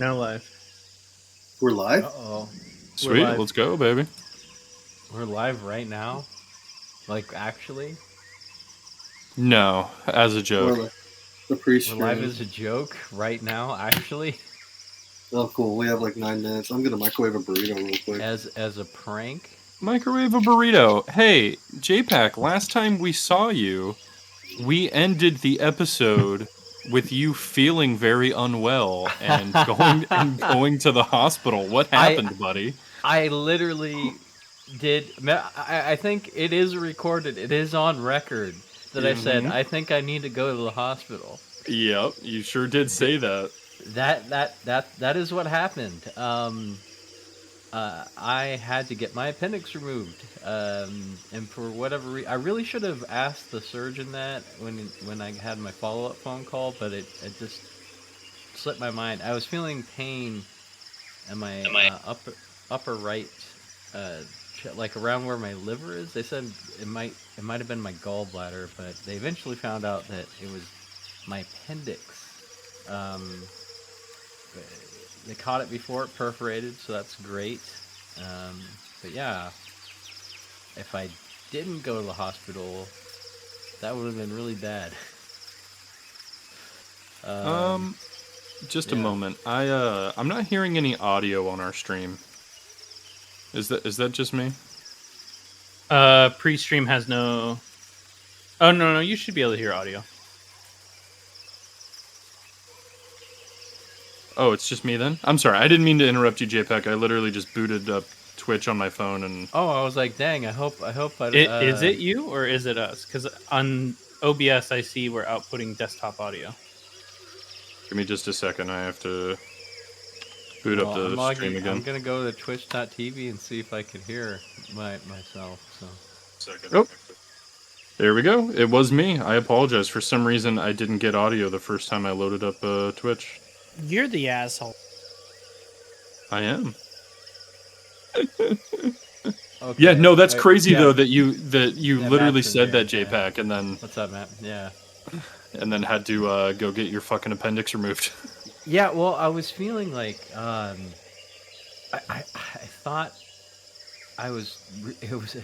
Now live. We're live? Uh-oh. We're Sweet, live. let's go, baby. We're live right now? Like, actually? No, as a joke. Or the We're pre-stream. live as a joke right now, actually? Oh, cool. We have like 9 minutes. I'm going to microwave a burrito real quick. As a prank? Microwave a burrito. Hey, JPack, last time we saw you, we ended the episode with you feeling very unwell and going to the hospital. What happened, buddy? I literally did... I think it is recorded. It is on record that I said, I think I need to go to the hospital. Yep, you sure did say that. That is what happened. I had to get my appendix removed, and for whatever reason, I really should have asked the surgeon that when I had my follow-up phone call, but it just slipped my mind. I was feeling pain in my upper right, like around where my liver is. They said it might have been my gallbladder, but they eventually found out that it was my appendix. They caught it before it perforated, so that's great. But yeah, if I didn't go to the hospital, that would have been really bad. Just a moment. I'm not hearing any audio on our stream. Is that just me? Pre-stream has no... Oh, no, you should be able to hear audio. Oh, it's just me then? I'm sorry, I didn't mean to interrupt you, JPEG. I literally just booted up Twitch on my phone and... Oh, I was like, dang, I hope I... Is it you or is it us? Because on OBS, I see we're outputting desktop audio. Give me just a second, I have to boot up the stream again. I'm going to go to twitch.tv and see if I can hear myself, so... Oh, there we go. It was me. I apologize. For some reason, I didn't get audio the first time I loaded up Twitch. You're the asshole. I am. Okay. Yeah, no, that's crazy yeah. though that you literally Matt said that, yeah. JPack, and then What's up, Matt? Yeah. And then had to go get your fucking appendix removed. Yeah, well, I was feeling like I thought I was it was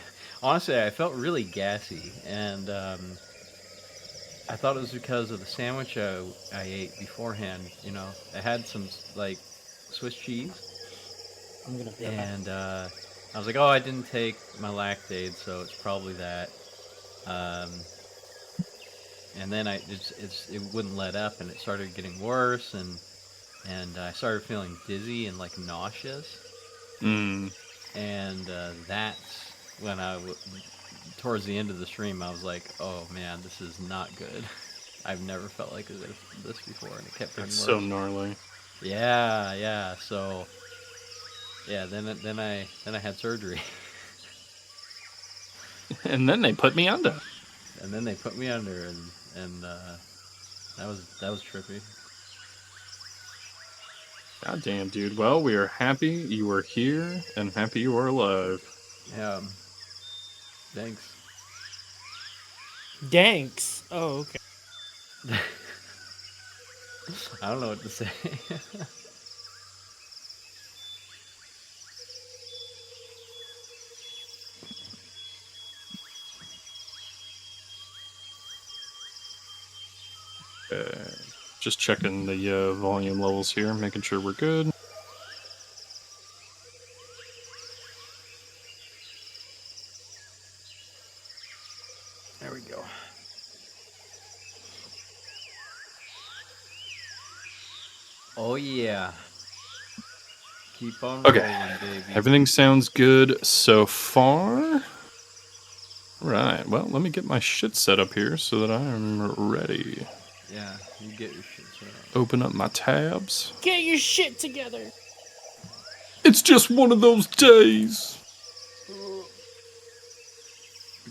honestly I felt really gassy, and I thought it was because of the sandwich I ate beforehand. You know, I had some like Swiss cheese, and I was like, oh, I didn't take my Lactaid, so it's probably that. And then it wouldn't let up, and it started getting worse, and I started feeling dizzy and like nauseous. And that's when towards the end of the stream, I was like, oh man, this is not good. I've never felt like this before, and it kept getting worse. So gnarly. Yeah. So yeah, then I had surgery. And then they put me under. And that was trippy. God damn, dude. Well, we are happy you are here and happy you are alive. Yeah. Thanks. Danks. Oh, okay. I don't know what to say. Just checking the volume levels here, making sure we're good. There we go. Oh yeah. Keep on rolling, baby. Everything sounds good so far. Right, well, let me get my shit set up here so that I am ready. Yeah, you get your shit set up. Open up my tabs. Get your shit together. It's just one of those days. You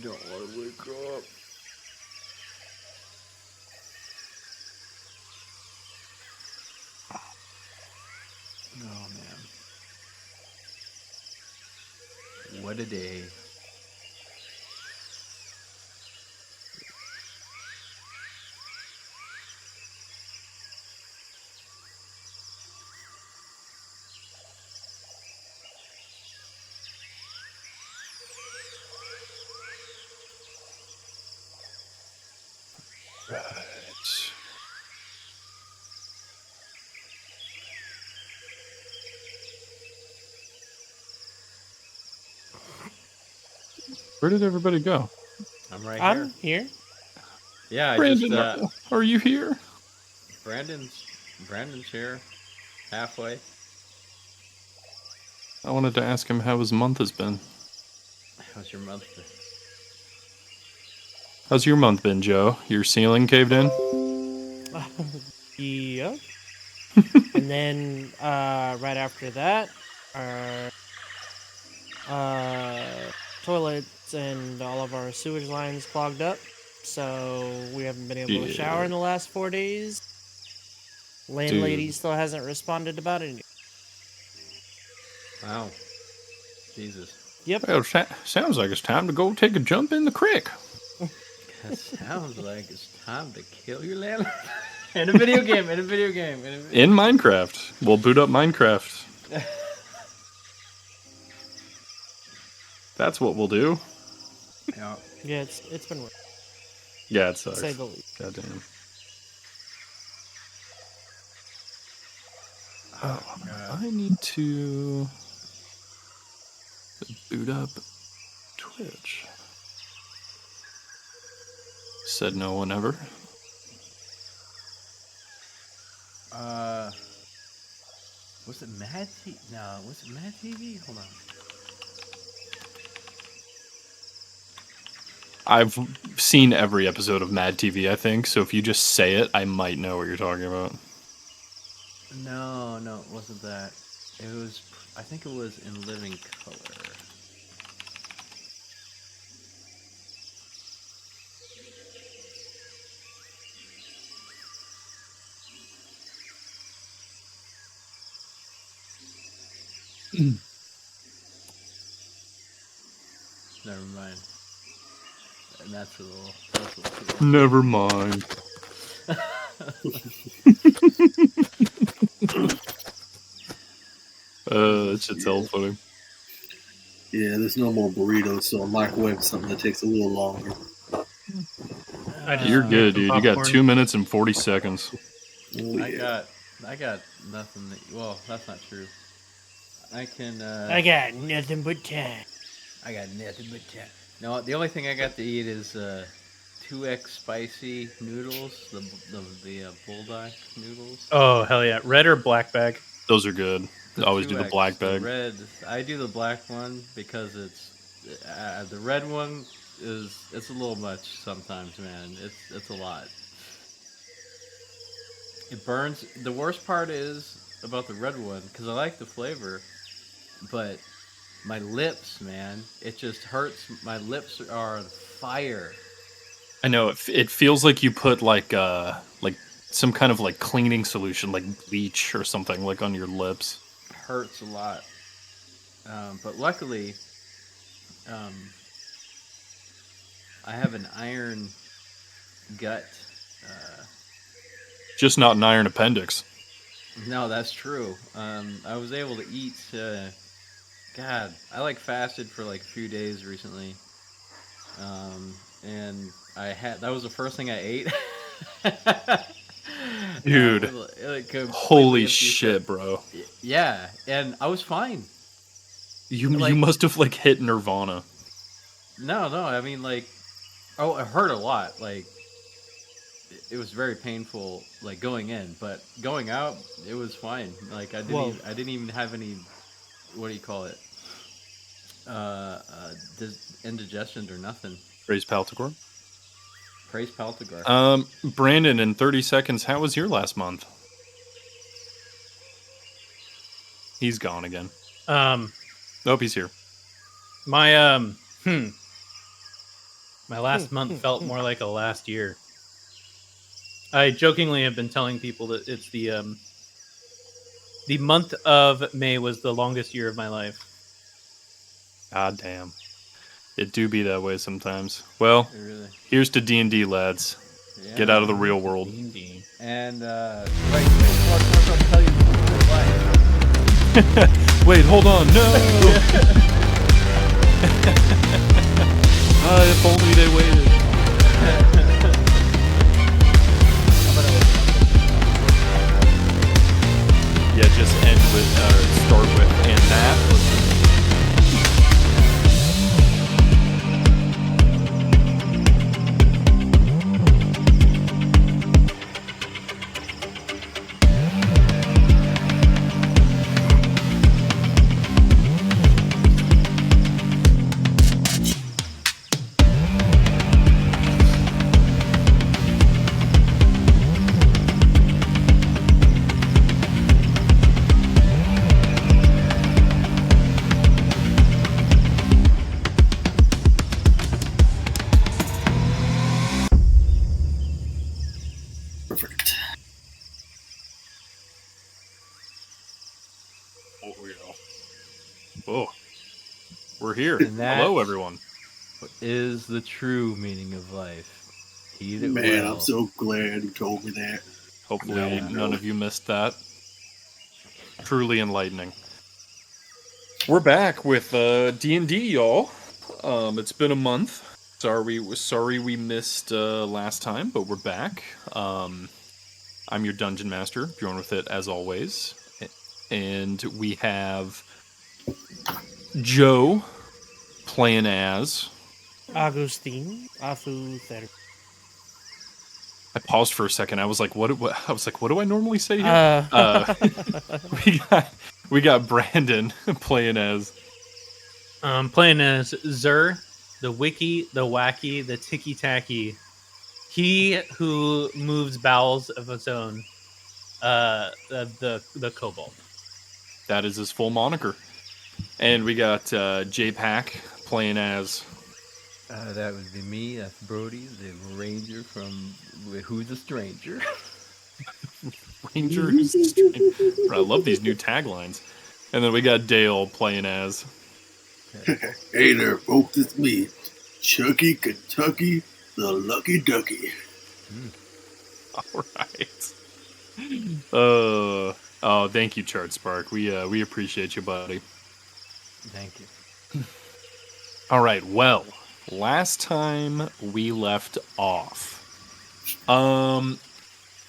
don't want to wake up. Oh man. What a day. Where did everybody go? I'm right I'm here. here. Yeah, I Brandon, just are you here? Brandon's here, halfway. I wanted to ask him how his month has been. How's your month? How's your month been, Joe? Your ceiling caved in? Yep. And then right after that, our toilets and all of our sewage lines clogged up. So we haven't been able to shower in the last 4 days. Landlady still hasn't responded about it. Wow. Jesus. Yep. Well, sounds like it's time to go take a jump in the creek. That sounds like it's time to kill your landlord. In a video game. In Minecraft. We'll boot up Minecraft. That's what we'll do. Yeah. Yeah, it's been working, Yeah, it to sucks. say the least. Goddamn. I need to boot up Twitch. Said no one ever. Was it Mad TV? No, was it Mad TV? Hold on. I've seen every episode of Mad TV, I think, so if you just say it, I might know what you're talking about. No, it wasn't that. It was, I think it was In Living Color. Never mind. And that's a little too Never mind. That shit's hell funny. Yeah, there's no more burritos, so a microwave is something that takes a little longer. I just You're made good, some dude. You got popcorn. 2 minutes and 40 seconds. Oh, I yeah. got nothing. Well, that's not true. I can. I got nothing but time. I got nothing but time. No, the only thing I got to eat is 2x spicy noodles, the bulldog noodles. Oh hell yeah, red or black bag? Those are good. The Always do the 2X, black bag. The red. I do the black one because it's the red one it's a little much sometimes, man. It's a lot. It burns. The worst part is about the red one because I like the flavor, but my lips, man, it just hurts. My lips are on fire. I know it feels like you put like some kind of like cleaning solution, like bleach or something, like on your lips. Hurts a lot. But luckily, I have an iron gut. Just not an iron appendix. No, that's true. I was able to eat. God, I like fasted for like a few days recently, and that was the first thing I ate. Dude, completely holy empty shit, stomach. bro. Yeah, and I was fine. You Like- must have like hit nirvana. No, I mean like, oh, it hurt a lot. Like, it was very painful, like going in, but going out, it was fine. Like I didn't even have any, what do you call it? Indigestion or nothing. Raise Paltigor. Praise Paltigar. Brandon, in 30 seconds, how was your last month? He's gone again. Nope, he's here. My my last month felt more like a last year. I jokingly have been telling people that it's the month of May was the longest year of my life. God damn. It do be that way sometimes. Well, Really? here's to D&D, lads. Yeah. Get out of the real world. D&D. And wait, I'll tell you why. Wait, hold on, no! If only they waited. Yeah, just end with, start with, and that. Oh, yeah. Oh, we're here. And that Hello, everyone. is the true meaning of life. Heed it Man, well. I'm so glad you told me that. Hopefully, Now I none know. of you missed that. Truly enlightening. We're back with D&D, y'all. It's been a month. Sorry we missed last time, but we're back. I'm your dungeon master, Bjorn with it as always, and we have Joe playing as. Agustin, Afu Ther. I paused for a second. I was like, what do I normally say here? We got Brandon playing as. Playing as Zur, the wiki, the wacky, the ticky tacky. He who moves bowels of his own. The kobold. That is his full moniker. And we got J-Pack playing as. That would be me. That's Brody, the ranger from Who's a Stranger. Ranger. Who's a Stranger. I love these new taglines. And then we got Dale playing as. Hey there, folks, it's me, Chucky Kentucky, the Lucky Ducky. All right. Oh, thank you, Chart Spark. We appreciate you, buddy. Thank you. All right. Well, last time we left off. Who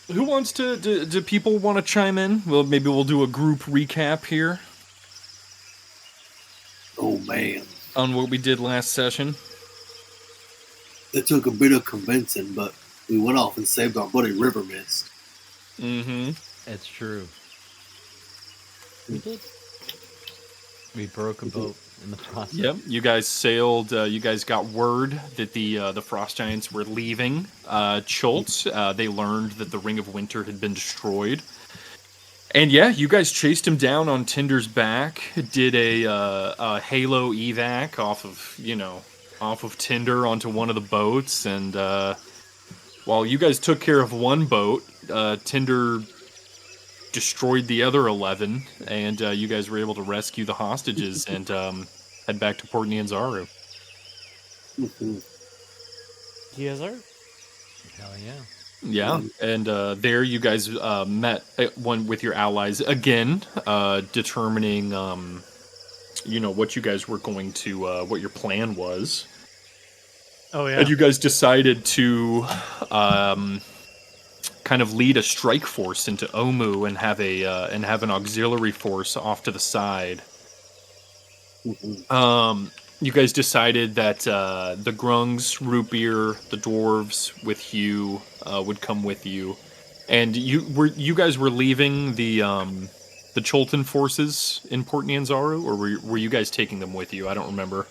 wants to? Do people want to chime in? Well, maybe we'll do a group recap here Oh man, on what we did last session. it took a bit of convincing, but we went off and saved our buddy River Mist. Mm-hmm. It's true. We did. We broke a boat in the process. Yep. You guys sailed. You guys got word that the Frost Giants were leaving Chult. They learned that the Ring of Winter had been destroyed. And yeah, you guys chased him down on Tinder's back. Did a Halo evac off of Tinder onto one of the boats, and while you guys took care of one boat, Tinder destroyed the other 11, and you guys were able to rescue the hostages and head back to Port Nianzaru. Yes, sir. Hell yeah. Yeah, and there you guys met one with your allies again, determining, what you guys were going to, what your plan was. Oh yeah. And you guys decided to kind of lead a strike force into Omu and have an auxiliary force off to the side. You guys decided that the Grungs, Root Beer, the Dwarves with Hugh would come with you, and you guys were leaving the Cholton forces in Port Nianzaru, or were you guys taking them with you? I don't remember.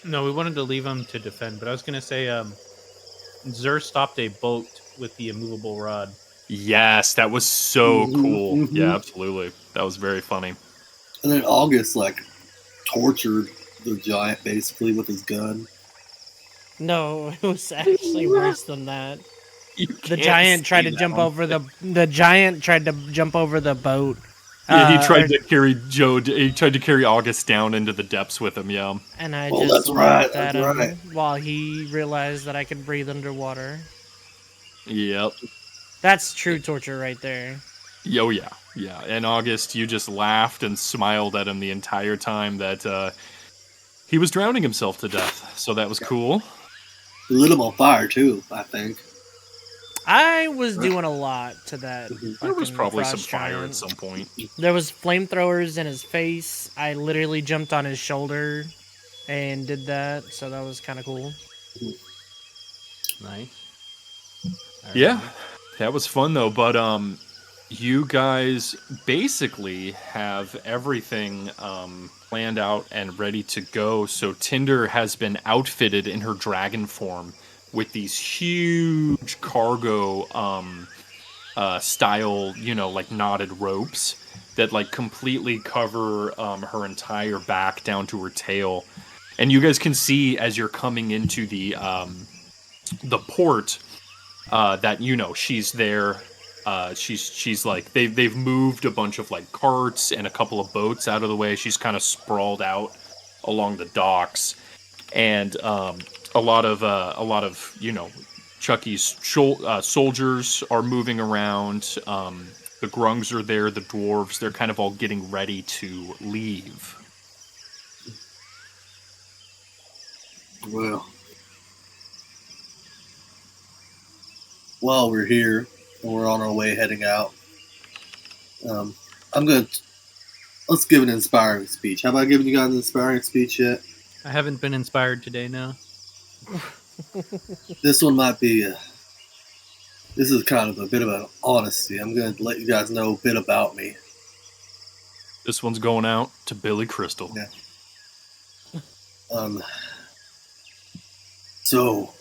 No, we wanted to leave them to defend, but I was gonna say, Zur stopped a boat with the immovable rod. Yes, that was so cool. Mhm. Yeah, absolutely. That was very funny. And then August, tortured the giant basically with his gun. No, it was actually worse than that. You The can't giant say tried to that jump on- over the giant tried to jump over the boat. Yeah, he tried or- to carry Joe. He tried to carry August down into the depths with him. Yeah. and I Oh, just that's right, laughed at that's him right. while he realized that I could breathe underwater. Yep. That's true torture right there. Oh yeah, yeah. And August, you just laughed and smiled at him the entire time that he was drowning himself to death. So that was cool. We lit him on fire too, I think. I was doing a lot to that. There was fucking probably some frost fire giant. at some point. There was flamethrowers in his face. I literally jumped on his shoulder and did that, so that was kind of cool. Nice. Yeah, that was fun though. But you guys basically have everything planned out and ready to go. So Tinder has been outfitted in her dragon form with these huge cargo style, knotted ropes that completely cover her entire back down to her tail. And you guys can see as you're coming into the port that she's there She's like they've moved a bunch of like carts and a couple of boats out of the way. She's kind of sprawled out along the docks, and a lot of Chucky's soldiers are moving around. The grungs are there, the dwarves. They're kind of all getting ready to leave. Well, while we're here and we're on our way heading out, let's give an inspiring speech. Have I given you guys an inspiring speech yet? I haven't been inspired today, no. This one might be, this is kind of a bit of an honesty. I'm going to let you guys know a bit about me. This one's going out to Billy Crystal. Yeah. So,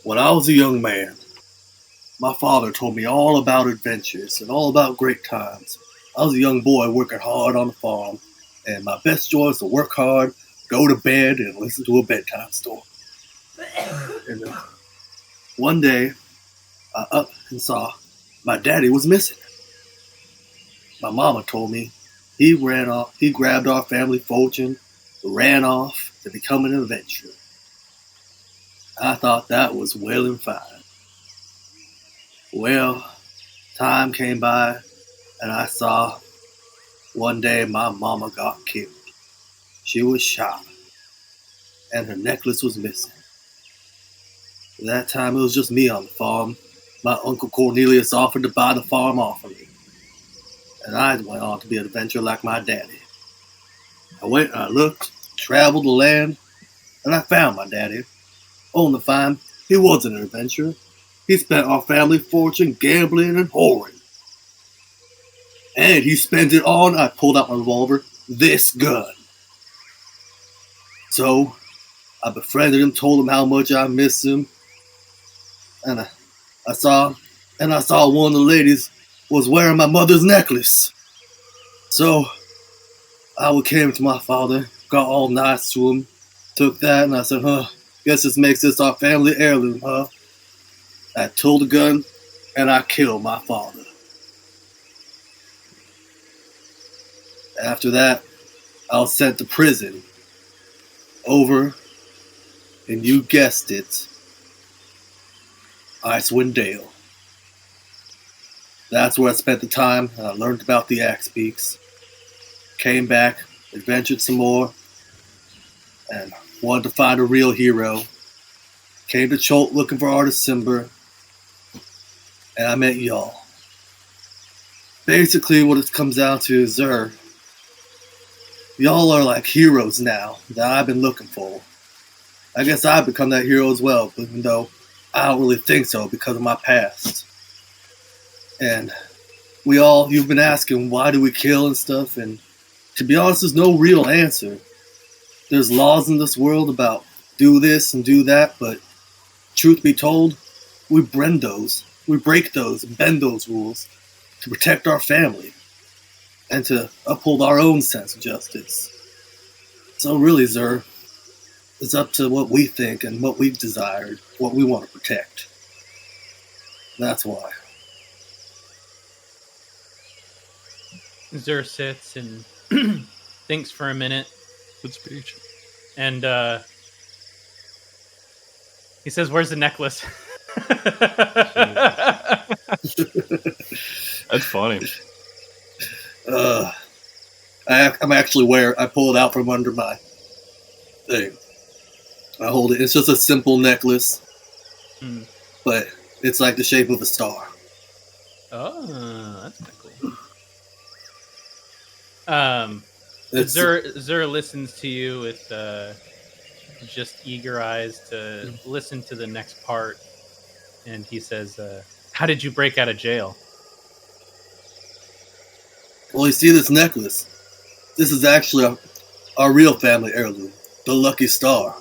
when I was a young man, my father told me all about adventures and all about great times. I was a young boy working hard on the farm, and my best joy was to work hard, go to bed, and listen to a bedtime story. And one day, I up and saw my daddy was missing. My mama told me he grabbed our family fortune, ran off to become an adventurer. I thought that was well and fine. Well, time came by, and I saw one day my mama got killed. She was shot, and her necklace was missing. At that time, it was just me on the farm. My Uncle Cornelius offered to buy the farm off of me, and I went on to be an adventurer like my daddy. I went and I looked, traveled the land, and I found my daddy. Only to find he wasn't an adventurer. He spent our family fortune gambling and whoring. And he spent it on, I pulled out my revolver, this gun. So, I befriended him, told him how much I miss him. And I saw one of the ladies was wearing my mother's necklace. So, I came to my father, got all nice to him, took that, and I said, guess this makes this our family heirloom, huh? I told the gun, and I killed my father. After that, I was sent to prison. Over, and you guessed it, Icewind Dale. That's where I spent the time, and I learned about the Axe Peaks. Came back, adventured some more, and wanted to find a real hero. Came to Cholt looking for Artist Simber, and I met y'all. Basically, what it comes down to is, y'all are like heroes now that I've been looking for. I guess I've become that hero as well, even though I don't really think so because of my past. And you've been asking why do we kill and stuff, and to be honest, there's no real answer. There's laws in this world about do this and do that, but truth be told, we bend those. We break those and bend those rules to protect our family and to uphold our own sense of justice. So really, Zer, it's up to what we think and what we've desired, what we want to protect. That's why. Zer sits and thinks for a minute. Good speech. And he says, "Where's the necklace?" That's funny. I'm actually I pull it out from under my thing. I hold it. It's just a simple necklace, but it's like the shape of a star. Oh, that's kind of cool. Zer listens to you with just eager eyes to listen to the next part, and he says, "How did you break out of jail?" Well, you see this necklace? This is actually our real family heirloom, the lucky star.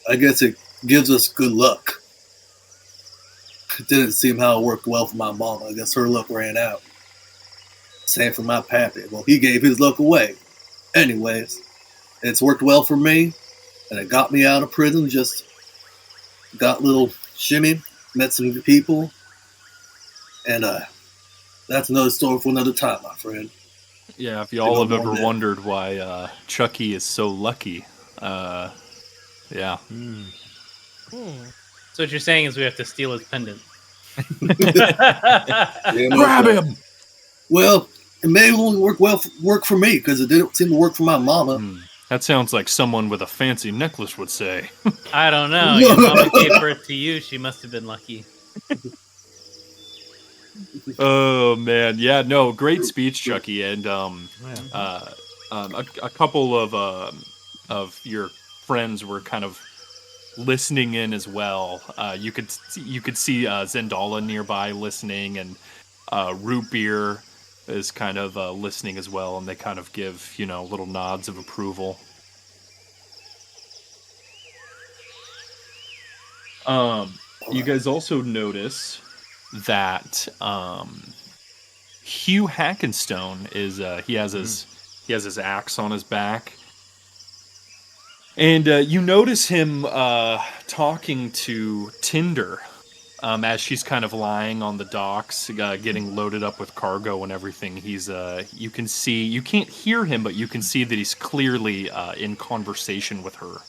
I guess it gives us good luck. It didn't seem how it worked well for my mama. I guess her luck ran out. Same for my pappy. Well, he gave his luck away. Anyways, it's worked well for me, and it got me out of prison. Just got a little shimmy, met some people, And that's another story for another time, my friend. Yeah, if y'all have ever wondered why Chucky is so lucky, yeah. So what you're saying is we have to steal his pendant. Grab him! Well, it may only work for me because it didn't seem to work for my mama. That sounds like someone with a fancy necklace would say. I don't know. Your mama gave birth to you. She must have been lucky. Oh man, yeah, no, great speech, Chucky, and a couple of your friends were kind of listening in as well. You could see Zendala nearby listening, and Root Beer is kind of listening as well, and they kind of give little nods of approval. You guys also notice that Hugh Hackenstone is he has his axe on his back, and you notice him talking to Tinder as she's kind of lying on the docks, getting loaded up with cargo and everything. He's you can't hear him, but you can see that he's clearly in conversation with her.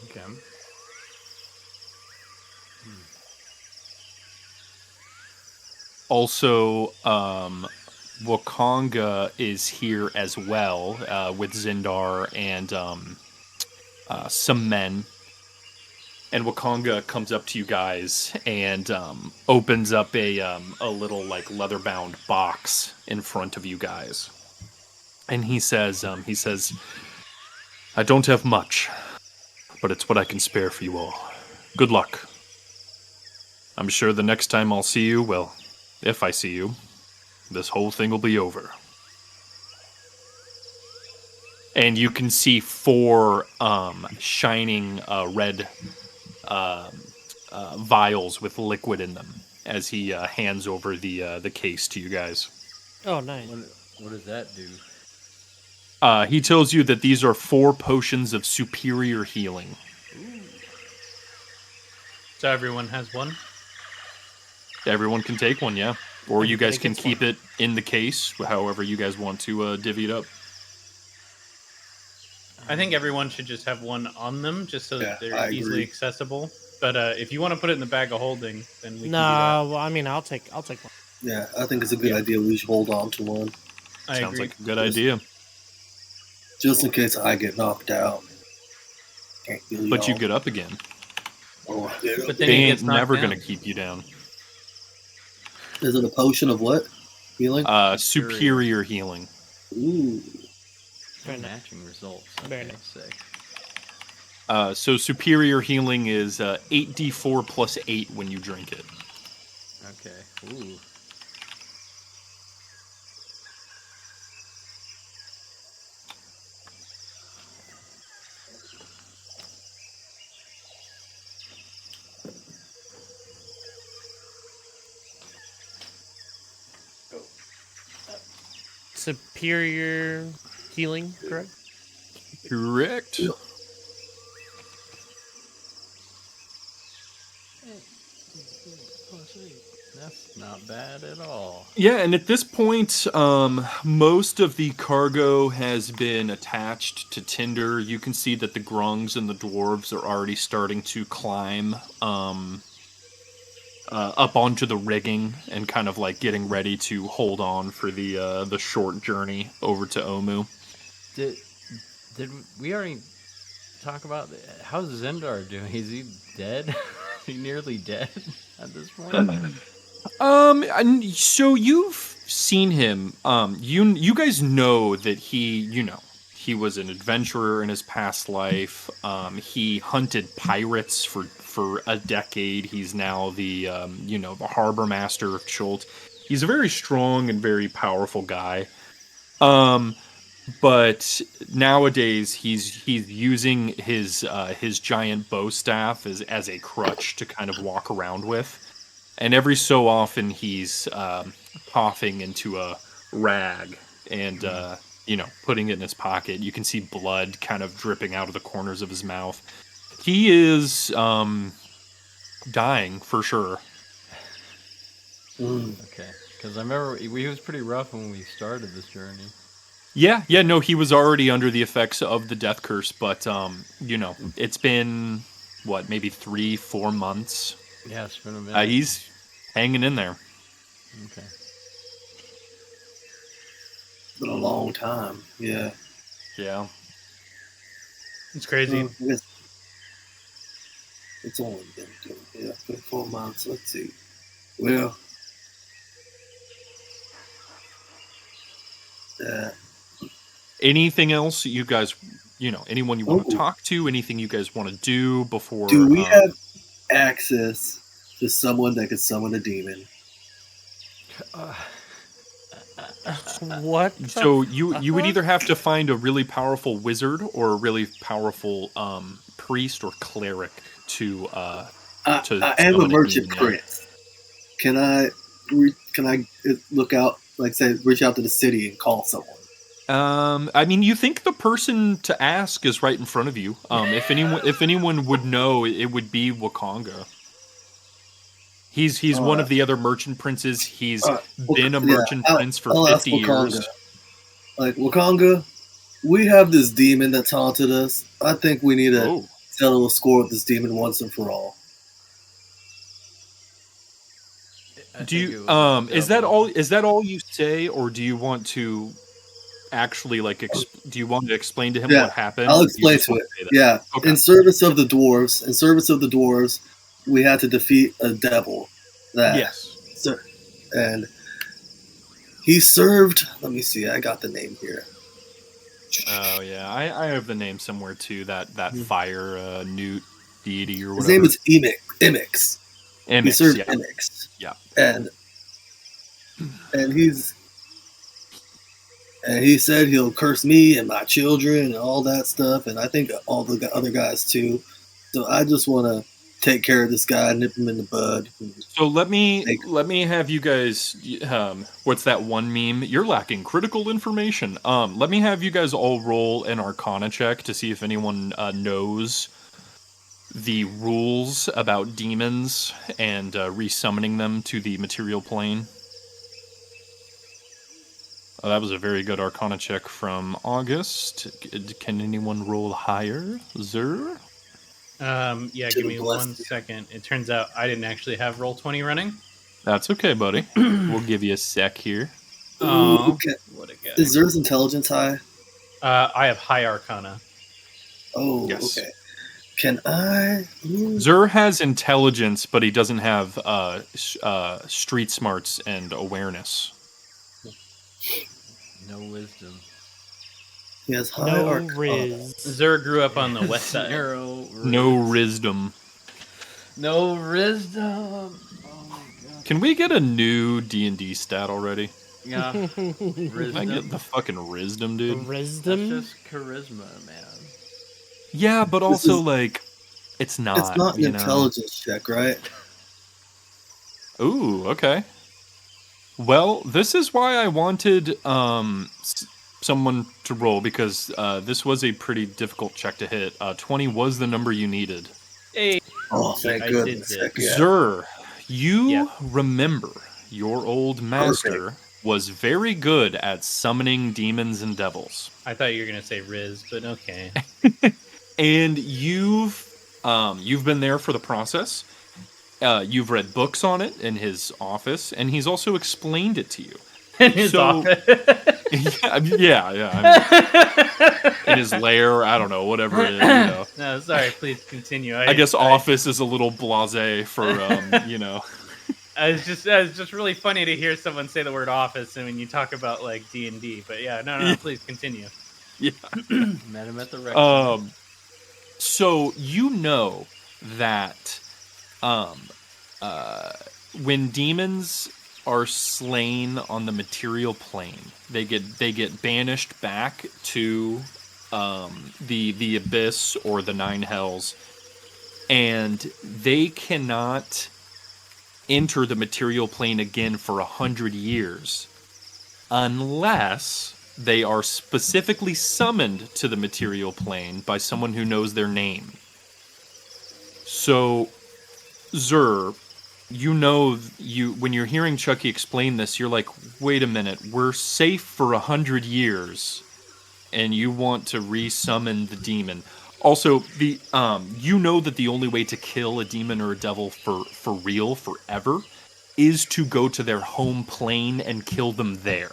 Okay. Also, Wakanga is here as well with Zindar and some men. And Wakanga comes up to you guys and opens up a little leather-bound box in front of you guys. And he says, "I don't have much, but it's what I can spare for you all. Good luck. I'm sure the next time I'll see you, well, if I see you, this whole thing will be over." And you can see 4 shining red vials with liquid in them as he hands over the case to you guys. Oh, nice. What does that do? He tells you that these are 4 potions of superior healing. Ooh. So everyone has one? Everyone can take one, yeah. Or you guys can keep one. it in the case, however you guys want to divvy it up. I think everyone should just have one on them, just so that they're easily accessible. But if you want to put it in the bag of holding, then we can do that. Well, I mean, I'll take one. Yeah, I think it's a good idea. We should hold on to one. Sounds like a good idea. Just in case I get knocked out. But you get up again. Oh, But then they he ain't gets knocked never down. going to keep you down. Is it a potion of what? Healing? Superior healing. Ooh. Matching results. Very Okay, nice. sick. So superior healing is 8d4 plus 8 when you drink it. Okay. Ooh. Superior healing, correct? Correct. That's not bad at all. Yeah, and at this point, most of the cargo has been attached to tinder. You can see that the grungs and the dwarves are already starting to climb up onto the rigging and kind of like getting ready to hold on for the short journey over to Omu. Did we already talk about how's Zendar doing? Is he dead? Is he nearly dead at this point? And so you've seen him. You guys know that he was an adventurer in his past life. He hunted pirates for a decade. He's now the the harbor master of Chult. He's a very strong and very powerful guy. But nowadays he's using his giant bow staff as a crutch to kind of walk around with. And every so often he's coughing into a rag and putting it in his pocket. You can see blood kind of dripping out of the corners of his mouth. He is dying for sure. Okay, because I remember he was pretty rough when we started this journey. Yeah, no, he was already under the effects of the death curse, but it's been what, maybe 3-4 months. Yeah, it's been a minute. He's hanging in there. Okay. It's been a long time. Yeah. Yeah. It's crazy. I guess it's only been 4 months. Let's see. Well, Anything else you guys, anyone you want to talk to, anything you guys want to do before? Do we have access to someone that can summon a demon? What? So you would either have to find a really powerful wizard or a really powerful priest or cleric to. I am a merchant prince. Can I look out, like say, reach out to the city and call someone? I mean, you think the person to ask is right in front of you. If anyone would know, it would be Wakanga. He's one of the other merchant princes. He's been a merchant prince for 50 years. Like, Wakanga, we have this demon that taunted us. I think we need to settle a score with this demon once and for all. Do you is that all you say, or do you want to actually do you want to explain to him what happened? I'll explain to it. Yeah. Okay. In service of the dwarves, we had to defeat a devil. And he served. Let me see. I got the name here. Oh yeah, I have the name somewhere too. That fire newt deity or whatever. His name is Emix. He served Emix. Yeah. And he said he'll curse me and my children and all that stuff, and I think all the other guys too. So I just want to take care of this guy, nip him in the bud. So let me have you guys. What's that one meme? You're lacking critical information. Let me have you guys all roll an Arcana check to see if anyone knows the rules about demons and resummoning them to the material plane. Oh, that was a very good Arcana check from August. Can anyone roll higher? Zer? Yeah, give me 1 second. It turns out I didn't actually have Roll20 running. That's okay, buddy. We'll give you a sec here. Oh, okay. What a guy. Is Zer's intelligence high? I have high Arcana. Oh, yes. Okay. Can I? Zer has intelligence, but he doesn't have street smarts and awareness. No wisdom. He has high riz. Zer grew up on the west side. No wisdom. No wisdom. Oh my god. Can we get a new D&D stat already? Yeah. Can I get the fucking wisdom, dude? Wisdom? That's just charisma, man. Yeah, but also it's not. It's not an intelligence check, right? Ooh, okay. Well, this is why I wanted someone to roll, because this was a pretty difficult check to hit. 20 was the number you needed. Hey. Oh, thank goodness. Zer, you remember your old master was very good at summoning demons and devils. I thought you were going to say Riz, but okay. And you've been there for the process. You've read books on it in his office, and he's also explained it to you. In his office? Yeah. In his lair, I don't know, whatever it is. No, sorry, please continue. I guess office is a little blasé for, It's just really funny to hear someone say the word office and when you talk about like D&D. But yeah, no, please continue. Yeah. Met him at the rec. So you know that when demons are slain on the material plane, they get banished back to the abyss or the nine hells, and they cannot enter the material plane again for 100 years unless they are specifically summoned to the material plane by someone who knows their name. So Zur, when you're hearing Chucky explain this, you're like, wait a minute, we're safe for 100 years, and you want to resummon the demon. Also, you know that the only way to kill a demon or a devil for real forever is to go to their home plane and kill them there.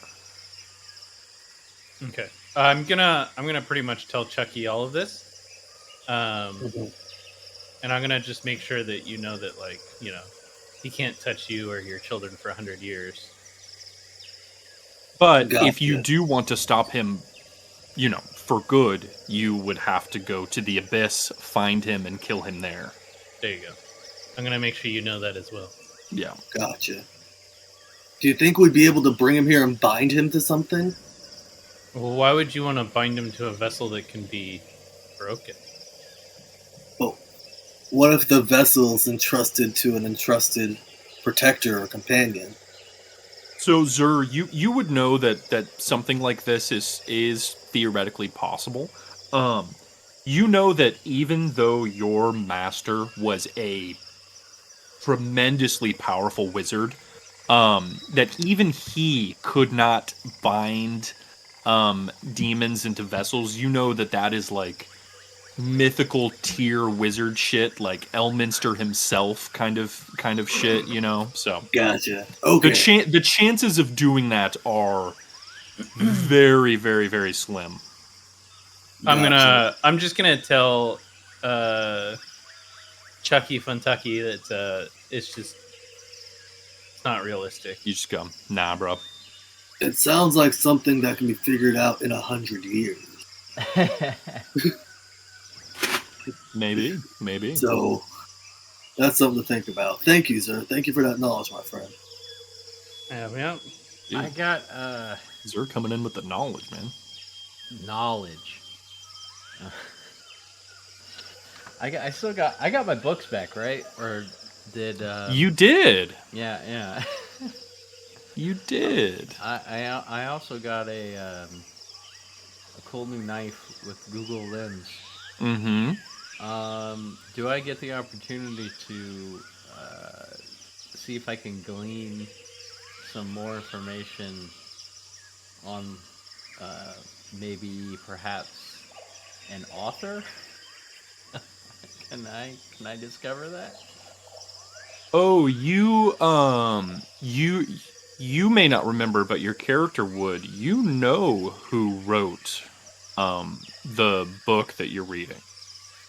Okay. I'm gonna pretty much tell Chucky all of this. And I'm gonna just make sure that you know that, like, he can't touch you or your children for 100 years. But Gotcha. if you do want to stop him, for good, you would have to go to the abyss, find him, and kill him there. There you go. I'm gonna make sure you know that as well. Yeah. Gotcha. Do you think we'd be able to bring him here and bind him to something? Well, why would you want to bind him to a vessel that can be broken? Well, what if the vessel's entrusted to an entrusted protector or companion? So, Zur, you would know that something like this is theoretically possible. You know that even though your master was a tremendously powerful wizard, that even he could not bind demons into vessels. You know that is like mythical tier wizard shit, like Elminster himself kind of shit, So Gotcha. Okay. the chances of doing that are very, very, very slim. Gotcha. I'm just gonna tell Chucky Funtucky that it's not realistic. You just go, nah, bro. It sounds like something that can be figured out in 100 years. Maybe. So that's something to think about. Thank you, sir. Thank you for that knowledge, my friend. Yeah. Dude, I got Zur coming in with the knowledge, man. knowledge. I got my books back, right? Or did You did. Yeah. You did. I also got a cool new knife with Google Lens. Mm-hmm. Do I get the opportunity to see if I can glean some more information on maybe perhaps an author? Can I discover that? Oh, you may not remember, but your character would. You know who wrote the book that you're reading.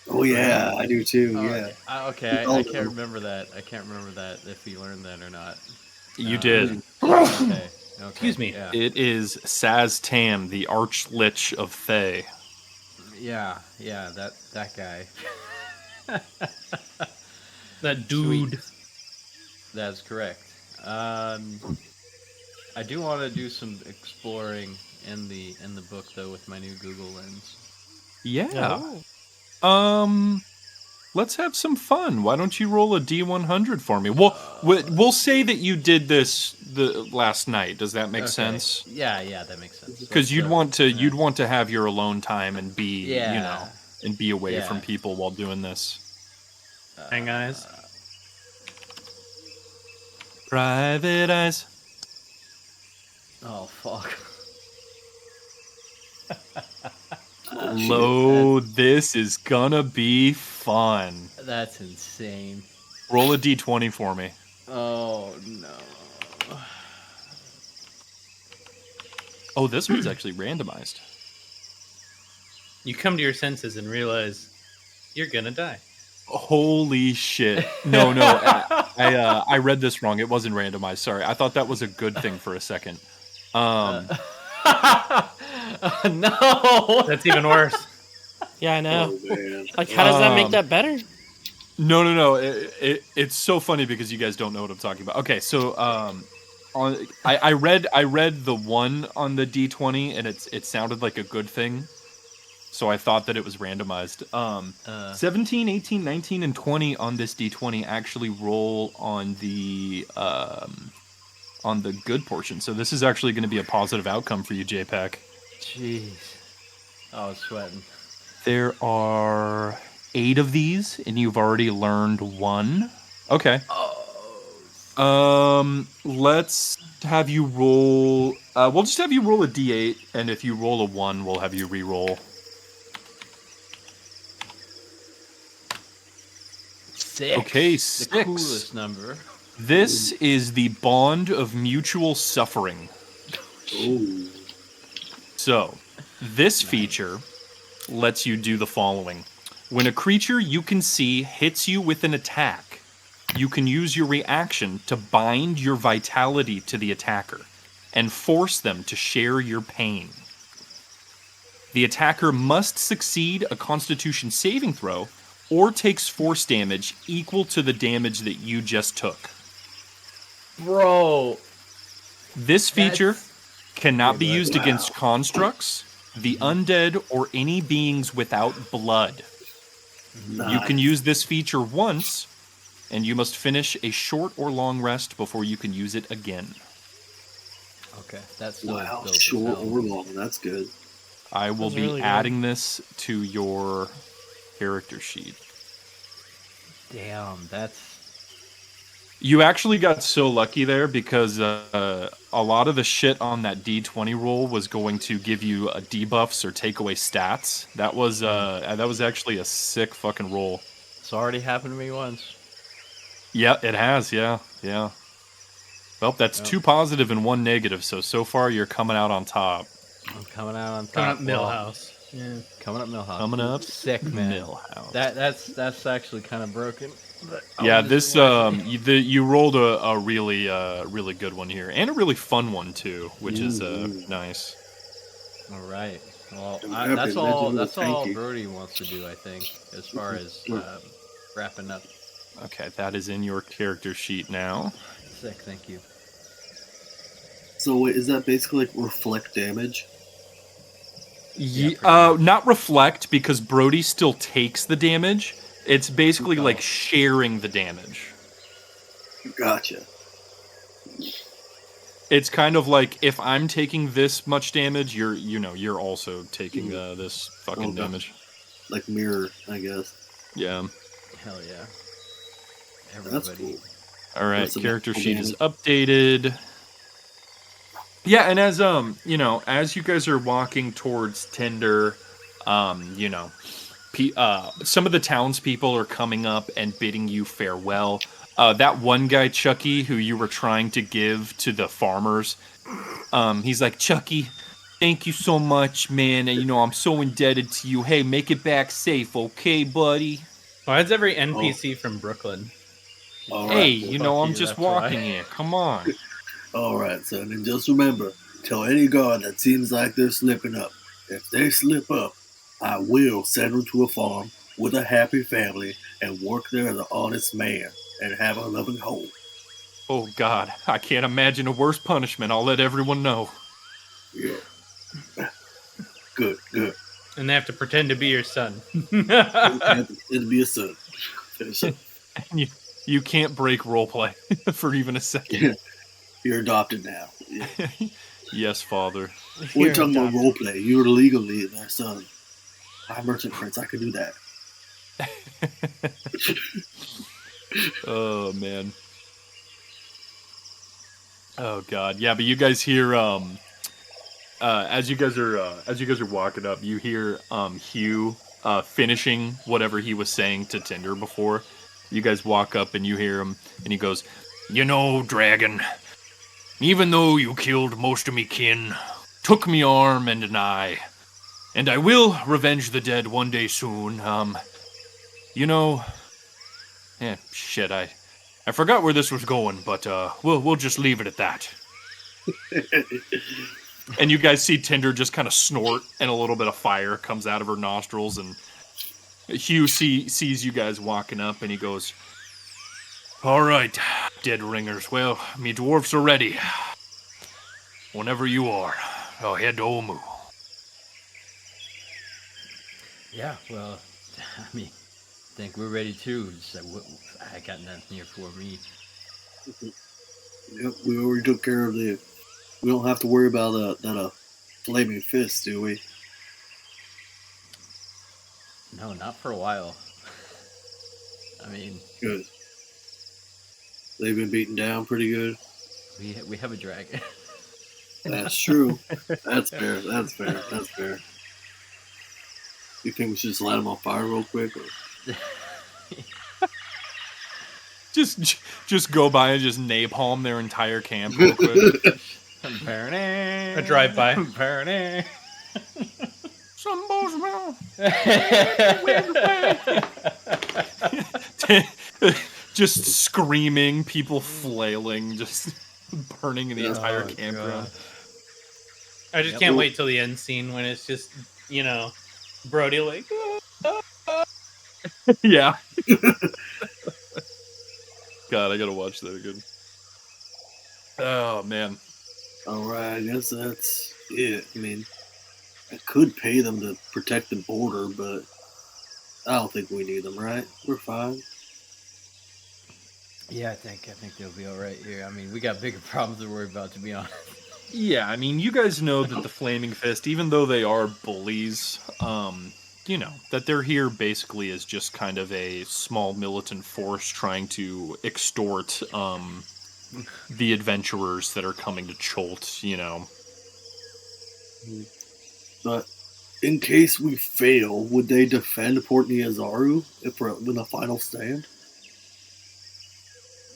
Oh yeah, I do too. Oh, Yeah. okay. I can't remember that. I can't remember that if you learned that or not. You did. Okay. Excuse me. Yeah. It is Saz Tam, the Archlich of Thay. Yeah. That guy. That dude. Sweet. That's correct. I do want to do some exploring in the book though with my new Google Lens. Yeah. Oh. Let's have some fun. Why don't you roll a D100 for me? We'll say that you did this the last night. Does that make sense? Yeah, that makes sense. Because you'd want to have your alone time and be and be away Yeah. from people while doing this. Hey guys. Private eyes. Oh fuck. This is gonna be fun. That's insane. Roll a D20 for me. Oh no. Oh, this one's actually randomized. You come to your senses and realize you're gonna die. Holy shit. No, I read this wrong. It wasn't randomized. Sorry. I thought that was a good thing for a second. No. That's even worse. Yeah, I know. Oh, man. Like, how does that make that better? No. It's so funny because you guys don't know what I'm talking about. Okay, so I read the one on the D20 and it sounded like a good thing. So I thought that it was randomized. 17, 18, 19, and 20 on this D20 actually roll on the good portion. So this is actually going to be a positive outcome for you, JPEG. Jeez. I was sweating. There are 8 of these, and you've already learned 1. Okay. Let's have you roll. We'll just have you roll a d8, and if you roll a 1, we'll have you re-roll. 6. Okay, The 6. coolest number. This is the bond of mutual suffering. Oh. So, this feature lets you do the following. When a creature you can see hits you with an attack, you can use your reaction to bind your vitality to the attacker and force them to share your pain. The attacker must succeed a Constitution saving throw or takes force damage equal to the damage that you just took. Bro. This feature cannot be Yeah, go used ahead. against constructs, the undead, or any beings without blood. You can use this feature once, and you must finish a short or long rest before you can use it again. Okay, that's still Wow, dope as short hell. or long. That's good. I will That's be really good. adding this to your character sheet. Damn, that's... You actually got so lucky there because a lot of the shit on that D20 roll was going to give you debuffs or take away stats. That was actually a sick fucking roll. It's already happened to me once. Yeah, it has. Yeah. Well, that's 2 positive and 1 negative. So far you're coming out on top. I'm coming out on top. Coming up Well, Millhouse. Yeah. Coming up Millhouse. Coming up Sick, man. Millhouse. That's actually kind of broken. But Yeah, I'll this just you rolled a really good one here, and a really fun one too, which is nice. All right. Well, I'm happy that's that all. you That's thank all you. Brody wants to do, I think, as far as wrapping up. Okay, that is in your character sheet now. Sick. Thank you. So wait, is that basically like reflect damage? Not reflect because Brody still takes the damage. It's basically like sharing the damage. Gotcha. It's kind of like if I'm taking this much damage, you're also taking this fucking damage. Like mirror, I guess. Yeah. Hell yeah. That's Everybody. cool. All right, That's a character natural sheet is damage. updated. Yeah, and as as you guys are walking towards Tinder, some of the townspeople are coming up and bidding you farewell. That one guy, Chucky, who you were trying to give to the farmers, he's like, Chucky, thank you so much, man. And, I'm so indebted to you. Hey, make it back safe, okay, buddy? Why is every NPC from Brooklyn? All Hey, right. I'm you, just that's why. walking here. Come on. All right, son. And just remember, tell any guard that seems like they're slipping up. If they slip up, I will send them to a farm with a happy family and work there as an honest man and have a loving home. Oh, God. I can't imagine a worse punishment. I'll let everyone know. Yeah. Good. And they have to pretend to be your son. It'll be a son. Finish up. You can't break roleplay for even a second. You're adopted now. Yeah. Yes, father. We're talking about role play. You're legally their son. I'm Merchant Prince. I can do that. Oh man. Oh god. Yeah, but you guys hear as you guys are walking up, you hear Hugh finishing whatever he was saying to Tinder before. You guys walk up and you hear him and he goes, Dragon, even though you killed most of me kin, took me arm and an eye, and I will revenge the dead one day soon, shit, I forgot where this was going, but we'll just leave it at that. And you guys see Tinder just kind of snort, and a little bit of fire comes out of her nostrils, and Hugh sees you guys walking up, and he goes, all right, dead ringers, well, me dwarfs are ready. Whenever you are, I'll head to Omu. Yeah, well, I mean, I think we're ready too. So I got nothing here for me. Yep, we already took care of the. We don't have to worry about that flaming fist, do we? No, not for a while. I mean, Good. They've been beaten down pretty good. We have a dragon. That's true. That's fair. That's fair. That's fair. You think we should just light them on fire real quick? Or? Just go by and just napalm their entire camp real quick. A drive-by. Just screaming, people flailing, just burning the entire campground. I just can't wait till the end scene when it's just, Brody like, Yeah. God, I gotta watch that again. Oh, man. Alright, I guess that's it. I mean, I could pay them to protect the border, but I don't think we need them, right? We're fine. Yeah, I think they'll be all right here. I mean, we got bigger problems to worry about, to be honest. Yeah, I mean, you guys know that the Flaming Fist, even though they are bullies, that they're here basically as just kind of a small militant force trying to extort the adventurers that are coming to Cholt, But in case we fail, would they defend Port Niazaru if we're in the final stand?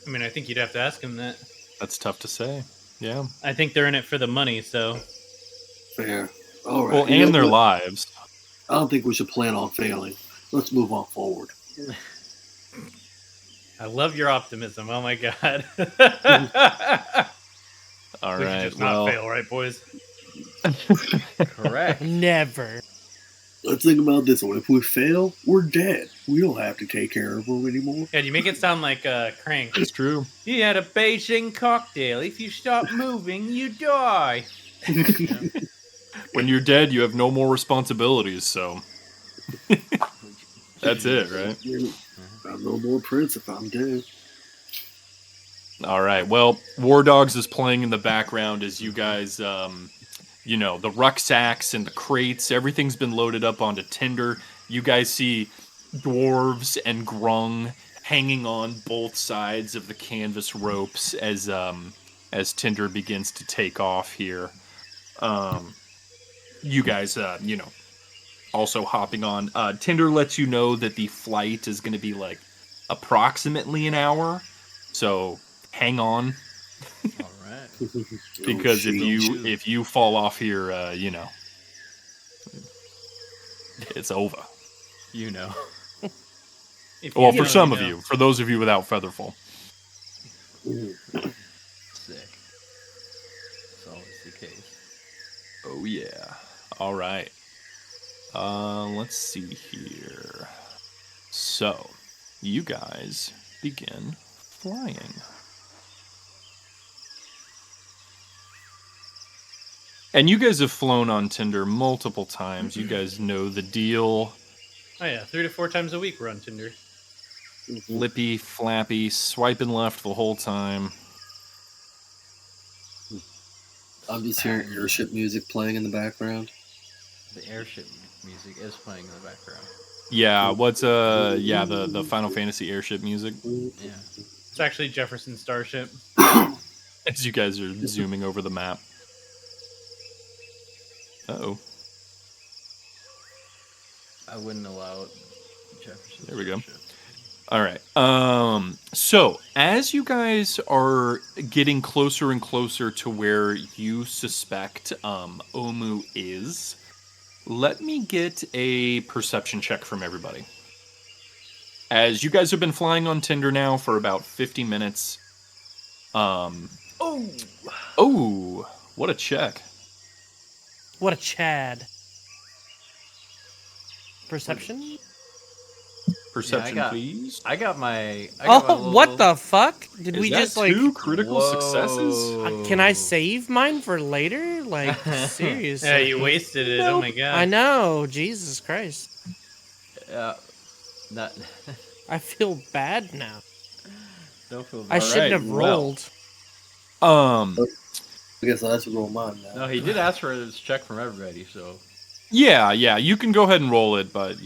I mean, I think you'd have to ask him that. That's tough to say. Yeah. I think they're in it for the money, so. Fair. All right. Well, and their lives. I don't think we should plan on failing. Let's move on forward. I love your optimism. Oh my god. All we right. should just not fail, right, boys? Correct. Never. Let's think about this one. If we fail, we're dead. We don't have to take care of them anymore. Yeah, you make it sound like Crank. It's true. You had a Beijing cocktail. If you stop moving, you die. When you're dead, you have no more responsibilities, so that's it, right? I'm no more prince if I'm dead. All right. Well, War Dogs is playing in the background as you guys, the rucksacks and the crates, everything's been loaded up onto Tinder. You guys see dwarves and grung hanging on both sides of the canvas ropes as Tinder begins to take off here. You guys, also hopping on. Tinder lets you know that the flight is going to be like approximately an hour, so hang on. All right. Because if you fall off here, it's over. Well, for some of you, for those of you without Featherfall. Sick. That's always the case. Oh yeah. All right. Let's see here. So, you guys begin flying. And you guys have flown on Tinder multiple times. You guys know the deal. Oh yeah, 3 to 4 times a week we're on Tinder. Flippy, flappy, swiping left the whole time. I'm just hearing airship music playing in the background. The airship music is playing in the background. Yeah, the Final Fantasy airship music. Yeah. It's actually Jefferson Starship. As you guys are zooming over the map. Uh-oh. I wouldn't allow it. Jefferson. There we go. All right. So as you guys are getting closer and closer to where you suspect Omu is, let me get a perception check from everybody. As you guys have been flying on Tinder now for about 50 minutes. Oh, what a check. What a Chad. Perception? Perception, Yeah, please. I got my What the fuck? Did Is we that just like... two critical successes? Can I save mine for later? Like, seriously. Yeah, you wasted it. Oh my god. I know. Jesus Christ. Not. I feel bad now. Don't feel bad. I shouldn't have rolled. I guess I should roll mine now. No, he did ask for his check from everybody, so. Yeah, you can go ahead and roll it, but,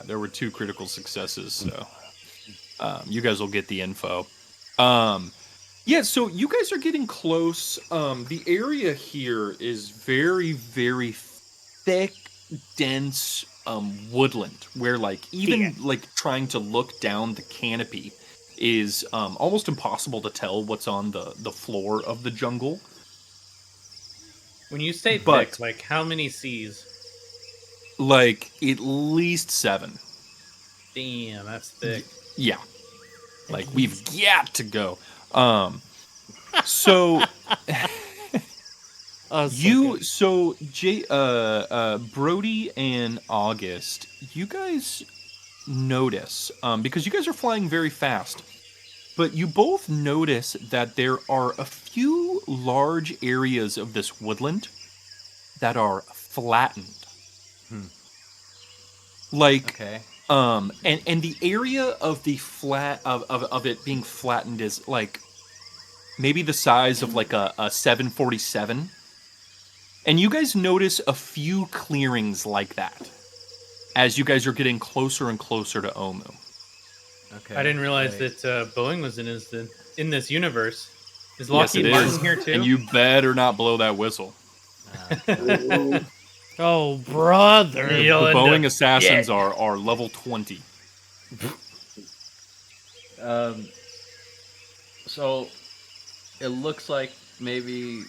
there were two critical successes, so you guys will get the info. Yeah, so you guys are getting close. The area here is very, very thick, dense woodland, where like even like trying to look down the canopy is almost impossible to tell what's on the floor of the jungle. When you say But thick, like how many C's? like at least 7. Damn, that's thick. Yeah. Like we've got to go. So Brody and August, you guys notice, because you guys are flying very fast, but you both notice that there are a few large areas of this woodland that are flattened. Like, Okay. and the area of the flat of it being flattened is like maybe the size of like a 747. And you guys notice a few clearings like that as you guys are getting closer and closer to Omu. Okay. I didn't realize right. that Boeing was in this universe. Is Yes, Lockheed it Martin is. here too? And you better not blow that whistle. Oh, brother. The Boeing assassins are level 20. So it looks like maybe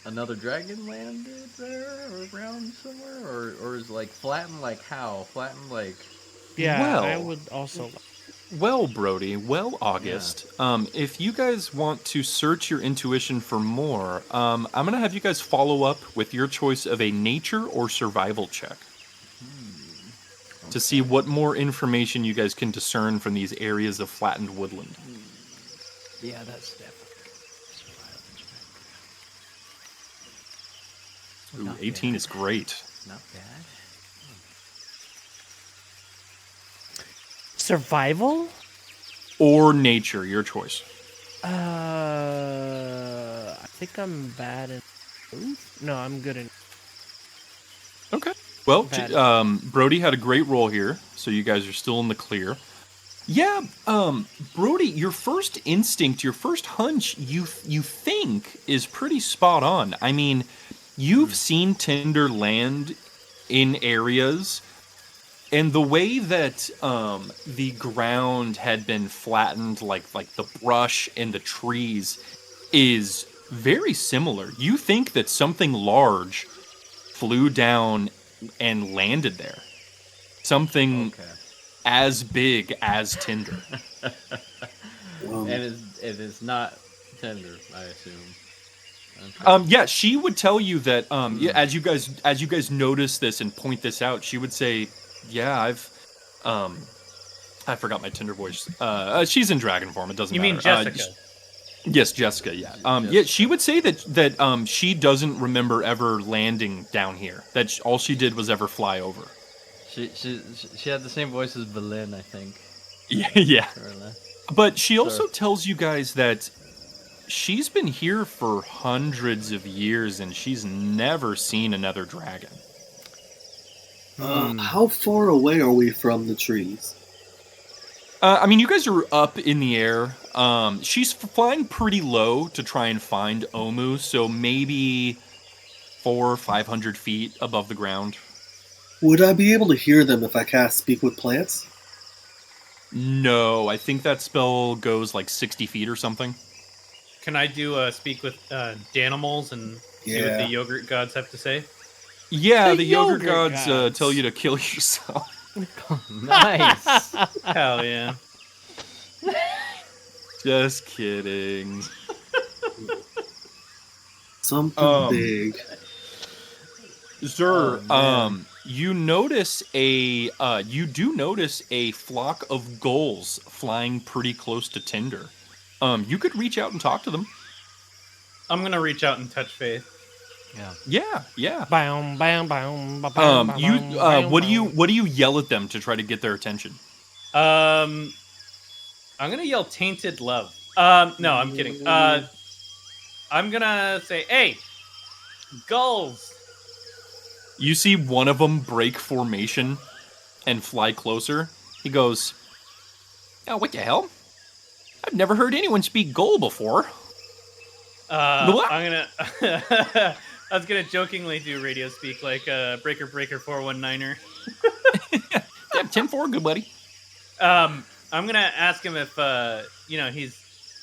another dragon landed there or around somewhere, or is like flattened like how? Flattened like Yeah, I Well. would also. Well, Brody, well, August, if you guys want to search your intuition for more, I'm going to have you guys follow up with your choice of a nature or survival check to see what more information you guys can discern from these areas of flattened woodland. yeah, that's definitely Ooh, Not 18 bad. is great. not bad. Survival? Or nature, your choice. I think I'm bad in. No, I'm good in. Okay. Well, Bad. Brody had a great roll here, so you guys are still in the clear. Yeah, Brody, your first instinct, your first hunch, you think is pretty spot on. I mean, you've seen tinder land in areas, and the way that the ground had been flattened, like the brush and the trees, is very similar. You think that something large flew down and landed there. Something Okay. as big as Tinder. And it is not tender, I assume. Okay. Yeah, she would tell you that. Yeah, as you guys notice this and point this out, she would say, "Yeah, I forgot my Tinder voice. She's in dragon form. It doesn't You matter. mean Jessica? Yes, Jessica. Yeah. Yeah. Jessica. She would say that she doesn't remember ever landing down here. That all she did was ever fly over. She had the same voice as Belen, I think. Yeah. Yeah. Or less. But she also tells you guys that she's been here for hundreds of years and she's never seen another dragon. How far away are we from the trees? I mean, you guys are up in the air. She's flying pretty low to try and find Omu, so maybe 400 or 500 feet above the ground. Would I be able to hear them if I cast Speak with Plants? No, I think that spell goes like 60 feet or something. Can I do speak with Danimals and see what the yogurt gods have to say? Yeah, the yogurt gods tell you to kill yourself. Nice. Hell yeah. Just kidding. Something big. Sir, you do notice a flock of gulls flying pretty close to Tinder. You could reach out and talk to them. I'm gonna reach out and touch Faith. Yeah. Bam, bam, bam, bam, What do you yell at them to try to get their attention? I'm gonna yell tainted love. No, I'm kidding. I'm gonna say, hey, gulls. You see one of them break formation and fly closer. He goes, "Oh, what the hell? I've never heard anyone speak Goal before. I'm gonna. I was gonna jokingly do radio speak like Breaker 419er. Yeah, 10-4, good buddy. I'm gonna ask him if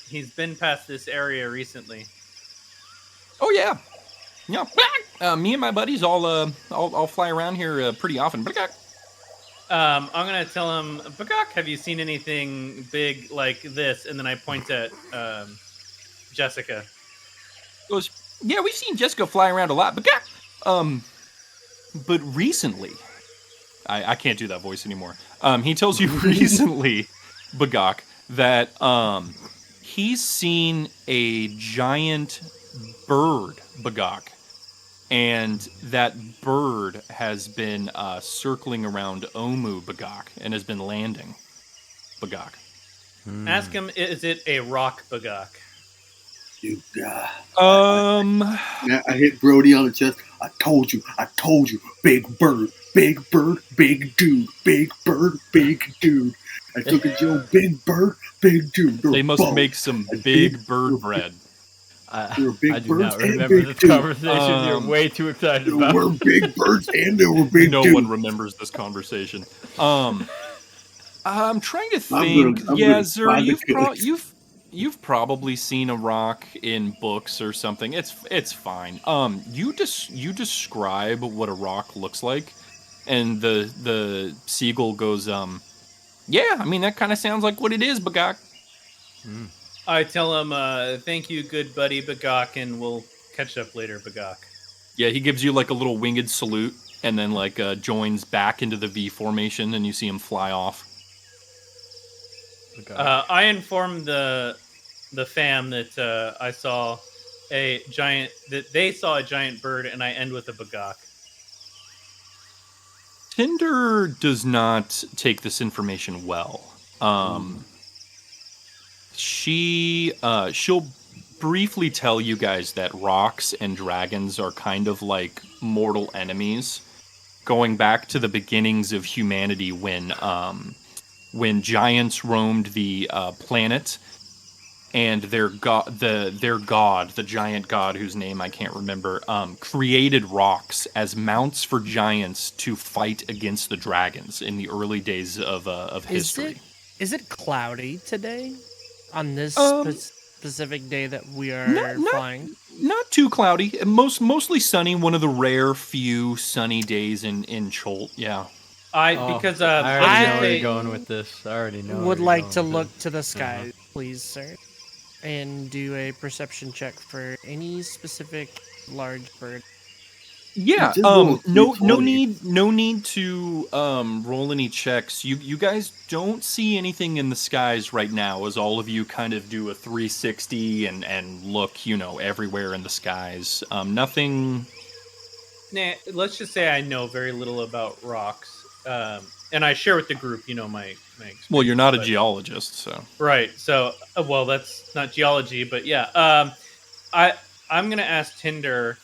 he's been past this area recently. Oh yeah. Me and my buddies all fly around here pretty often. I'm gonna tell him, Bagok, have you seen anything big like this? And then I point at Jessica. Goes, yeah, we've seen Jessica fly around a lot, but recently, I can't do that voice anymore. He tells you recently, Bagok, that he's seen a giant bird, Bagok, and that bird has been circling around Omu, Bagok, and has been landing, Bagok. Ask him, is it a rock, Bagok? You guy. I hit Brody on the chest. I told you. Big bird, big dude, big bird, big dude. I took a Joe, big bird, big dude. They must make some big bird bread. I do not remember this conversation. You're way too excited about. There were big birds and there were big dudes. No one remembers this conversation. I'm trying to think. Zer, you've probably seen a rock in books or something. It's fine. You describe what a rock looks like, and the seagull goes, yeah, I mean that kind of sounds like what it is, Bagok. I tell him, thank you, good buddy, Bagok, and we'll catch up later, Bagok. Yeah, he gives you like a little winged salute, and then like joins back into the V formation, and you see him fly off. I informed the fam that I saw a giant, that they saw a giant bird, and I end with a Bagok. Tinder does not take this information well. She'll briefly tell you guys that rocks and dragons are kind of like mortal enemies, going back to the beginnings of humanity when giants roamed the planet, and their god, the giant god whose name I can't remember, created rocks as mounts for giants to fight against the dragons in the early days of history. Is it cloudy today on this specific day that we are flying? Not too cloudy. Mostly sunny. One of the rare few sunny days in Cholt. Yeah. I already know where you're going with this. I already know. Would like to look to the sky, please, sir, and do a perception check for any specific large bird. Yeah. No need to roll any checks. You guys don't see anything in the skies right now, as all of you kind of do a 360 and look, everywhere in the skies. Nothing. Nah, let's just say I know very little about rocks. And I share with the group, my experience. Well, you're not a geologist, so. Right. So, well, that's not geology, but yeah. I'm going to ask Tinder,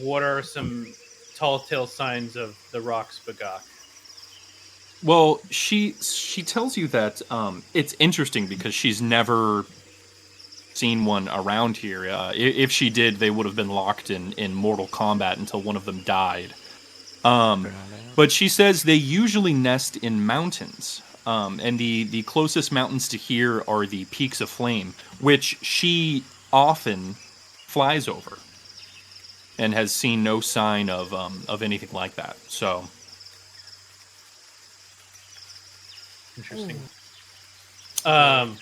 what are some tall tale signs of the rocks, Bagok? Well, she tells you that it's interesting because she's never seen one around here. If she did, they would have been locked in mortal combat until one of them died. But she says they usually nest in mountains, and the closest mountains to here are the Peaks of Flame, which she often flies over, and has seen no sign of anything like that. So interesting. I'm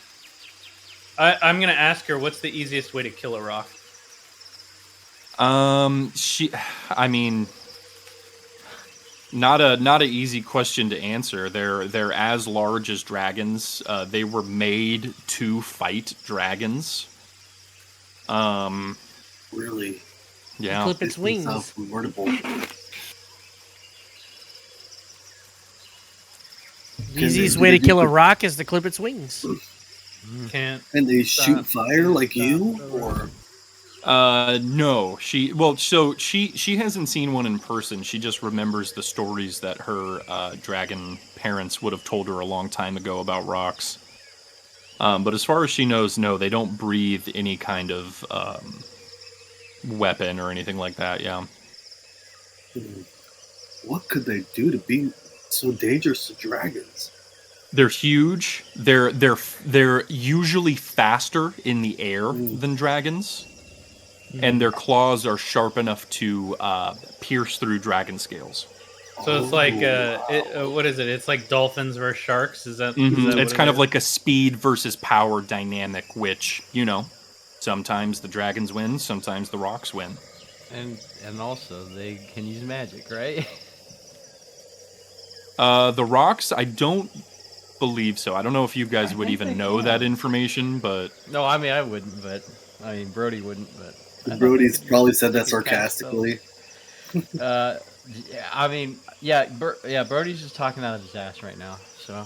gonna ask her, what's the easiest way to kill a rock? Not a easy question to answer. They're as large as dragons. They were made to fight dragons. Really? Yeah. Clip its wings. The easiest way to kill a rock is to clip its wings. Can't. And they shoot fire like you, or? No. She hasn't seen one in person. She just remembers the stories that her dragon parents would have told her a long time ago about rocks. But as far as she knows, no, they don't breathe any kind of weapon or anything like that. Yeah. What could they do to be so dangerous to dragons? They're huge. They're usually faster in the air than dragons, and their claws are sharp enough to pierce through dragon scales. So it's like what is it? It's like dolphins versus sharks. Is that? Mm-hmm. Is that It's what kind it of is? like a speed versus power dynamic, which sometimes the dragons win, sometimes the rocks win. And also they can use magic, right? The rocks, I don't believe so. I don't know if you guys would think even they know that can. information, but No, I mean I wouldn't, but I mean Brody wouldn't, but I thought Brody's they probably said they that could cast sarcastically. spells. Yeah, I mean, yeah, Brody's just talking out of his ass right now. So,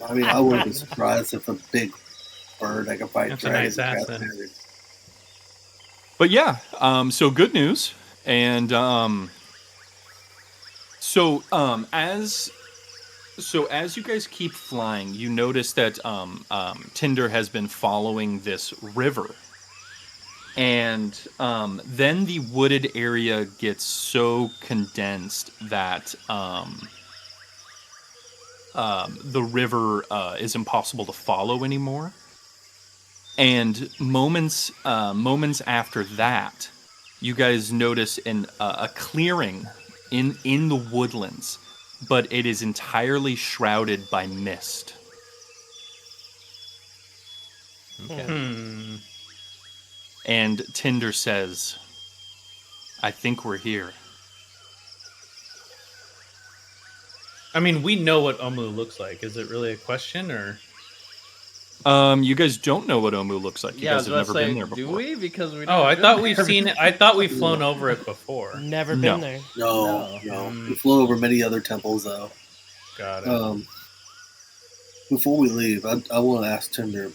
I mean, I wouldn't be surprised if a big bird that can fight That's a dragons. nice cast accent. magic. But yeah, so good news, and as you guys keep flying, you notice that Tinder has been following this river, and then the wooded area gets so condensed that the river is impossible to follow anymore. And moments after that, you guys notice a clearing in the woodlands, but it is entirely shrouded by mist. okay. And Tinder says, "I think we're here." I mean, we know what Omu looks like. Is it really a question, or? You guys don't know what Omu looks like. You Yeah, I guys was have about to never been say, there do before. we? Because we. Oh, I never thought been we've there seen it. I thought we've flown over it before. Never No. been there. No. No. We flew over many other temples, though. Got it. Before we leave, I want to ask Tinder.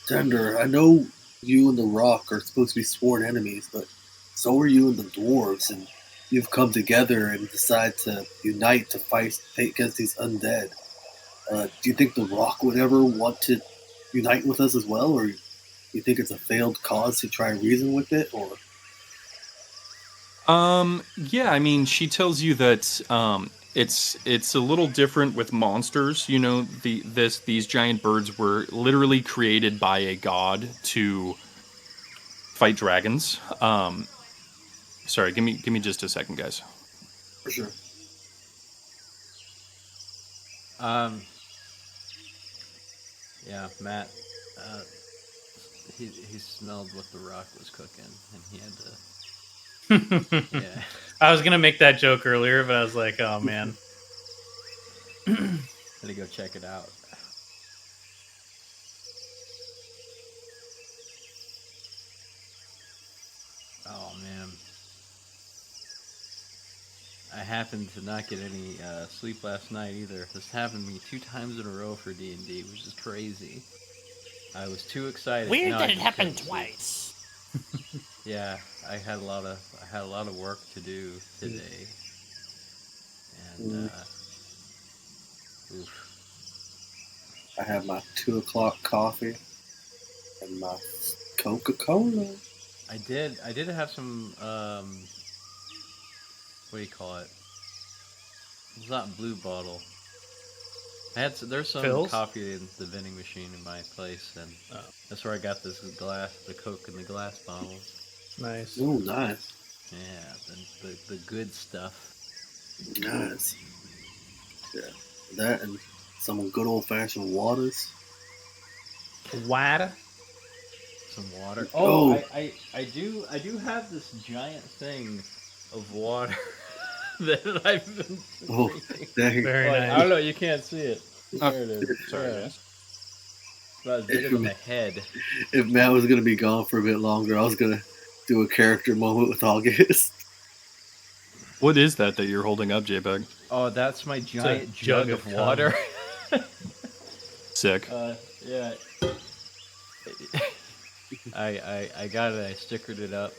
Tinder, I know you and the Rock are supposed to be sworn enemies, but so are you and the dwarves, and you've come together and decide to unite to fight against these undead. Do you think the Rock would ever want to unite with us as well, or you think it's a failed cause to try and reason with it, or? Yeah, I mean, she tells you that it's a little different with monsters. These giant birds were literally created by a god to fight dragons. Sorry, give me just a second, guys. For sure. Yeah, Matt. He smelled what the Rock was cooking, and he had to. Yeah. I was gonna make that joke earlier, but I was like, oh man. Had to go check it out. Oh man. I happened to not get any sleep last night either. This happened to me 2 times in a row for D&D, which is crazy. I was too excited. Weird No, I that it just happened couldn't sleep. twice. Yeah, I had a lot of work to do today, and oof. I have my 2 o'clock coffee and my Coca-Cola. I did have some what do you call it? It's not Blue Bottle. There's some Phil's? coffee in the vending machine in my place, and that's where I got the Coke in the glass bottles. Nice. Oh, nice. Yeah, the good stuff. Nice. Yeah. That and some good old-fashioned waters. Water. Some water. Oh. I do have this giant thing of water that I've been drinking. Dang. Very Like, nice. I don't know, you can't see it. There it is. Sorry, Yeah. guys. It's about as big as my head. If Matt was going to be gone for a bit longer, I was going to do a character moment with August. What is that you're holding up, JPEG? Oh, that's my giant jug jug of of water. Sick. Yeah. I got it. I stickered it up,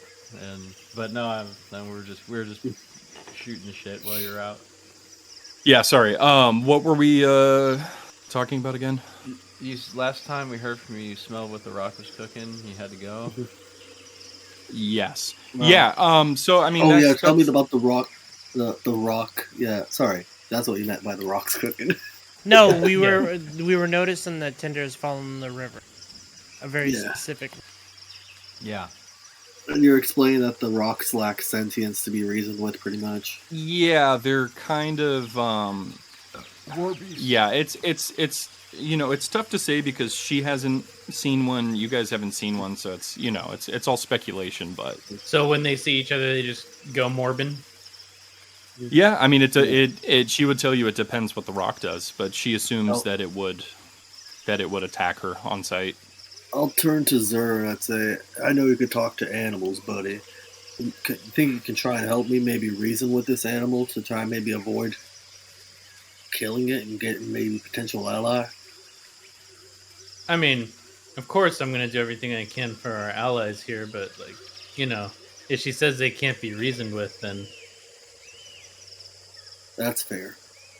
but no, we're just shooting the shit while you're out. Yeah, sorry. What were we talking about again? last time we heard from you, you smelled what the rock was cooking. You had to go. Yes. Wow. Yeah. So I mean, Oh that's, yeah, tell me that's- about the rock. The rock. Yeah, sorry, that's what you meant by the rocks cooking. No, we were noticing that Tinder is following the river, a very Yeah. specific. Yeah. And you're explaining that the rocks lack sentience to be reasoned with, pretty much. Yeah, they're kind of yeah, it's it's tough to say because she hasn't seen one, you guys haven't seen one, so it's it's all speculation, but So when they see each other, they just go Morbin. yeah, I mean it she would tell you it depends what the rock does, but she assumes Oh. that it would attack her on sight. I'll turn to Zur and I'd say, I know you could talk to animals, buddy. You think you can try and help me maybe reason with this animal to try and maybe avoid killing it and getting maybe potential ally? I mean, of course, I'm gonna do everything I can for our allies here, but like, if she says they can't be reasoned with, then That's fair.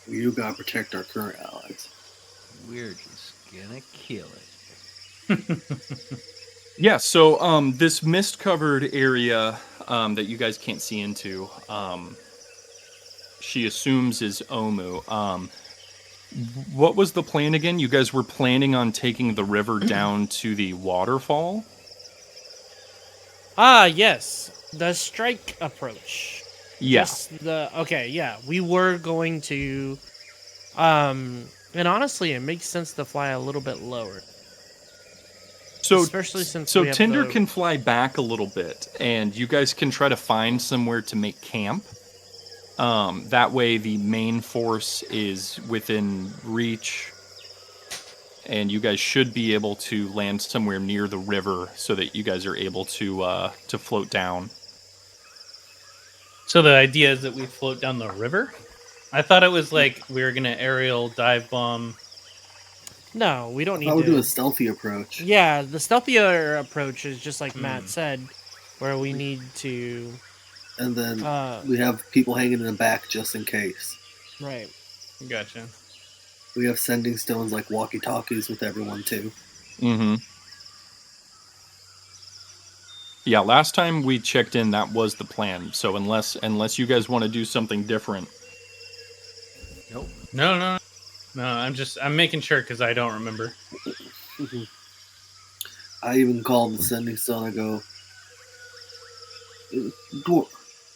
You gotta protect our current allies. We're just gonna kill it. Yeah, so this mist covered area that you guys can't see into, she assumes is Omu. What was the plan again? You guys were planning on taking the river down to the waterfall? Ah, yes, the strike approach. Yeah. We were going to, and honestly, it makes sense to fly a little bit lower. So, Especially since so we have Tinder the- can fly back a little bit, and you guys can try to find somewhere to make camp. That way, the main force is within reach, and you guys should be able to land somewhere near the river, so that you guys are able to float down. so the idea is that we float down the river. I thought it was like we were gonna aerial dive bomb. No, we don't I need thought we'd to do a stealthy approach. Yeah, the stealthier approach is just like Matt said, where we need to. And then we have people hanging in the back just in case. Right. Gotcha. We have sending stones like walkie-talkies with everyone too. Mm-hmm. Yeah, last time we checked in, that was the plan. So unless you guys want to do something different. Nope. No. I'm making sure because I don't remember. I even called the sending stone. I go,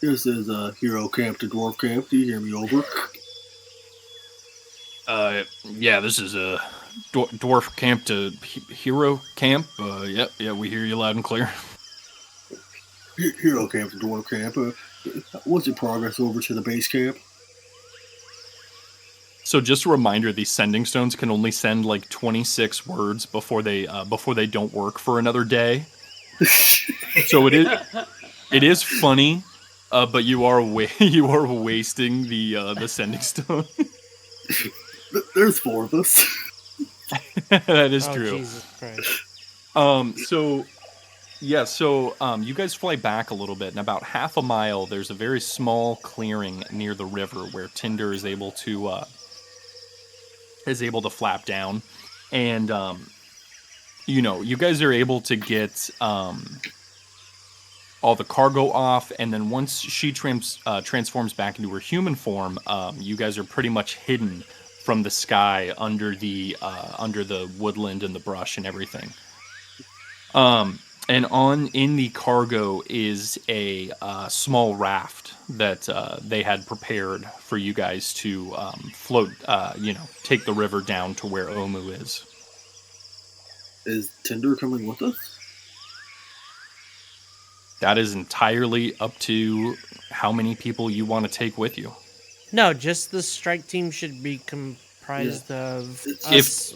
this is a hero camp to dwarf camp. Do you hear me? Over. Yeah, this is a dwarf camp to hero camp. Yeah, we hear you loud and clear. Hero camp to dwarf camp. What's your progress over to the base camp? So just a reminder, these sending stones can only send like 26 words before they don't work for another day. So it is funny, but you are wasting the sending stone. There's 4 of us. That is Oh, true. Jesus Christ. So you guys fly back a little bit, and about half a mile, there's a very small clearing near the river where Tinder is able to flap down, and you guys are able to get all the cargo off, and then once she transforms back into her human form, you guys are pretty much hidden from the sky under the woodland and the brush and everything. And in the cargo is a small raft that they had prepared for you guys to float, take the river down to where Omu is. Is Tinder coming with us? That is entirely up to how many people you want to take with you. No, just the strike team should be comprised of If- us.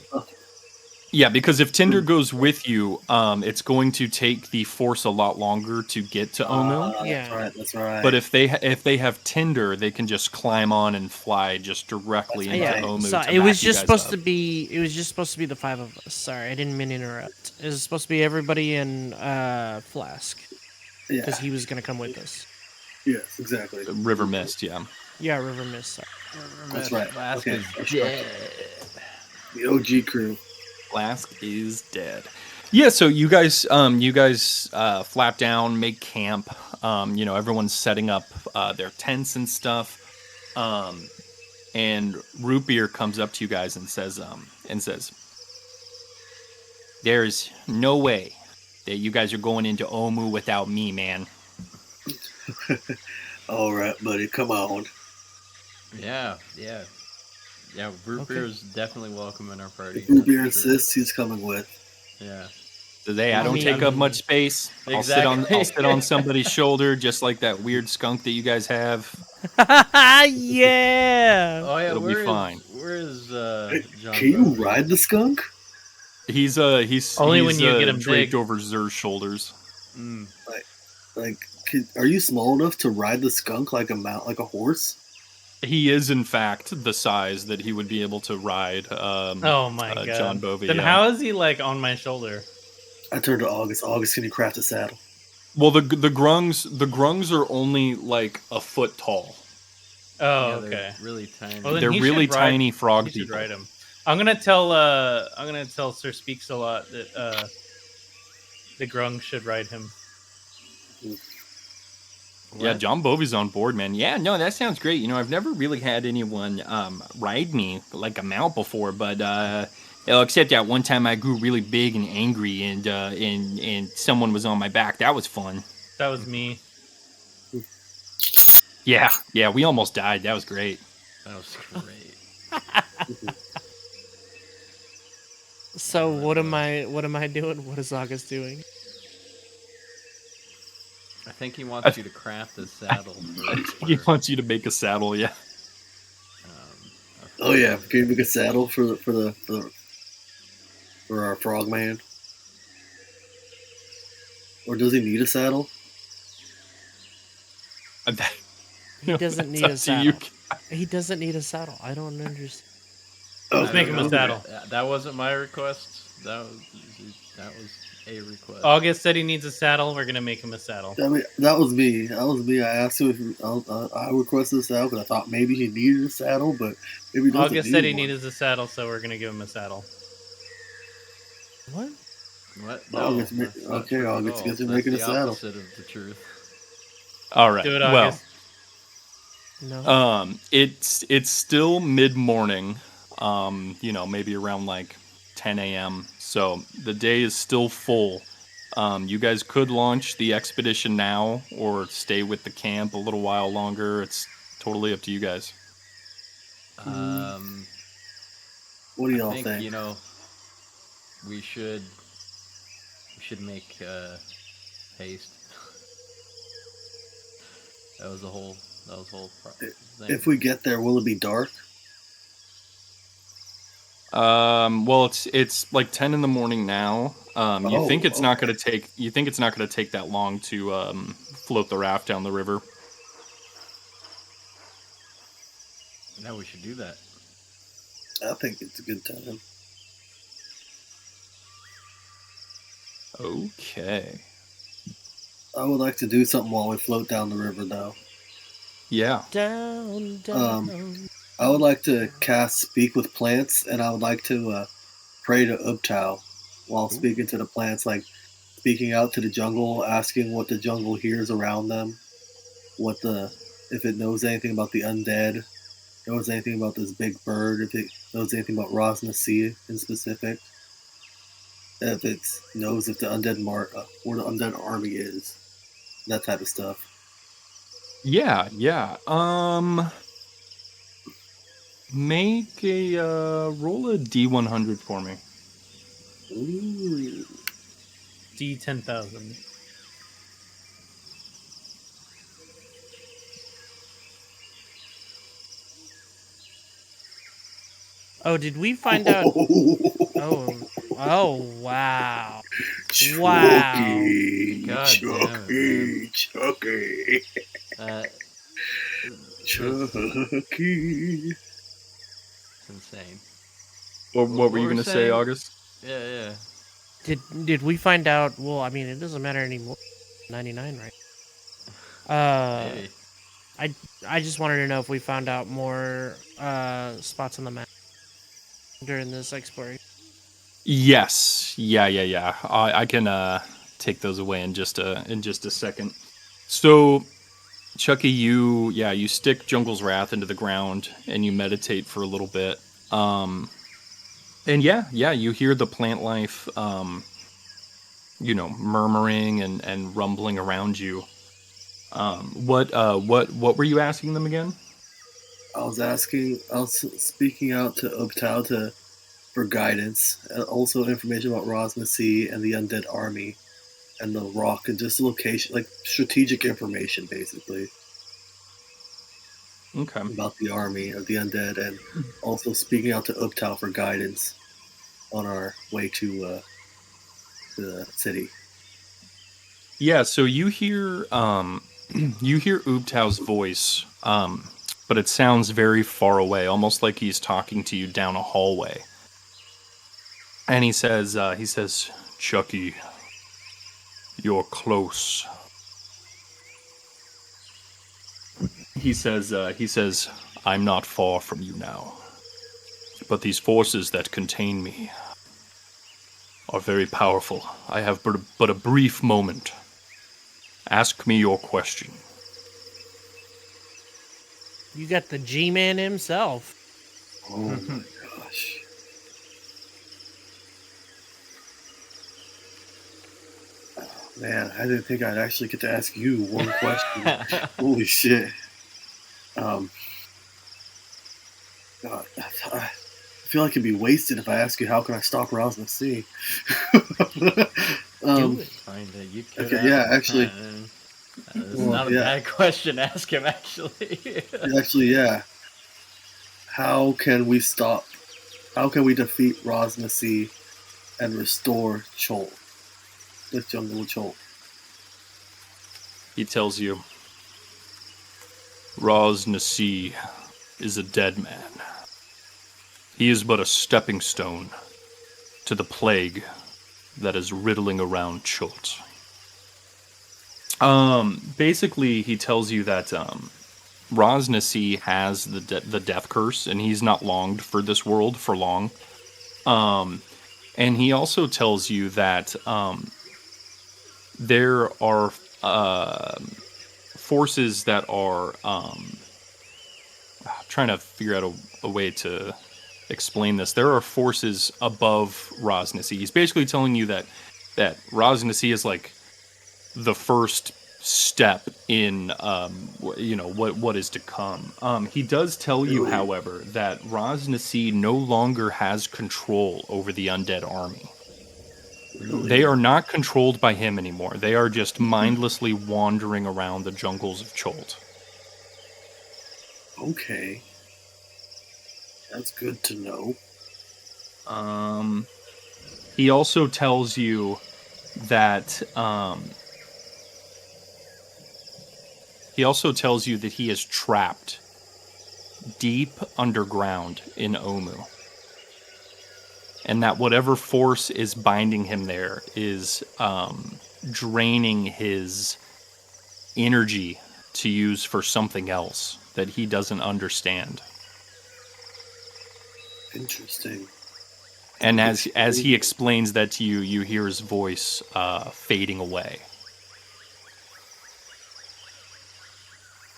Yeah, because if Tinder goes with you, it's going to take the force a lot longer to get to Omu. Yeah. That's right. But if they have Tinder, they can just climb on and fly just directly into Yeah, Omu. so to it was back you just guys supposed up. to be. It was just supposed to be the 5 of us. Sorry, I didn't mean to interrupt. It was supposed to be everybody in Flask Yeah. because he was gonna come with us. Yes, exactly. River Mist, yeah. Yeah, River Mist. Sorry. That's right. Flask Okay, is that's dead. The OG crew. Flask is dead. Yeah, so you guys flap down, make camp. Everyone's setting up their tents and stuff. And Root Beer comes up to you guys and says, "There's no way that you guys are going into Omu without me, man." All right, buddy, come on. Yeah. Root Beer is definitely welcome in our party. If Root Beer that's for sure. insists, he's coming with. Yeah. So I don't take up much space. Exactly. I'll sit on somebody's shoulder, just like that weird skunk that you guys have. Yeah. Oh yeah, It'll be fine. Where is John? Can you Bovey? ride the skunk? He's Only when you get him draped big. over Zer's shoulders. Are you small enough to ride the skunk like a horse? He is, in fact, the size that he would be able to ride. Oh my god, John Bovey. Then how is he like on my shoulder? I turned to August. August, can you craft a saddle? Well, the grungs are only like a foot tall. Oh, Yeah, okay. they're really tiny. Well, then They're he really should ride- tiny frog He should people. ride him. I'm gonna tell Sir Speaks a Lot that the Grung should ride him. Yeah, John Bovey's on board, man. Yeah, no, that sounds great. I've never really had anyone ride me like a mount before, but except that one time I grew really big and angry, and someone was on my back. That was fun. That was me. Yeah, we almost died. That was great. That was great. So what am I doing? What is August doing? I think he wants you to craft a saddle. He wants you to make a saddle. Yeah. Oh yeah, can you make a saddle for our frogman? Or does he need a saddle? He doesn't need a saddle. He doesn't need a saddle. I don't understand. Let's make him a saddle. That wasn't my request. That was a request. August said he needs a saddle. We're gonna make him a saddle. I mean, that was me. I asked him if I requested a saddle because I thought maybe he needed a saddle, but maybe he doesn't August need said he one. needed a saddle, so we're gonna give him a saddle. What? What? August, that's not okay, true at August all. gets him That's making a the saddle. opposite of the truth. All right. Do it, Well, August. No. it's still mid-morning. Maybe around like 10 a.m. So the day is still full. You guys could launch the expedition now or stay with the camp a little while longer. It's totally up to you guys. What do y'all I think? We should make haste. That was the whole thing. If we get there, will it be dark? Well, it's like 10 in the morning now. You think it's not going to take that long to float the raft down the river. No, we should do that. I think it's a good time. Okay. I would like to do something while we float down the river, though. Yeah. Down. I would like to cast Speak with Plants, and I would like to pray to Ubtao while speaking to the plants, like speaking out to the jungle, asking what the jungle hears around them, if it knows anything about the undead, knows anything about this big bird, if it knows anything about Rosnasea in specific, if it knows if the undead where the undead army is, that type of stuff. Yeah. Make a roll a D100 for me. Ooh. D10,000. Oh, did we find out? Oh, wow. Chucky, God Chucky, Chucky, Chucky. It's insane. What were you going to say, saying? August? Yeah. Did we find out? Well, I mean, it doesn't matter anymore. 99, right? Hey. I just wanted to know if we found out more spots on the map during this exploration. Yes. Yeah. I can take those away in just a second. So, Chucky, you stick Jungle's Wrath into the ground and you meditate for a little bit. And you hear the plant life, murmuring and rumbling around you. What were you asking them again? I was speaking out to Ubtao for guidance, and also information about Rosna and the Undead Army, and the Rock, and just location, like strategic information, basically, Okay. about the army of the Undead, and also speaking out to Ubtao for guidance on our way to the city. Yeah, so you hear Ubtao's voice, but it sounds very far away, almost like he's talking to you down a hallway. And he says, Chucky, you're close. He says, I'm not far from you now. But these forces that contain me are very powerful. I have but a brief moment. Ask me your question. You got the G-Man himself. Oh my gosh. Oh, man, I didn't think I'd actually get to ask you one question. Holy shit. God, I feel like it'd be wasted if I ask you how can I stop Rosna C. Do it. Kinda, you could. Okay, yeah, actually. It's not a bad question to ask him, actually. Actually, yeah. How can we defeat Rosna C and restore Chol? The jungle Chol. He tells you, Raz Nasi is a dead man. He is but a stepping stone to the plague that is riddling around Chult. Basically, he tells you that Raz Nasi has the death curse, and he's not longed for this world for long. And he also tells you that there are forces that are trying to figure out a way to explain this. There are forces above Raz Nasi. He's basically telling you that Raz Nasi is like the first step in what is to come. He does tell you, however, that Raz Nasi no longer has control over the undead army. Really? They are not controlled by him anymore. They are just mindlessly wandering around the jungles of Chult. Okay. That's good to know. He also tells you that he is trapped deep underground in Omu. And that whatever force is binding him there is draining his energy to use for something else that he doesn't understand. Interesting. And as he explains that to you, you hear his voice fading away.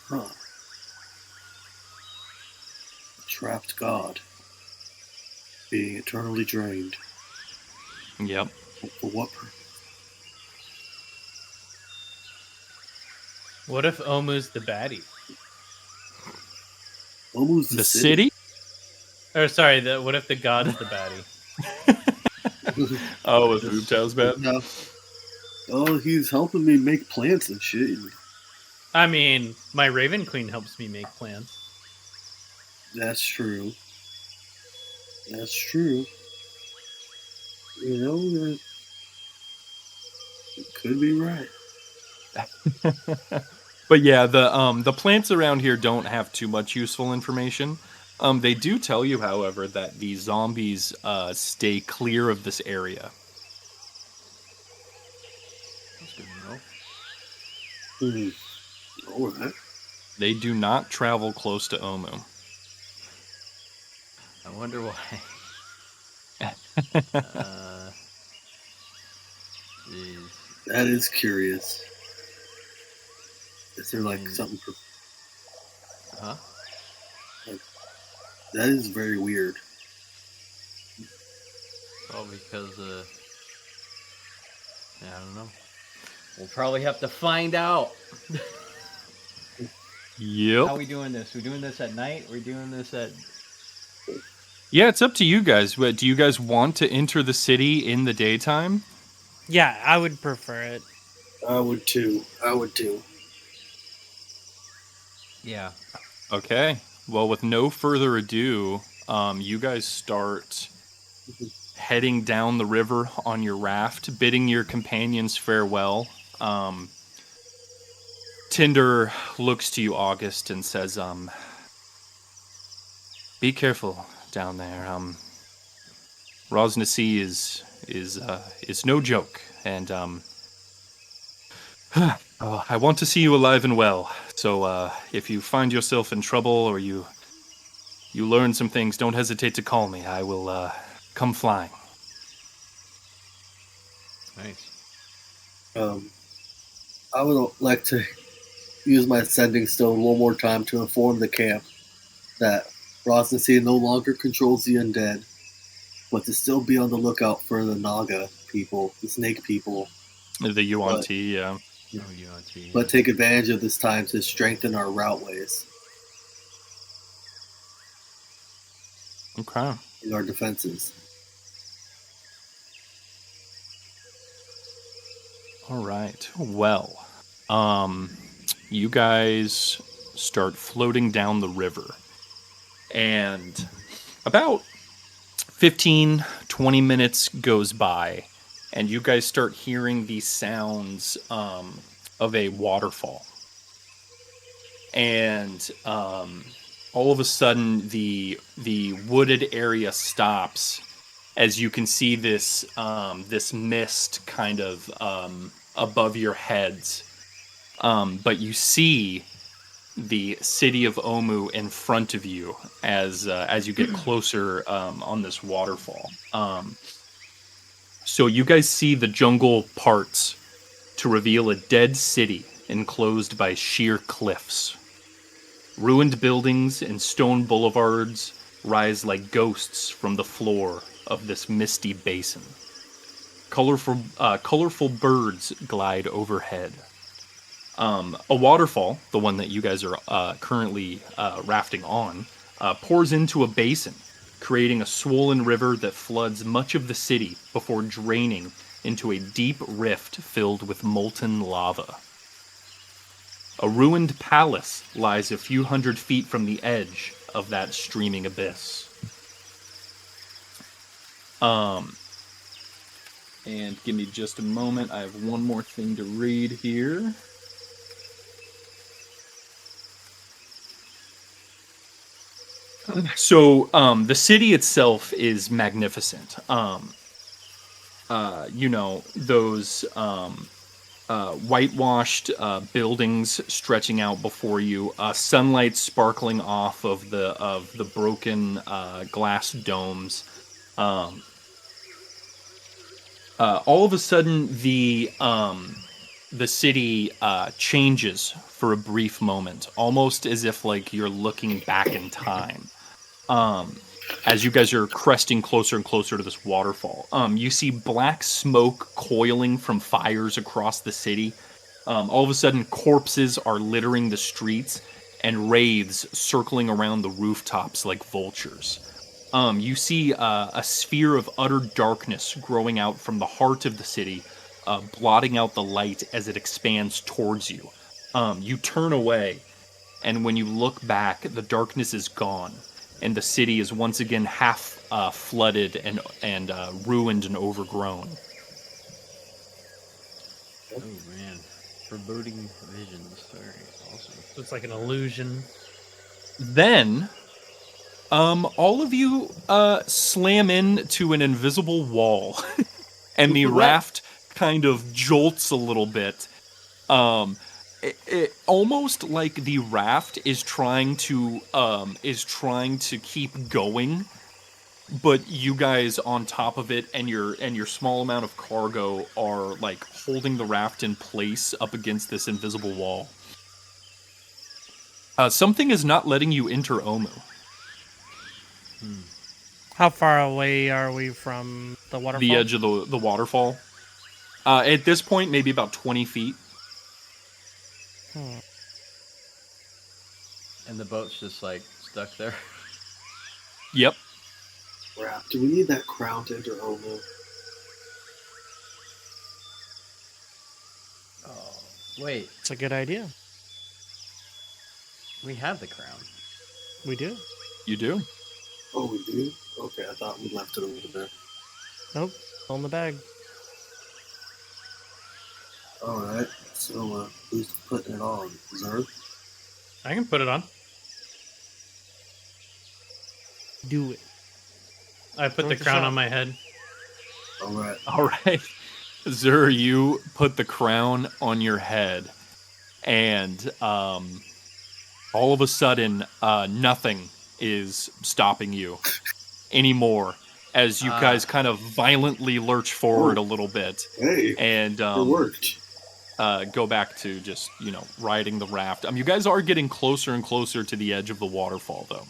Huh. Trapped God. Being eternally drained. Yep. For what purpose? What if Omu's the baddie? Omu's The city? Or sorry, what if the god's the baddie? Oh, if Ubtao's bad? No. Oh, he's helping me make plants and shit. I mean, my Raven Queen helps me make plants. That's true. That's true. You know, you could be right. But yeah, the plants around here don't have too much useful information. They do tell you, however, that the zombies stay clear of this area. That's good to know. All right. They do not travel close to Omu. I wonder why. Jeez. That is curious. Is there like mean- something? Huh? That is very weird. Well, because I don't know. We'll probably have to find out. Yep. How are we doing this? We're doing this at night. We're doing this at. Yeah, it's up to you guys. But do you guys want to enter the city in the daytime? Yeah, I would prefer it. I would too. Yeah. Okay. Well, with no further ado, you guys start heading down the river on your raft, bidding your companions farewell. Tinder looks to you, August, and says, "Be careful down there. Rosnasi is no joke, and I want to see you alive and well. So if you find yourself in trouble or you learn some things, don't hesitate to call me. I will come flying." Nice. I would like to use my sending stone one more time to inform the camp that Rosnasi no longer controls the undead, but to still be on the lookout for the Naga people, the snake people, The Yuan-Ti, yeah. Oh, UNT. but take advantage of this time to strengthen our routeways Okay. and our defenses. All right. Well, you guys start floating down the river. And about 15, 20 minutes goes by, and you guys start hearing the sounds of a waterfall. And all of a sudden, the wooded area stops as you can see this this mist kind of above your heads. But you see the city of Omu in front of you as you get closer on this waterfall. So you guys see the jungle parts to reveal a dead city enclosed by sheer cliffs. Ruined buildings and stone boulevards rise like ghosts from the floor of this misty basin. Colorful birds glide overhead. A waterfall, the one that you guys are currently rafting on, pours into a basin, creating a swollen river that floods much of the city before draining into a deep rift filled with molten lava. A ruined palace lies a few hundred feet from the edge of that streaming abyss. And give me just a moment. I have one more thing to read here. So, the city itself is magnificent. You know, those whitewashed buildings stretching out before you, sunlight sparkling off of the broken glass domes. All of a sudden, the city changes for a brief moment, almost as if like you're looking back in time. As you guys are cresting closer and closer to this waterfall, you see black smoke coiling from fires across the city. All of a sudden, corpses are littering the streets, and wraiths circling around the rooftops like vultures. You see a sphere of utter darkness growing out from the heart of the city, blotting out the light as it expands towards you. You turn away, and when you look back, the darkness is gone, and the city is once again half flooded and ruined and overgrown. Oh man, foreboding visions. Very awesome. So it's like an illusion. Then, all of you slam into an invisible wall, and the raft kind of jolts a little bit. It almost like the raft is trying to keep going, but you guys on top of it and your small amount of cargo are like holding the raft in place up against this invisible wall. Something is not letting you enter Omu. How far away are we from the waterfall? The edge of the waterfall. At this point, maybe about 20 feet. And the boat's just like stuck there. Yep. Crap. Do we need that crown to enter Omu? Oh, wait. It's a good idea. We have the crown. We do. You do. Oh, we do? Okay, I thought we left it over there. Nope. All in the bag. Alright, so who's putting it on? Zerg? I can put it on. Do it. I put the Throw it crown shot. on my head. Alright. All right. Zur, you put the crown on your head, and all of a sudden, nothing is stopping you anymore as you guys kind of violently lurch forward a little bit Hey, and it worked. go back to just, riding the raft. You guys are getting closer and closer to the edge of the waterfall, though.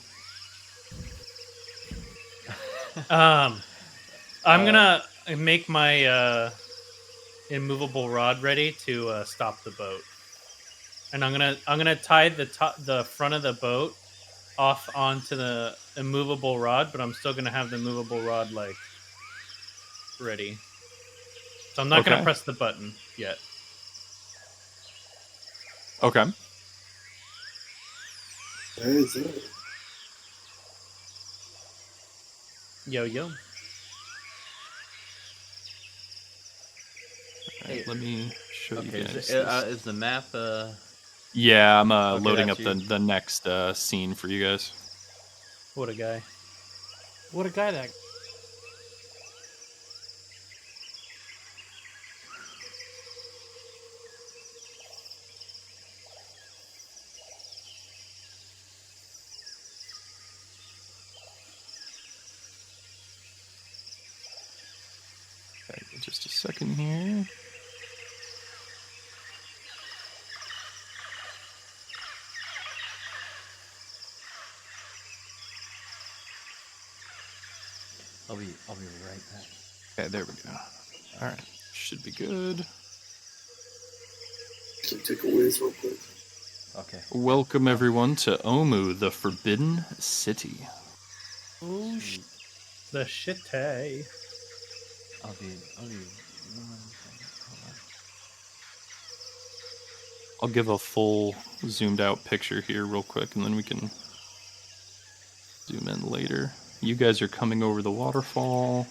I'm gonna make my immovable rod ready to stop the boat, and I'm gonna tie the front of the boat off onto the immovable rod, but I'm still gonna have the movable rod like ready. So I'm not gonna press the button yet. Okay. Where is it? Yo yo. Right, let me show you Okay, guys. is the map? Yeah, I'm Okay, loading up that's the next scene for you guys. What a guy. What a guy that. Okay, just a second here. I'll be right back. Okay, there we go. All right, should be good. Should take a whiz real quick. Okay. Welcome everyone to Omu, the Forbidden City. Oh, The shitty. I'll be. 1 second. Hold on. I'll give a full zoomed out picture here real quick, and then we can zoom in later. You guys are coming over the waterfall.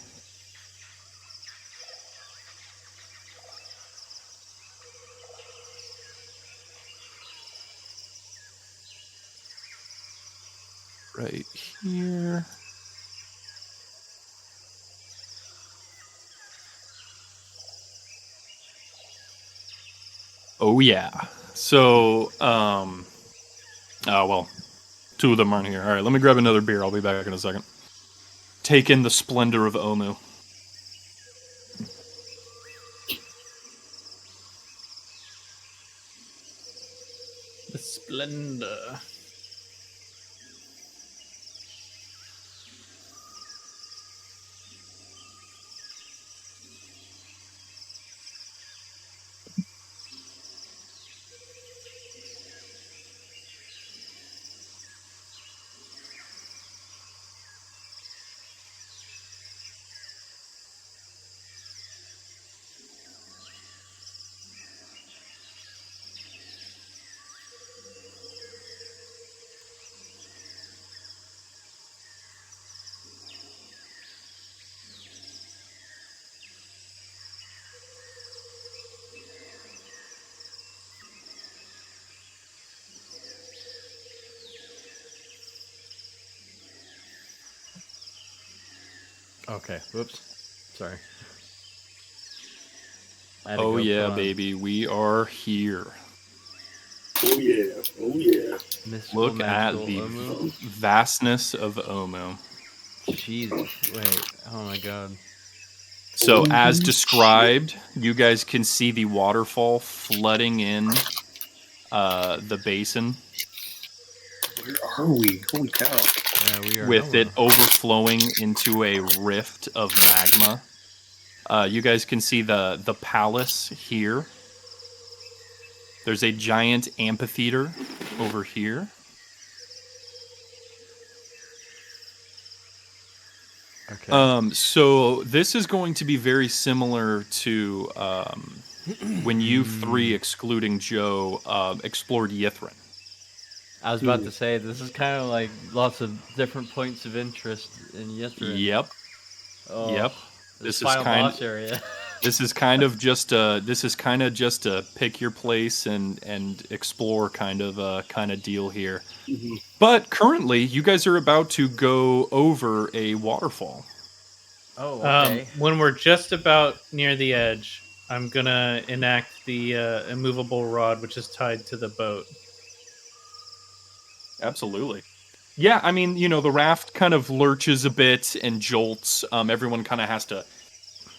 Right here. Oh yeah. So, oh well, 2 of them aren't here. All right, let me grab another beer. I'll be back in a second. Take in the splendor of Omu. The splendor. Okay. Whoops. Sorry. I had to Oh go yeah, put on baby, we are here. Oh yeah, oh yeah. Mystical Look at Magical the Omu. vastness of Omu. Jesus. Wait. Oh my god. So, as described, you guys can see the waterfall flooding in the basin, Where are we? Holy cow! Yeah, we are with nowhere. it overflowing into a rift of magma. You guys can see the palace here. There's a giant amphitheater over here. Okay. So this is going to be very similar to when you three, excluding Joe, explored Yithrin. I was about to say, this is kind of like lots of different points of interest in Yithrin. Yep. Oh, Yep. this This is final kind. boss area. This is kind of just a pick your place and explore kind of deal here. Mm-hmm. But currently, you guys are about to go over a waterfall. Oh, okay. When we're just about near the edge, I'm gonna enact the immovable rod, which is tied to the boat. Absolutely. Yeah, I mean, the raft kind of lurches a bit and jolts. Everyone kind of has to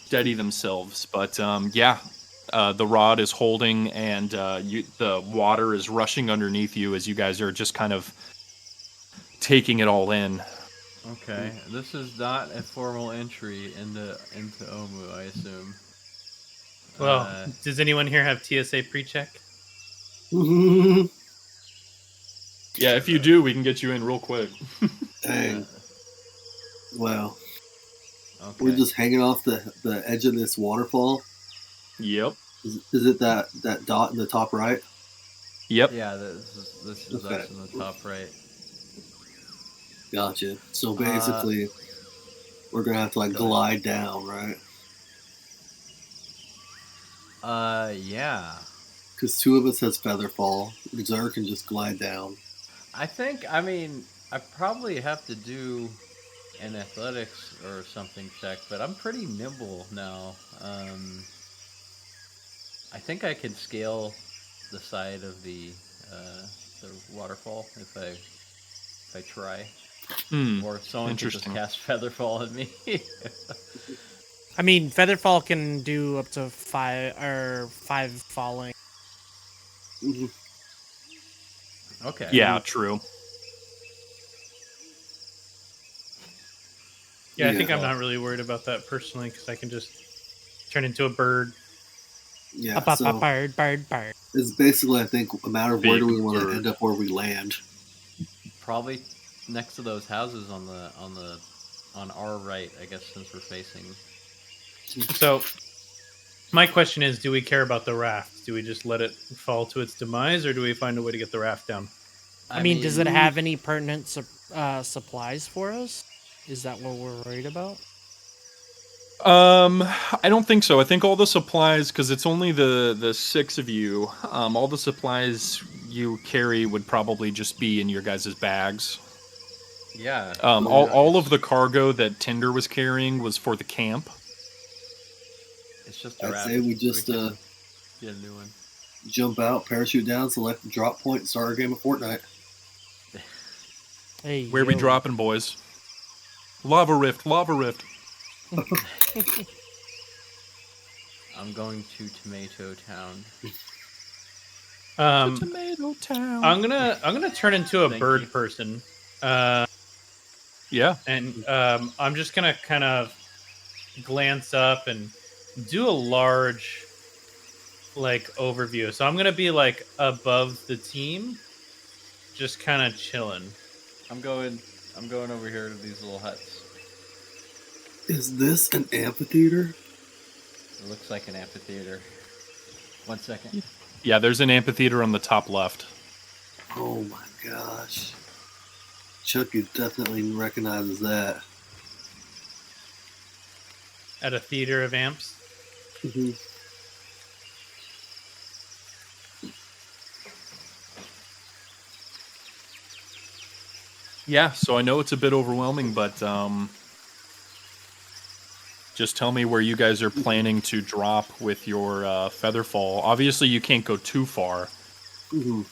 steady themselves, but the rod is holding, and the water is rushing underneath you as you guys are just kind of taking it all in. Okay. This is not a formal entry into Omu, I assume. Well, does anyone here have TSA pre-check? Yeah, if you do, we can get you in real quick. Dang. Wow. Okay. We're just hanging off the edge of this waterfall. Yep. Is it that dot in the top right? Yep. Yeah, this is Okay. us in the top right. Gotcha. So basically, we're gonna have to glide down, right? Yeah. Because two of us has Featherfall. Xur can just glide down. I mean, I probably have to do an athletics or something check, but I'm pretty nimble now. I think I can scale the side of the waterfall if I try. Or if someone could just cast Featherfall at me. I mean, Featherfall can do up to 5 falling. Mm-hmm. Okay. Yeah, true. Yeah, I think I'm not really worried about that personally because I can just turn into a bird. Yeah, so bird. It's basically, I think, a matter of where do we want to end up where we land. Probably next to those houses on our right, I guess, since we're facing. So, my question is, do we care about the raft? Do we just let it fall to its demise, or do we find a way to get the raft down? I mean, does it have any pertinent supplies for us? Is that what we're worried about? I don't think so. I think all the supplies, because it's only the 6 of you, all the supplies you carry would probably just be in your guys' bags. Yeah. All of the cargo that Tinder was carrying was for the camp. It's just a I'd raft. say we just get a new one. Jump out, parachute down, select the drop point, and start our game of Fortnite. Hey, where we dropping, boys? Lava rift. I'm going to Tomato Town. Tomato Town. I'm gonna turn into a bird person. Yeah. And I'm just gonna kind of glance up and do a large overview. So I'm gonna be above the team, just kind of chilling. I'm going over here to these little huts. Is this an amphitheater? It looks like an amphitheater. 1 second. Yeah, there's an amphitheater on the top left. Oh my gosh. Chucky definitely recognizes that. At a theater of amps. Mm-hmm. Yeah, so I know it's a bit overwhelming, but just tell me where you guys are planning to drop with your Featherfall. Obviously, you can't go too far. Mm-hmm.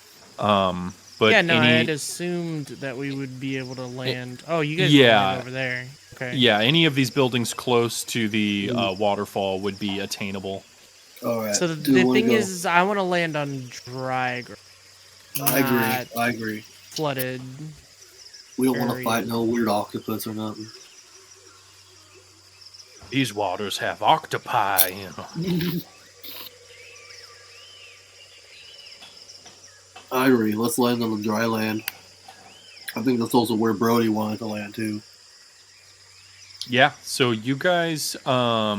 But yeah, no, I had assumed that we would be able to land. Oh, you guys yeah. land over there. Okay. Yeah, any of these buildings close to the waterfall would be attainable. All right. So the thing is, I want to land on dry ground. I agree. Flooded. We don't want to fight no weird octopus or nothing. These waters have octopi, you know. I agree. Let's land on the dry land. I think that's also where Brody wanted to land too. Yeah. So you guys, are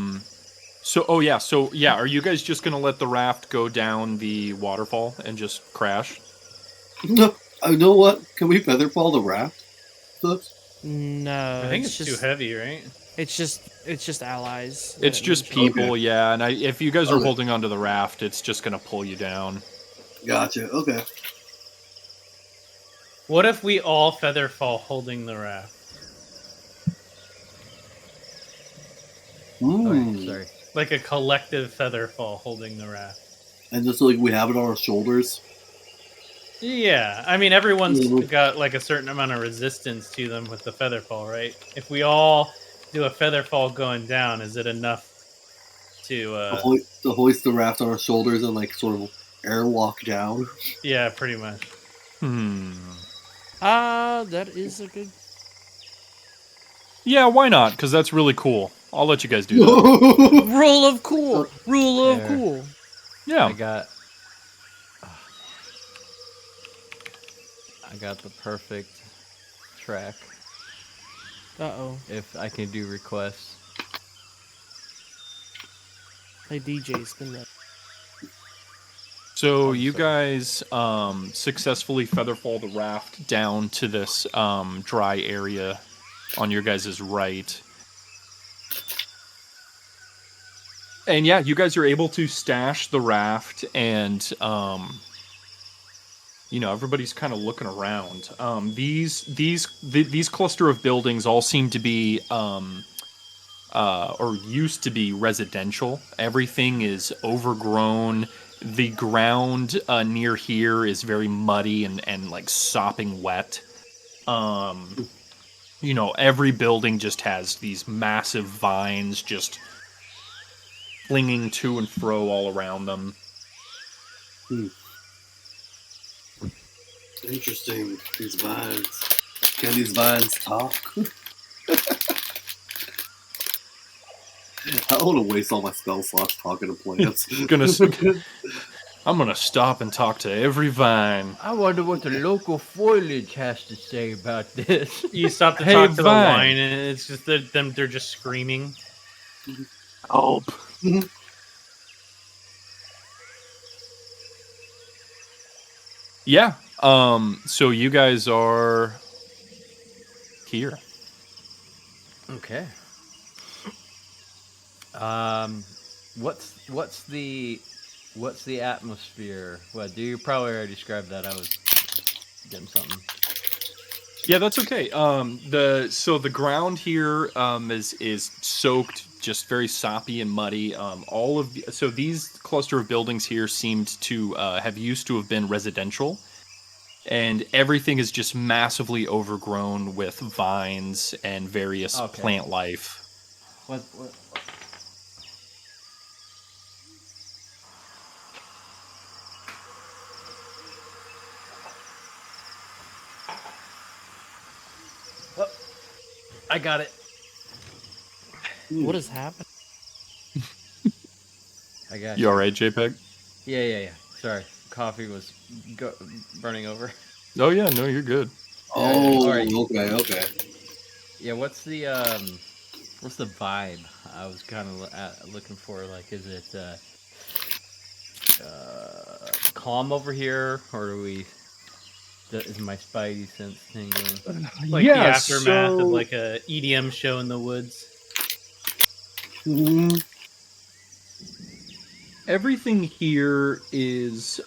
you guys just gonna let the raft go down the waterfall and just crash? No, you know what? Can we featherfall the raft? No, I think it's too heavy, right? It's just allies. It's just people, okay. yeah. And if you guys are holding onto the raft, it's just gonna pull you down. Gotcha. Okay. What if we all featherfall holding the raft? Oh, sorry. Like a collective featherfall holding the raft. And just like we have it on our shoulders. Yeah, I mean everyone's got like a certain amount of resistance to them with the featherfall, right? If we all do a featherfall going down, is it enough to hoist the raft on our shoulders and like sort of airwalk down? Yeah, pretty much. That is a good. Yeah, why not? Because that's really cool. I'll let you guys do that. Rule of cool. Rule of cool. Yeah. I got the perfect track. Uh-oh. If I can do requests. Hey, DJ, spin that. So you guys successfully featherfall the raft down to this dry area on your guys' right. And yeah, you guys are able to stash the raft and everybody's kind of looking around. These cluster of buildings all seem to be or used to be residential. Everything is overgrown. The ground near here is very muddy and like sopping wet. Every building just has these massive vines just flinging to and fro all around them. Interesting. These vines. Can these vines talk? I don't want to waste all my spell slots talking to plants. I'm gonna stop and talk to every vine. I wonder what the local foliage has to say about this. You stop to talk to the vine, and it's just they're just screaming. Help. Yeah. So you guys are here. Okay. What's the atmosphere? What do you probably already described that? I was getting something. Yeah, that's okay. The ground here is soaked, just very soppy and muddy. So these cluster of buildings here seemed to have used to have been residential, and everything is just massively overgrown with vines and various plant life. What? I got it. What is happening? I got you. You all right, JPEG? Yeah. Sorry, coffee was burning over. Oh yeah, no, you're good. Oh, all right. Okay. Yeah, what's the vibe? I was kind of looking for. Like, is it calm over here, or is my spidey sense tingling? Like the aftermath of like a EDM show in the woods. Everything here is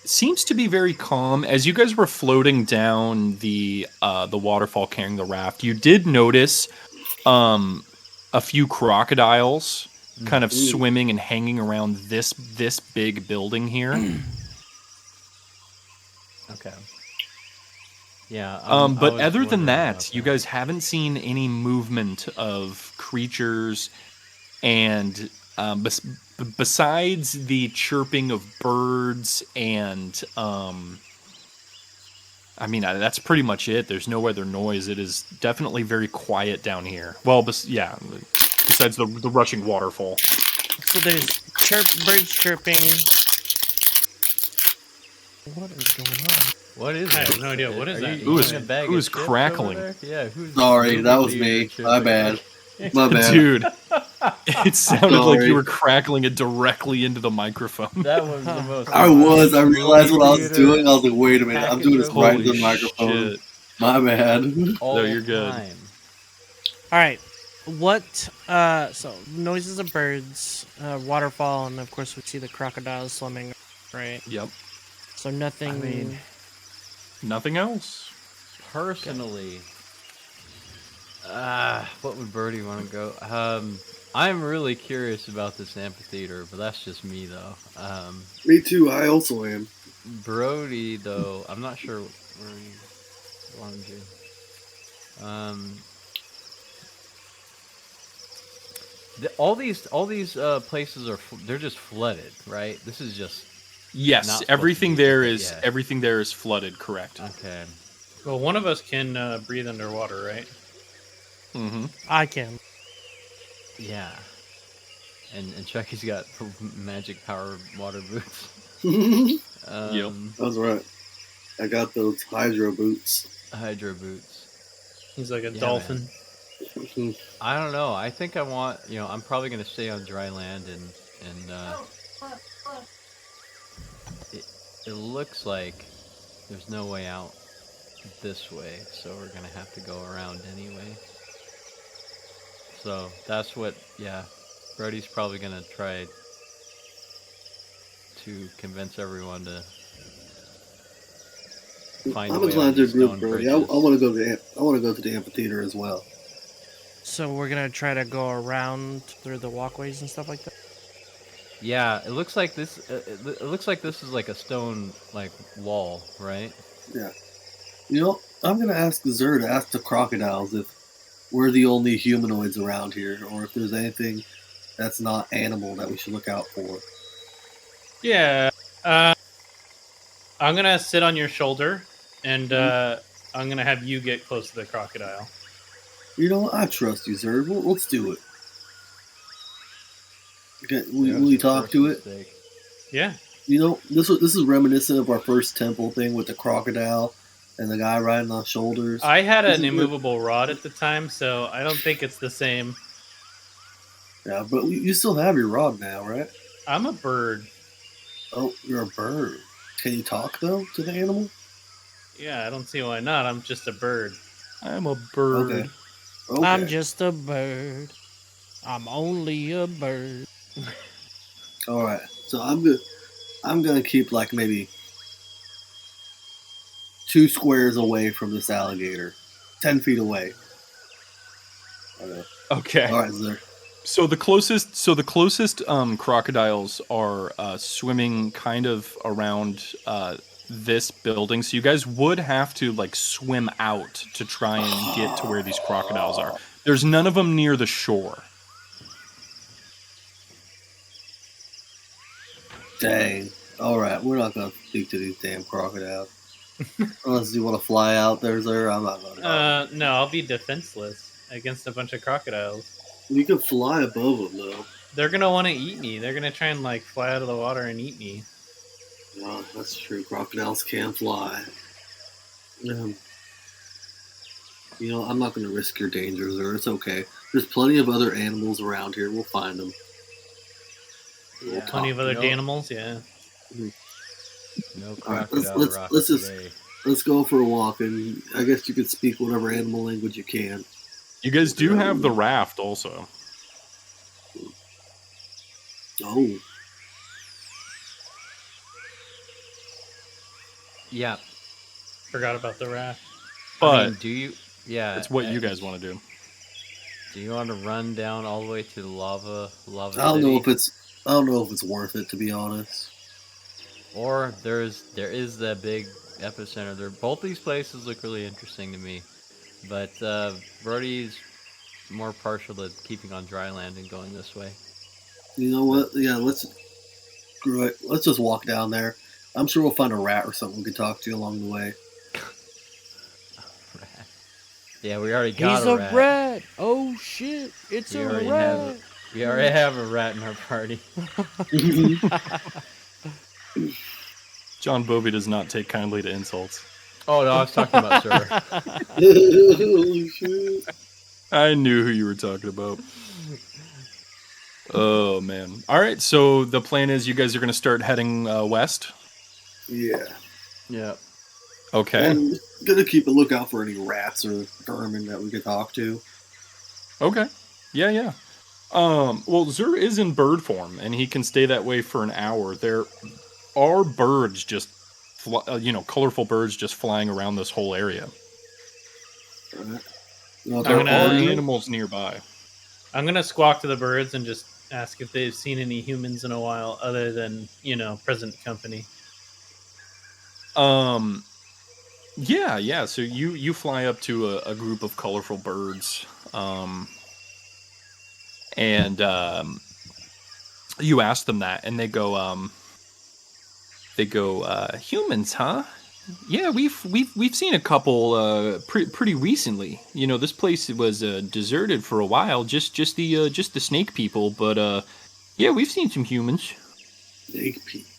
seems to be very calm. As you guys were floating down the waterfall carrying the raft, you did notice a few crocodiles kind of swimming and hanging around this big building here. Okay. Yeah. But other than that, you guys haven't seen any movement of creatures, and besides the chirping of birds and I mean, that's pretty much it. There's no other noise. It is definitely very quiet down here. Well, besides the rushing waterfall. So there's birds chirping. What is going on? What is I it? have no idea. What is that? Who's crackling? Yeah, who's Sorry, that was me. My bad. My bad. Dude, it sounded like Sorry. you were crackling it directly into the microphone. That was the most. I realized what I was doing. I was like, wait a minute, I'm doing this right Holy into the microphone. shit. My bad. All No, you're good. time. All right. What? So noises of birds, waterfall, and of course we see the crocodiles swimming. Right. Yep. So nothing. I mean, Nothing else. personally, what would Birdie want to go? I'm really curious about this amphitheater, but that's just me though. Me too. I also am. Brody though, I'm not sure where he wanted to. All these places they're just flooded, right? This is just Yes, not everything supposed to be, there but is yeah. everything there is flooded. Correct. Okay. Well, one of us can breathe underwater, right? Mm-hmm. I can. Yeah. And Chucky's got magic power water boots. Yep. That's right. I got those hydro boots. Hydro boots. He's like a Yeah, dolphin. I don't know. I think I want, I'm probably going to stay on dry land and it looks like there's no way out this way, so we're going to have to go around anyway. So that's what, Brody's probably going to try to convince everyone to find a I'm way inclined on to these agree stone with Brody. I bridges. want to go to the amphitheater as well. So we're gonna try to go around through the walkways and stuff like that. Yeah, it looks like this. It looks like this is like a stone wall, right? Yeah. I'm gonna ask Zer to ask the crocodiles if we're the only humanoids around here, or if there's anything that's not animal that we should look out for. Yeah. I'm gonna sit on your shoulder, and I'm gonna have you get close to the crocodile. I trust you, Zer. Let's do it. Okay, That will was you the talk first to it? mistake. Yeah. This is reminiscent of our first temple thing with the crocodile and the guy riding on shoulders. I had This an is immovable rod at the time, so I don't think it's the same. Yeah, but you still have your rod now, right? I'm a bird. Oh, you're a bird. Can you talk though to the animal? Yeah, I don't see why not. I'm just a bird. I'm a bird. Okay. I'm just a bird. I'm only a bird. All right. So I'm gonna keep maybe 2 squares away from this alligator, 10 feet away. Okay. Okay. All right, Zer. So the closest crocodiles are swimming kind of around this building. So you guys would have to swim out to try and get to where these crocodiles are. There's none of them near the shore. Dang. All right, we're not gonna speak to these damn crocodiles. Unless you want to fly out there, Zer. I'm not gonna. No, I'll be defenseless against a bunch of crocodiles. You can fly above them though. They're gonna want to eat me. They're gonna try and fly out of the water and eat me. Well, that's true. Crocodiles can fly. I'm not going to risk your danger, Zer. It's okay. There's plenty of other animals around here. We'll find them. Yeah. Plenty of other animals, yeah. No All right, crocodile let's rock just today. let's go for a walk, and I guess you could speak whatever animal language you can. You guys do have the raft also. Oh, Yeah, Forgot about the raft. But do you? Yeah, it's what you guys want to do. Do you want to run down all the way to the lava I don't city? know if it's worth it, to be honest. Or there is that big epicenter. Both these places look really interesting to me, but Brody's more partial to keeping on dry land and going this way. You know what? Yeah, let's just walk down there. I'm sure we'll find a rat or something we can talk to along the way. Rat. Yeah, we already got He's a a rat. rat. Oh shit! It's We a already rat. We already have a rat in our party. John Bovey does not take kindly to insults. Oh no, I was talking about Sir. Holy shit. I knew who you were talking about. Oh, man. All right, so the plan is you guys are going to start heading west? Yeah. Yeah. Okay. And gonna keep a lookout for any rats or vermin that we could talk to. Okay. Yeah. Well, Zur is in bird form, and he can stay that way for an hour. There are birds just, colorful birds just flying around this whole area. Right? You know, There there are are animals nearby. I'm gonna squawk to the birds and just ask if they've seen any humans in a while, other than present company. Yeah. So you fly up to a group of colorful birds, and you ask them that, and they go, humans, huh? Yeah, we've seen a couple pretty recently. This place was deserted for a while, just the snake people, but yeah, we've seen some humans. snake people.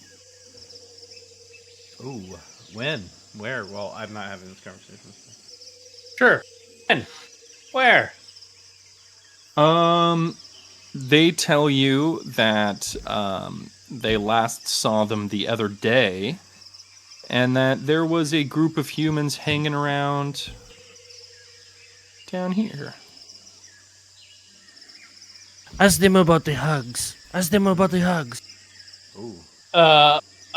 Ooh, when? Where? Well, I'm not having this conversation. Sure. When? Where? They tell you that they last saw them the other day, and that there was a group of humans hanging around down here. Ask them about the hugs. Ooh.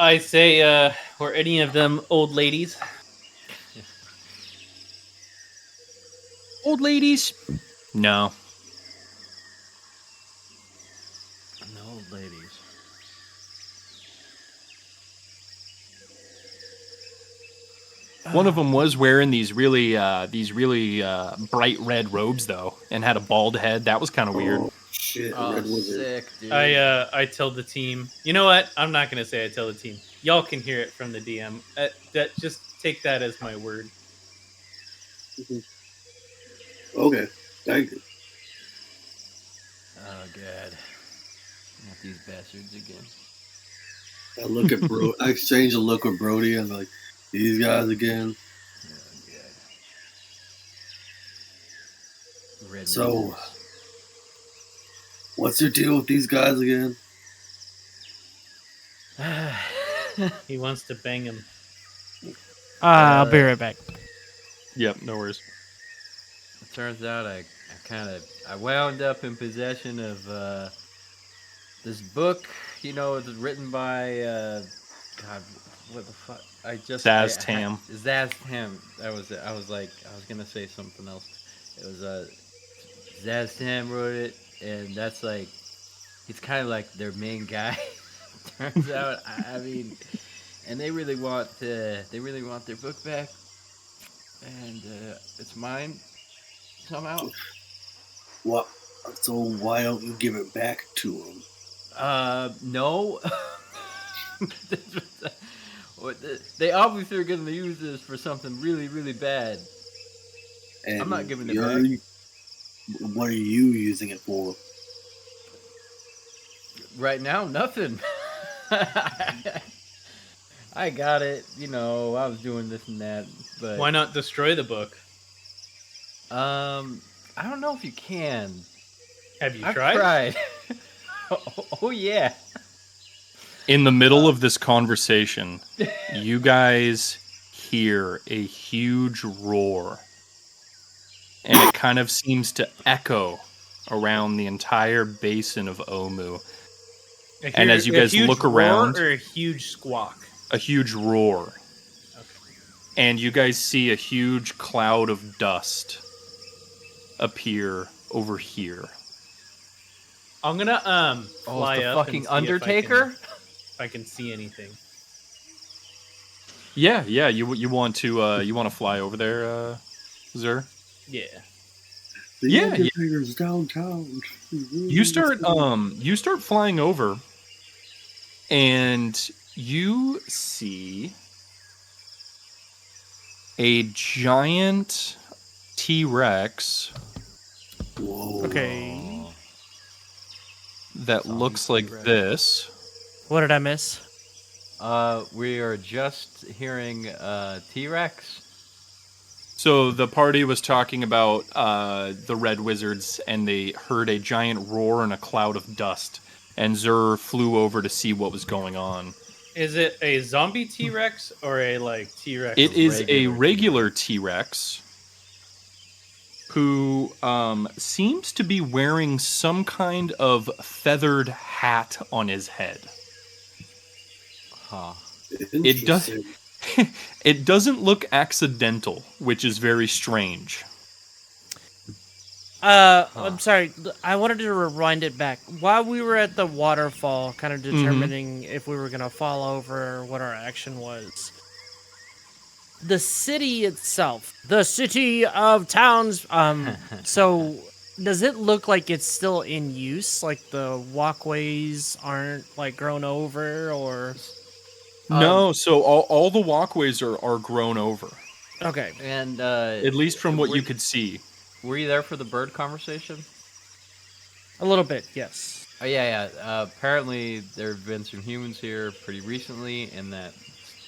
I say, were any of them old ladies? Old ladies? No. No old ladies. One of them was wearing these really bright red robes though, and had a bald head. That was kind of weird. Oh, shit, Oh, Red Wizard. sick, dude. I tell the team. You know what? I'm not gonna say I tell the team. Y'all can hear it from the DM. That just take that as my word. Okay, thank you. Oh, God. Not these bastards again. I look at Bro. I exchange a look with Brody and like, these guys again. Oh, God. Red So, wizards. what's your deal with these guys again? He wants to bang him. I'll be right back. Yep, no worries. It turns out I wound up in possession of this book. It was written by God, what the fuck? Zaz Tam. Zaz Tam. That was it. I was gonna say something else. It was Zaz Tam wrote it, and that's like, he's kind of like their main guy. Turns out, I mean, and they really want their book back, and it's mine somehow. What? So why don't you give it back to them? No. They obviously are going to use this for something really, really bad. And I'm not giving it back. What are you using it for? Right now, nothing. I got it. I was doing this and that, but Why not destroy the book? I don't know if you can. Have you I've tried? tried. Oh yeah. In the middle of this conversation, you guys hear a huge roar, and it kind of seems to echo around the entire basin of Omu. And as you guys look around, or a huge squawk. a huge roar, Okay. and you guys see a huge cloud of dust appear over here. I'm gonna fly it's the up fucking and see Undertaker. if I can see anything. Yeah. You want to fly over there, Zer? Yeah. The Yeah, Undertaker's downtown. You start flying over, and you see a giant T-Rex Whoa. Okay. that Zombie looks like T-Rex. this. What did I miss? We are just hearing T-Rex. So the party was talking about the Red Wizards, and they heard a giant roar and a cloud of dust. And Zur flew over to see what was going on. Is it a zombie T-Rex or a like T-Rex? It is a regular regular T-Rex who seems to be wearing some kind of feathered hat on his head. Huh. It does. It doesn't look accidental, which is very strange. I'm sorry. I wanted to rewind it back. While we were at the waterfall, kind of determining if we were going to fall over or what our action was, the city itself, the city of towns, so does it look like it's still in use? Like the walkways aren't like grown over or... No, so all the walkways are grown over. Okay. And At least from what you could see. Were you there for the bird conversation? A little bit, yes. Oh yeah. Apparently there have been some humans here pretty recently in that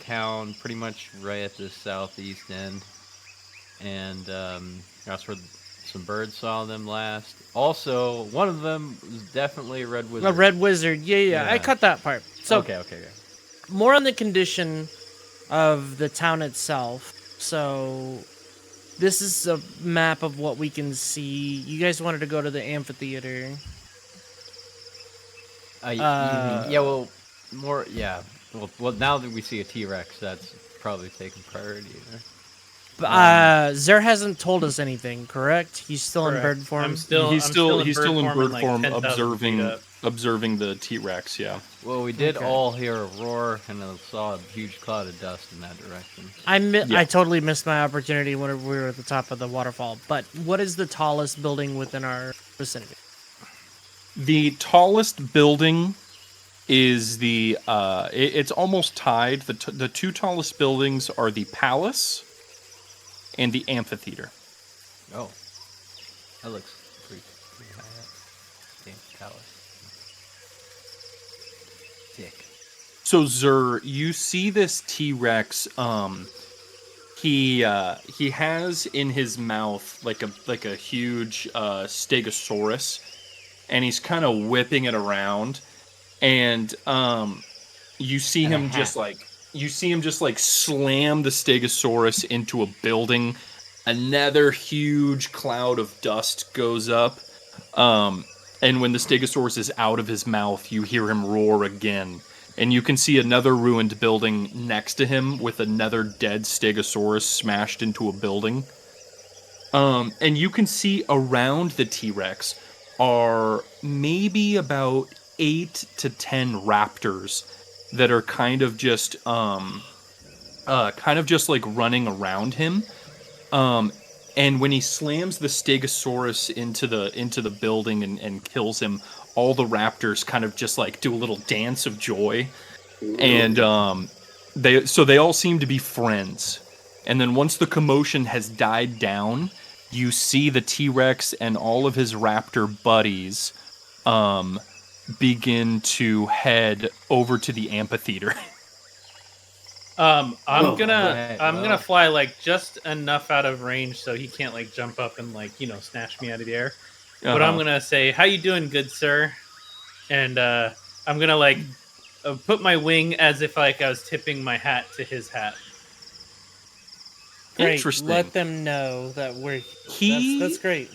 town, pretty much right at the southeast end, and that's where some birds saw them last. Also, one of them was definitely a red wizard. A red wizard, yeah. I cut that part. So Okay. more on the condition of the town itself. So this is a map of what we can see. You guys wanted to go to the amphitheater. Well, now that we see a T-Rex, that's probably taking priority. Zer hasn't told us anything, correct? He's still in bird form. He's still in bird like form, 10,000 feet up. observing the T-Rex. Yeah. Well, we did Okay. all hear a roar and saw a huge cloud of dust in that direction. I totally missed my opportunity when we were at the top of the waterfall. But what is the tallest building within our vicinity? The tallest building is the it's almost tied. The two tallest buildings are the palace and the amphitheater. Oh, that looks pretty high up. Damn, palace. Sick. So Zur, you see this T-Rex. He has in his mouth like a huge stegosaurus, and he's kind of whipping it around, and you see him just like slam the stegosaurus into a building. Another huge cloud of dust goes up, and when the stegosaurus is out of his mouth, you hear him roar again. And you can see another ruined building next to him with another dead stegosaurus smashed into a building. And you can see around the T-Rex are maybe about 8 to 10 raptors that are kind of just like running around him. And when he slams the stegosaurus into the building and kills him, all the raptors kind of just like do a little dance of joy. And they all seem to be friends. And then once the commotion has died down, you see the T-Rex and all of his raptor buddies begin to head over to the amphitheater. I'm gonna fly like just enough out of range so he can't like jump up and like snatch me out of the air. But I'm gonna say, "How you doing, good sir?" And I'm gonna like put my wing as if like I was tipping my hat to his hat. Great. Interesting. Let them know that we're. That's great.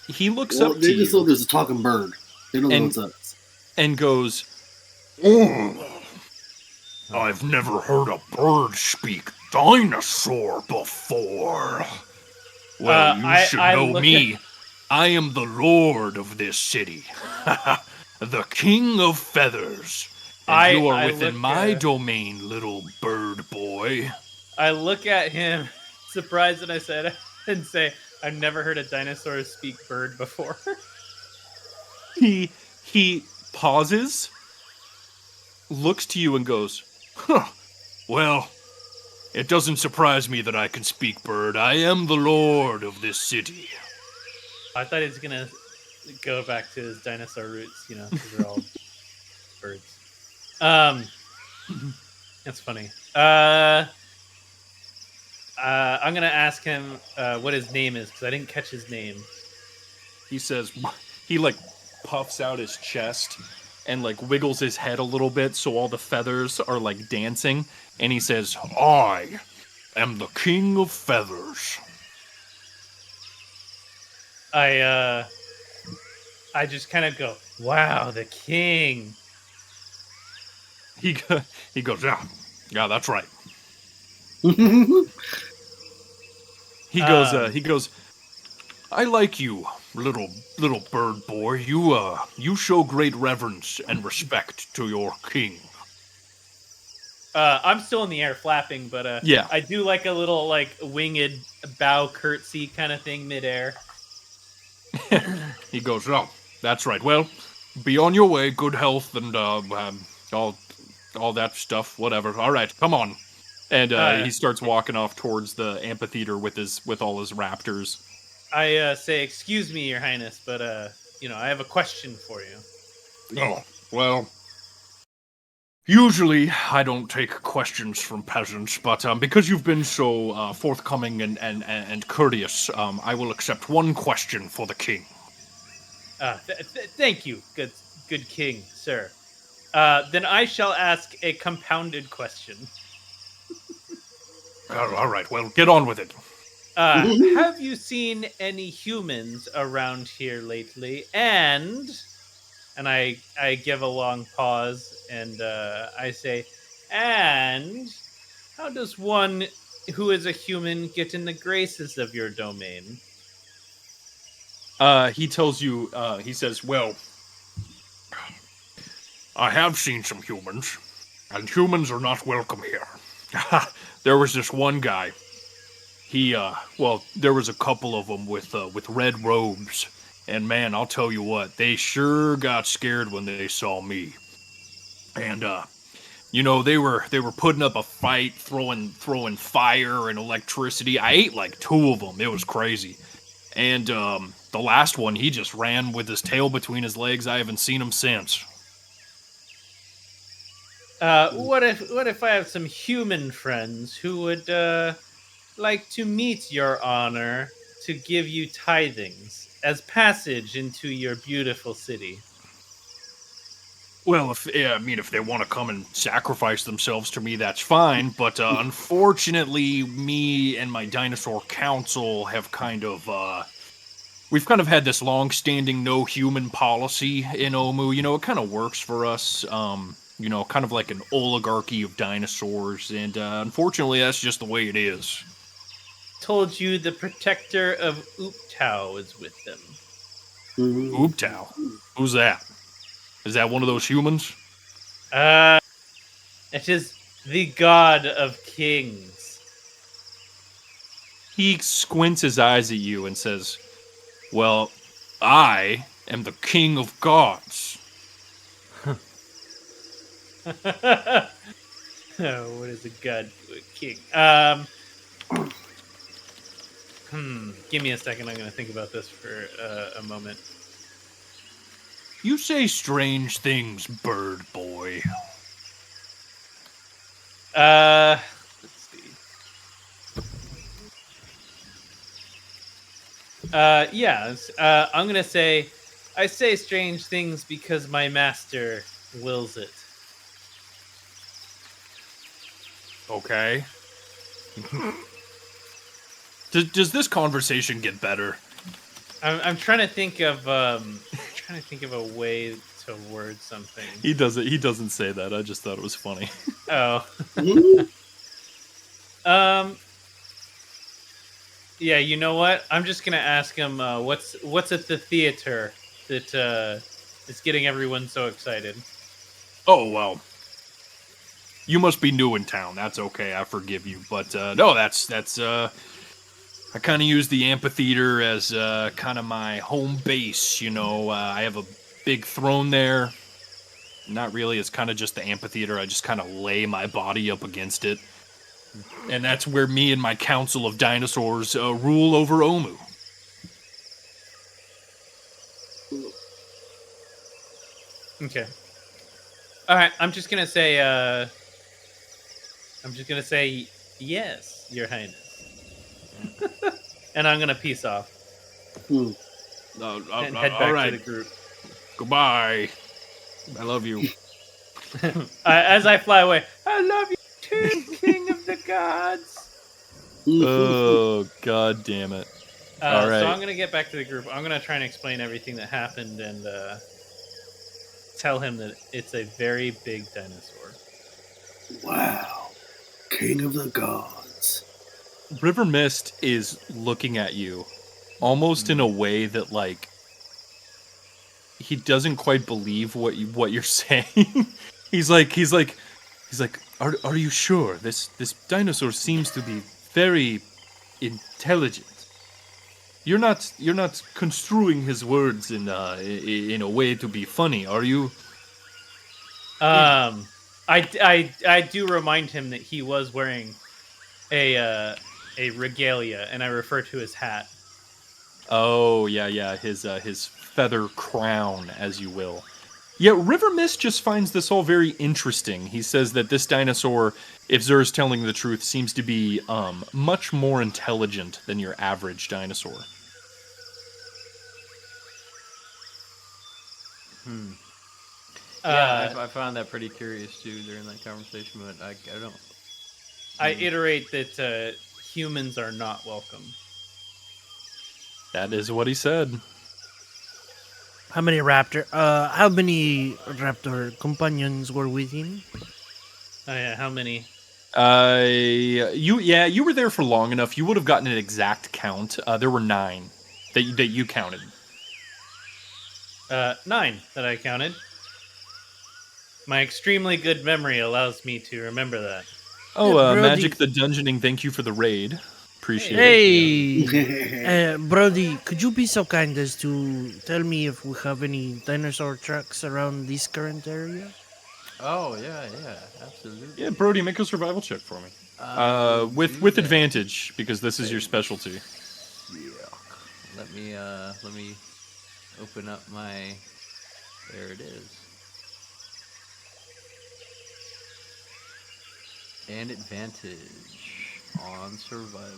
He looks up to They just know you there's a talking bird. They don't know what's up. and goes, I've never heard a bird speak dinosaur before. Well, you should know me. I am the lord of this city. The king of feathers. And you are within my domain, little bird boy. I look at him, surprised that I said, and say, "I've never heard a dinosaur speak bird before." He pauses, looks to you, and goes, Huh. Well, it doesn't surprise me that I can speak bird. I am the lord of this city. I thought he was gonna go back to his dinosaur roots, because they're all birds. That's funny. I'm gonna ask him what his name is because I didn't catch his name. He says, he like puffs out his chest and like wiggles his head a little bit so all the feathers are like dancing, and he says, I am the king of feathers. I just kind of go, "Wow, the king." he goes, Yeah, that's right. he goes, I like you, little bird boy. You show great reverence and respect to your king. I'm still in the air flapping, but yeah. I do like a little like winged bow curtsy kind of thing midair. He goes, oh, that's right. Well, be on your way. Good health and all that stuff. Whatever. All right, come on. And he starts walking off towards the amphitheater with all his raptors. I say, "Excuse me, Your Highness, but I have a question for you." Oh, well, usually I don't take questions from peasants, but because you've been so forthcoming and courteous, I will accept one question for the king. Thank you, good king, sir. Then I shall ask a compounded question. All right, well, get on with it. Have you seen any humans around here lately? And I give a long pause, and I say, and how does one who is a human get in the graces of your domain? He tells you, he says, well, I have seen some humans, and humans are not welcome here. There was this one guy. There was a couple of them with red robes, and man, I'll tell you what, they sure got scared when they saw me. And they were putting up a fight, throwing fire and electricity. I ate like 2 of them. It was crazy. And the last one, he just ran with his tail between his legs. I haven't seen him since. What if I have some human friends who would like to meet your honor to give you tithings as passage into your beautiful city? Well, if they want to come and sacrifice themselves to me, that's fine. But unfortunately, me and my dinosaur council have we've kind of had this long-standing no human policy in Omu. It kind of works for us. Kind of like an oligarchy of dinosaurs, and unfortunately, that's just the way it is. Told you the protector of Ooptao is with them. Ooptao? Who's that? Is that one of those humans? It is the god of kings. He squints his eyes at you and says, well, I am the king of gods. Oh, what is a god to a king? Give me a second. I'm going to think about this for a moment. You say strange things, bird boy. Let's see. I'm going to say, I say strange things because my master wills it. Okay. Does this conversation get better? I'm trying to think of a way to word something. He doesn't say that. I just thought it was funny. Oh. Yeah, you know what? I'm just gonna ask him what's at the theater that is getting everyone so excited. Oh well. You must be new in town. That's okay. I forgive you. But no, that's I kind of use the amphitheater as kind of my home base. I have a big throne there. Not really. It's kind of just the amphitheater. I just kind of lay my body up against it. And that's where me and my council of dinosaurs rule over Omu. Okay. All right. I'm just gonna say yes, Your Highness. And I'm gonna peace off. And head back to the group. Goodbye. I love you. As I fly away, I love you too, King of the Gods. Oh, god damn it. All right. So I'm going to get back to the group. I'm going to try and explain everything that happened and tell him that it's a very big dinosaur. Wow. King of the Gods. River Mist is looking at you almost in a way that, like, he doesn't quite believe what you're saying. He's like, are you sure? This dinosaur seems to be very intelligent. You're not construing his words in a way to be funny, are you? I do remind him that he was wearing a regalia, and I refer to his hat. Oh yeah, his feather crown, as you will. Yeah, River Mist just finds this all very interesting. He says that this dinosaur, if Zer's telling the truth, seems to be much more intelligent than your average dinosaur. Yeah, I found that pretty curious too during that conversation, but I don't. I iterate that humans are not welcome. That is what he said. How many raptor companions were with him? Oh yeah, how many? You were there for long enough. You would have gotten an exact count. There were 9 that you counted. 9 that I counted. My extremely good memory allows me to remember that. Oh, Brody. Magic the Dungeoning, thank you for the raid. Appreciate it. Hey, Brody, could you be so kind as to tell me if we have any dinosaur tracks around this current area? Oh yeah, absolutely. Yeah, Brody, make a survival check for me. With advantage, because this is your specialty. Yeah. Let me open up my. There it is. And advantage on survival.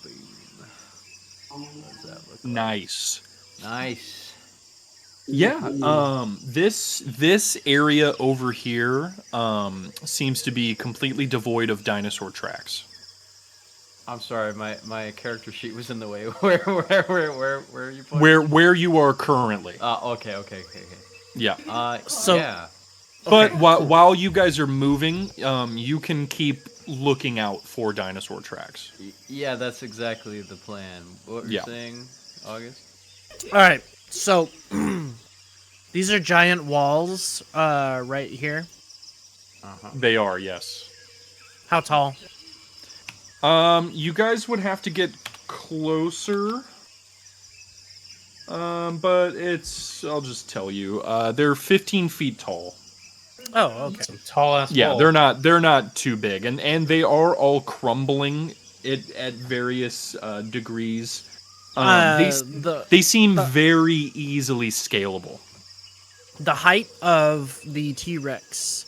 Boom. What does that look like? Nice. Yeah. This area over here seems to be completely devoid of dinosaur tracks. I'm sorry, my character sheet was in the way. Where are you pointing? Where you are currently. Okay. Yeah. Yeah. But Okay, while you guys are moving, you can keep looking out for dinosaur tracks. Yeah, that's exactly the plan. What were you saying, August? All right, so these are giant walls right here. They are, yes. How tall? You guys would have to get closer. But I'll just tell you, they're 15 feet tall. Oh, okay. Some tall ass. Yeah, walls. they're not too big, and they are all crumbling at various degrees. They seem very easily scalable. The height of the T-Rex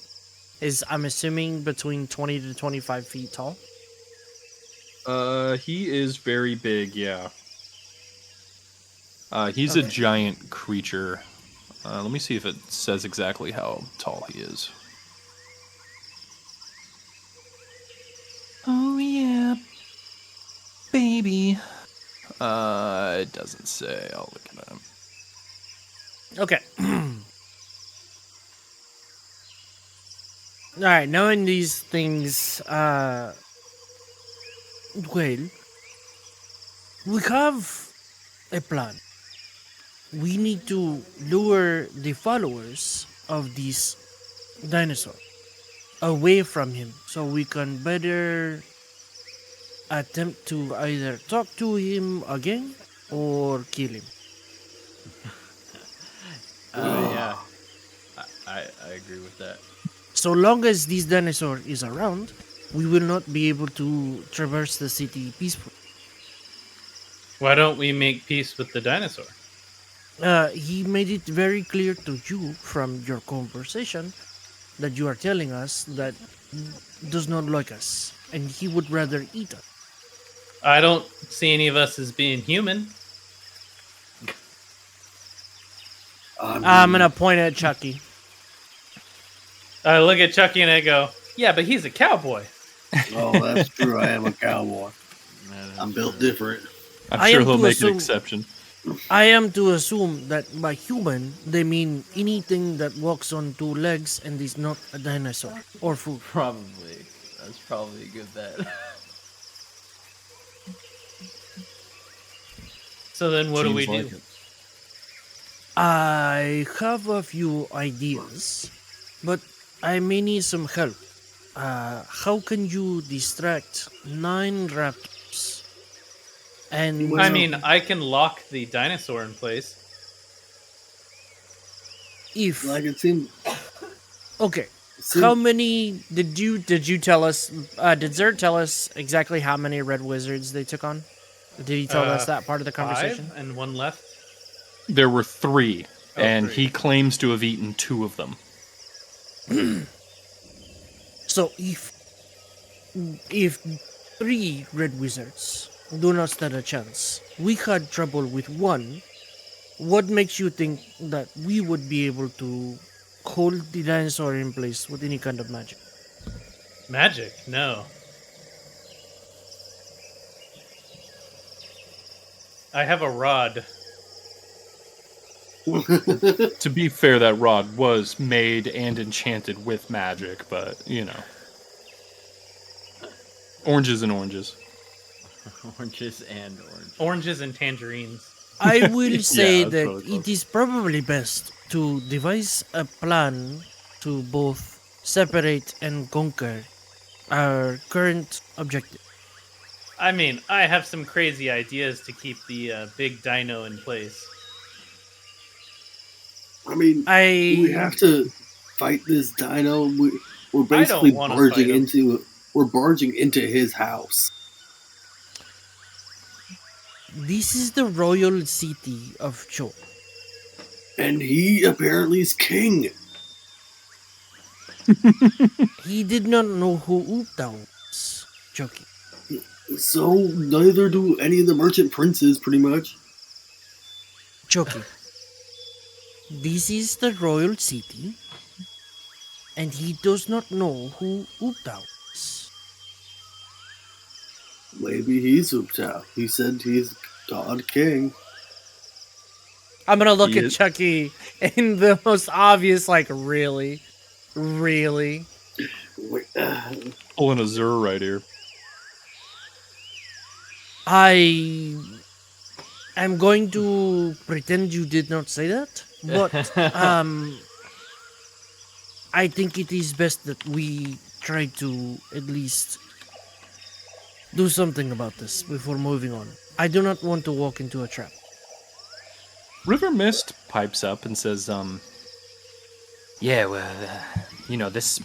is, I'm assuming, between 20 to 25 feet tall. He is very big, yeah. He's a giant creature. Let me see if it says exactly how tall he is. Oh yeah, baby. It doesn't say. I'll look at him. Okay. All right, knowing these things, well, we have a plan. We need to lure the followers of these dinosaurs away from him so we can better attempt to either talk to him again or kill him. Yeah, I agree with that. So long as this dinosaur is around, we will not be able to traverse the city peacefully. Why don't we make peace with the dinosaur? He made it very clear to you from your conversation that you are telling us that he does not like us and he would rather eat us. I don't see any of us as being human. I'm gonna point at Chucky. I look at Chucky and I go, yeah, but he's a cowboy. Oh, that's true. I am a cowboy. I'm built different. I'm sure he'll make an exception. I am to assume that by human, they mean anything that walks on two legs and is not a dinosaur or food. Probably. That's probably a good bet. So then what do we Seems do? like it. I have a few ideas, but I may need some help. How can you distract 9 raptors? And I mean, I can lock the dinosaur in place. if Like it seemed. okay, how many did you tell us? Did Zerd tell us exactly how many red wizards they took on? Did he tell us that part of the conversation? 5 and 1 left. There were 3, and 3. he claims to have eaten 2 of them. So if 3 red wizards do not stand a chance, we had trouble with 1. What makes you think that we would be able to hold the dinosaur in place with any kind of magic? Magic? No. I have a rod. To be fair, that rod was made and enchanted with magic, but, you know. Oranges and oranges. Oranges and orange. Oranges and tangerines. I will say that's that really close. it is probably best to devise a plan to both separate and conquer our current objective. I mean, I have some crazy ideas to keep the big dino in place. I mean, we have to fight this dino. We're basically barging into his house. This is the royal city of Cho. And he apparently is king. He did not know who Upta was, Chucky. So neither do any of the merchant princes, pretty much. Chucky. This is the royal city, and he does not know who Upta was. Maybe he's Upta. He said he's God King. I'm gonna look He at is. Chucky in the most obvious, like, really? Really? Wait, Pulling a Zur right here. I am going to pretend you did not say that, but I think it is best that we try to at least do something about this before moving on. I do not want to walk into a trap. River Mist pipes up and says, Yeah, well, you know, this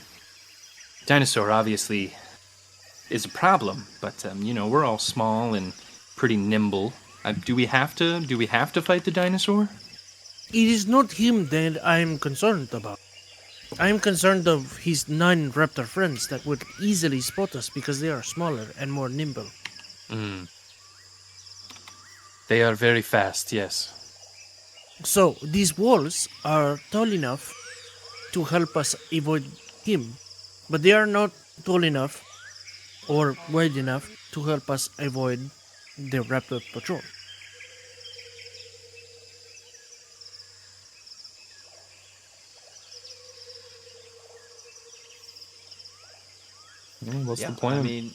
dinosaur obviously is a problem, but, you know, we're all small and pretty nimble. Do we have to fight the dinosaur? It is not him that I am concerned about. I am concerned of his 9 raptor friends that would easily spot us because they are smaller and more nimble. They are very fast, yes. So, these walls are tall enough to help us avoid him, but they are not tall enough or wide enough to help us avoid the raptor patrol. what's the plan? I mean,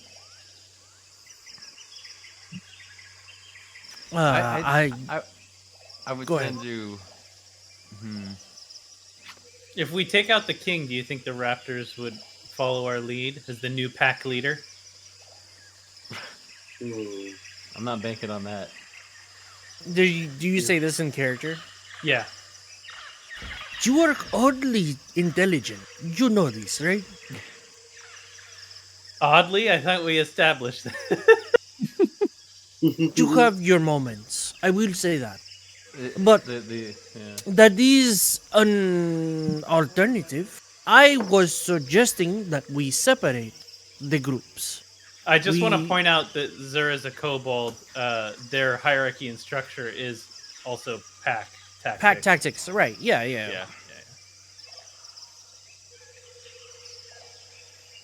I would Go tend ahead. to. If we take out the king, do you think the raptors would follow our lead as the new pack leader. I'm not banking on that. Do you say this in character? Yeah. You are oddly intelligent. You know this, right? Oddly, I thought we established that. You have your moments. I will say that. But that is an alternative. I was suggesting that we separate the groups. I just want to point out that Zur is a kobold. Their hierarchy and structure is also pack tactics. Pack tactics, right? Yeah.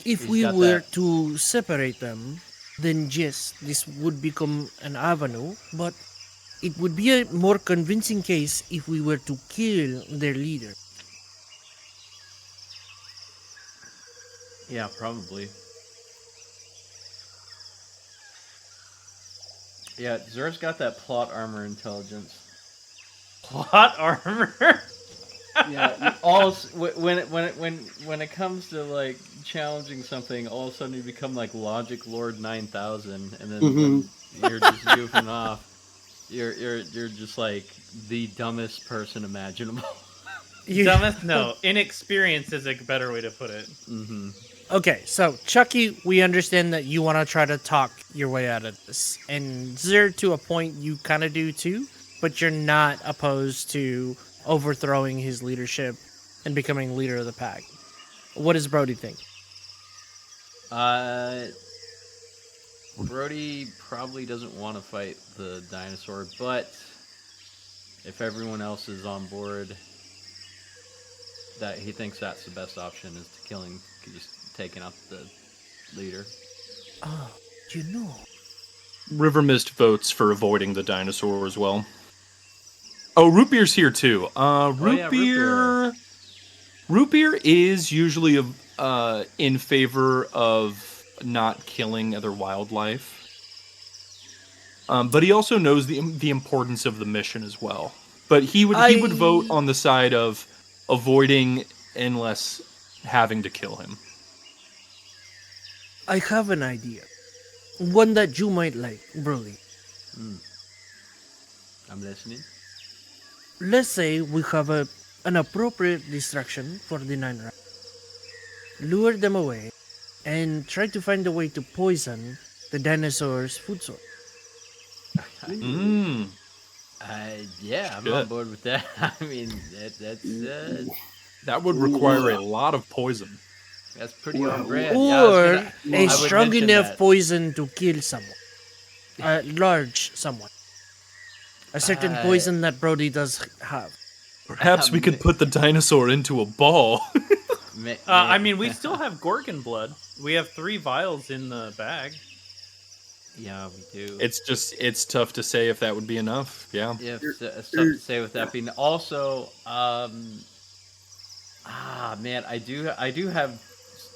If we were to separate them, then yes, this would become an avenue, but it would be a more convincing case if we were to kill their leader. Yeah, probably. Yeah, Zur's got that plot armor intelligence. Plot armor? Yeah, when it comes to like challenging something, all of a sudden you become like Logic Lord 9000, and then when you're just goofing off, you're just like the dumbest person imaginable. Dumbest? No, inexperience is a better way to put it. Mm-hmm. Okay, so Chucky, we understand that you want to try to talk your way out of this, and Zur, to a point, you kind of do too, but you're not opposed to overthrowing his leadership and becoming leader of the pack. What does Brody think? Brody probably doesn't want to fight the dinosaur, but if everyone else is on board, that he thinks that's the best option is to killing, just taking out the leader. Oh, you know. River Mist votes for avoiding the dinosaur as well. Oh, Root Beer's here too. Root Beer is usually in favor of not killing other wildlife, but he also knows the importance of the mission as well. But he would vote on the side of avoiding unless having to kill him. I have an idea, one that you might like, Brody. I'm listening. Let's say we have an appropriate distraction for the 9 rats. Lure them away and try to find a way to poison the dinosaur's food source. Yeah, I'm on board with that. I mean, that would require a lot of poison. That's pretty on brand. Or a strong enough poison to kill someone. A large someone. A certain poison that Brody does have. Perhaps we could put the dinosaur into a ball. I mean, we still have Gorgon blood. We have 3 vials in the bag. Yeah, we do. It's tough to say if that would be enough. Yeah. Yeah, it's tough to say with that being. Also, man, I do have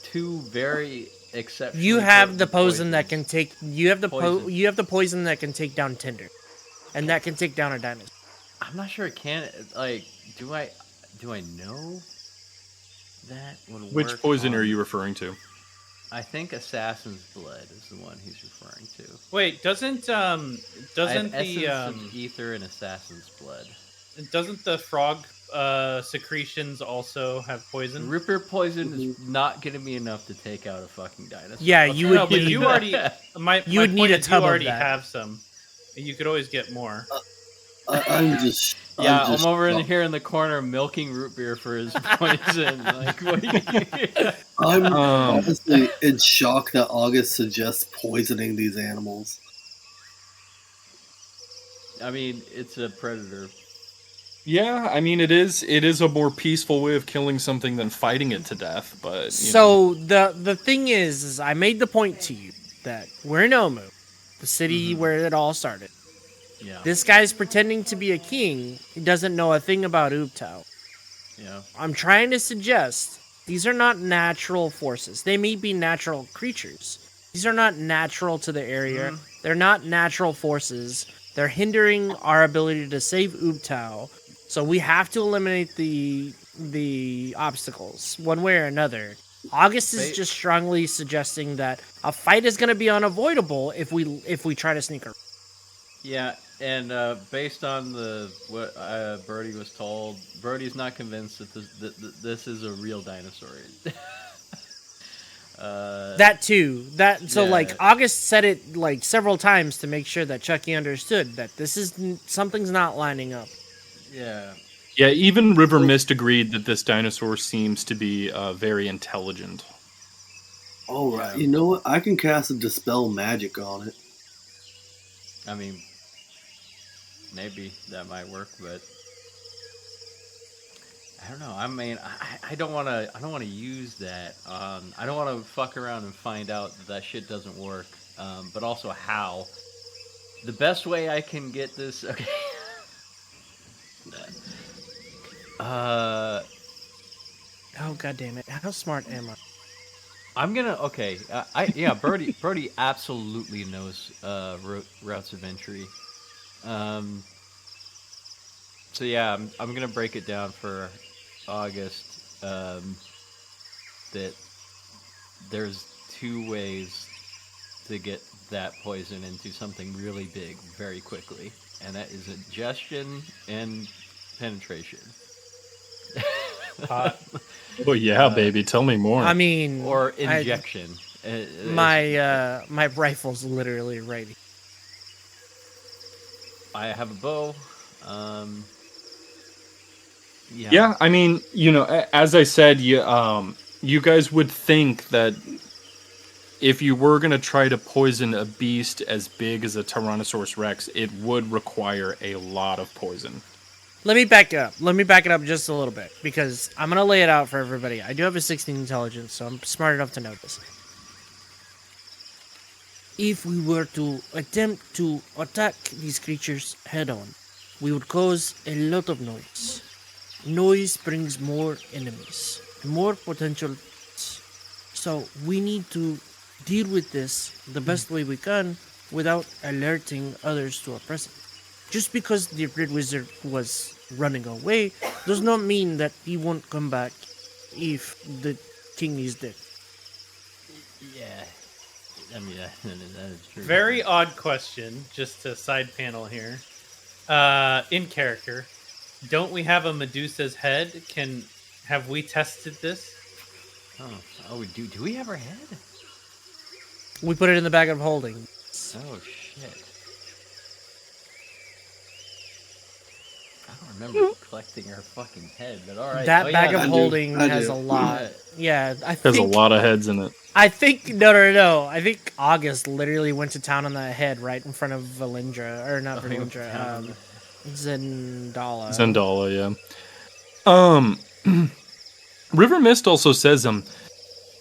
2 very exceptional. You have the poison that can take. You have the poison that can take down Tinder, and that can take down a dinosaur. I'm not sure it can. Like, do I know that would work? Which poison are you referring to? I think Assassin's Blood is the one he's referring to. Wait, doesn't the of ether and Assassin's Blood? Doesn't the frog secretions also have poison? Root beer poison is not going to be enough to take out a fucking dinosaur. Yeah, you would. No, but you already. You would need a tub You already of that. have some. You could always get more. I'm just over in here in the corner milking root beer for his poison. Like, what do you... I'm honestly in shock that August suggests poisoning these animals. I mean, it's a predator. Yeah, I mean it is a more peaceful way of killing something than fighting it to death. But the thing is I made the point to you that we're in Omu, the city where it all started. Yeah. This guy's pretending to be a king. He doesn't know a thing about Ooptao. Yeah. I'm trying to suggest these are not natural forces. They may be natural creatures. These are not natural to the area. They're not natural forces. They're hindering our ability to save Ooptao. So we have to eliminate the obstacles one way or another. August is just strongly suggesting that a fight is going to be unavoidable if we try to sneak around. Yeah, and based on what Birdie was told, Birdie's not convinced that this is a real dinosaur. That too. So yeah. like August said it like several times to make sure that Chucky understood that this is something's not lining up. Yeah. Yeah, even River Mist agreed that this dinosaur seems to be very intelligent. All right, you know what? I can cast a Dispel Magic on it. I mean, maybe that might work, but I don't know. I mean, I don't want to. I don't want to use that. I don't want to fuck around and find out that shit doesn't work. But also how. The best way I can get this. Okay. Oh god damn it! How smart am I? I'm gonna Birdie absolutely knows routes of entry. So yeah, I'm gonna break it down for August. That there's 2 ways to get that poison into something really big very quickly, and that is ingestion and penetration. Oh yeah, baby, tell me more. I mean, or injection. My rifle's literally right here. I have a bow. Yeah, I mean, as I said, you guys would think that if you were going to try to poison a beast as big as a Tyrannosaurus Rex, it would require a lot of poison. Let me back it up. Let me back it up just a little bit, because I'm going to lay it out for everybody. I do have a 16 intelligence, so I'm smart enough to know this. If we were to attempt to attack these creatures head-on, we would cause a lot of noise. Noise brings more enemies, more potential. So we need to deal with this the best way we can without alerting others to our presence. Just because the Red Wizard was running away does not mean that he won't come back if the king is dead. Yeah. I mean, that is true. Very odd question, just to side panel here. In character, don't we have a Medusa's head? Have we tested this? Oh, we do. Do we have her head? We put it in the bag of holding. Oh shit! I don't remember collecting her fucking head, but all right. That bag of holding has a lot. Yeah, I think there's a lot of heads in it. I think no. I think August literally went to town on that head right in front of Valindra, or not Valindra, Zendala. Zendala, yeah. River Mist also says,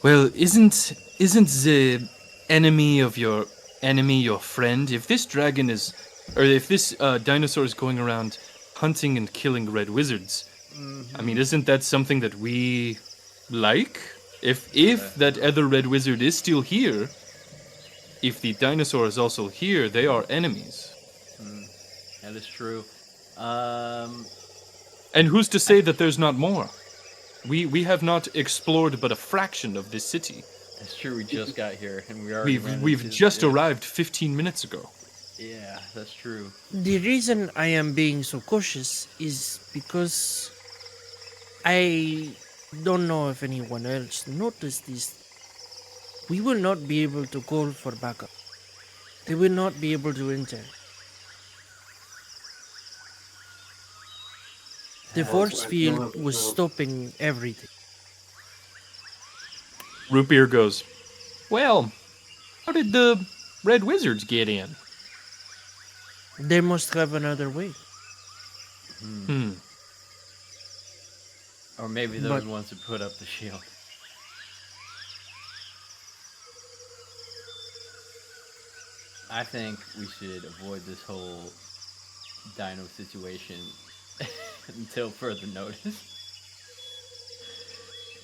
well, isn't the enemy of your enemy your friend? If this dragon is, or if this dinosaur is going around hunting and killing red wizards, I mean, isn't that something that we like? If that other red wizard is still here, if the dinosaur is also here, they are enemies. That is true. And who's to say that there's not more? We have not explored but a fraction of this city. That's true. We just got here, and we've just arrived 15 minutes ago. Yeah, that's true. The reason I am being so cautious is because I don't know if anyone else noticed this. We will not be able to call for backup. They will not be able to enter. The force field was stopping everything. Root Beer goes, well, how did the red wizards get in? They must have another way. Or maybe those ones who put up the shield. I think we should avoid this whole dino situation until further notice.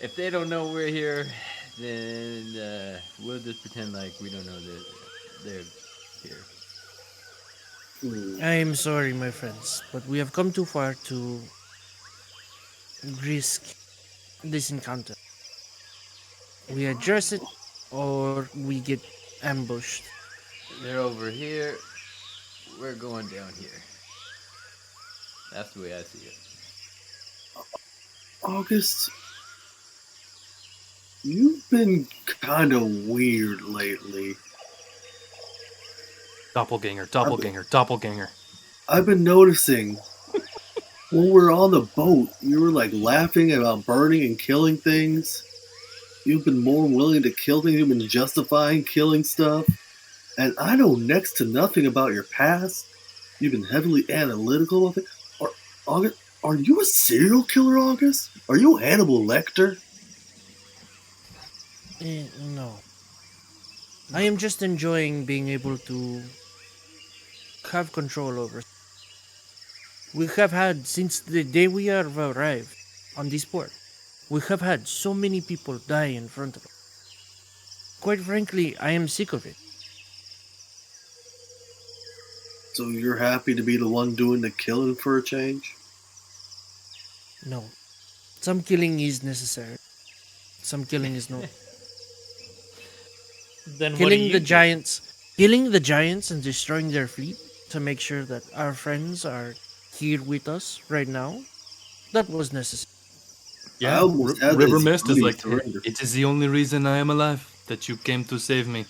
If they don't know we're here, then we'll just pretend like we don't know that they're here. I am sorry, my friends, but we have come too far to risk this encounter. We address it, or we get ambushed. They're over here. We're going down here. That's the way I see it. August, you've been kind of weird lately. Doppelganger. I've been noticing when we're on the boat, you were like laughing about burning and killing things. You've been more willing to kill things. You've been justifying killing stuff. And I know next to nothing about your past. You've been heavily analytical of it. August, are you a serial killer, August? Are you Hannibal Lecter? No. I am just enjoying being able to have control over. We have had, since the day we have arrived on this port, we have had so many people die in front of us. Quite frankly, I am sick of it. So you're happy to be the one doing the killing for a change? No. Some killing is necessary. Some killing is not. Then Killing the giants and destroying their fleet to make sure that our friends are here with us right now, that was necessary. Yeah, River Mist is like, it is the only reason I am alive, that you came to save me.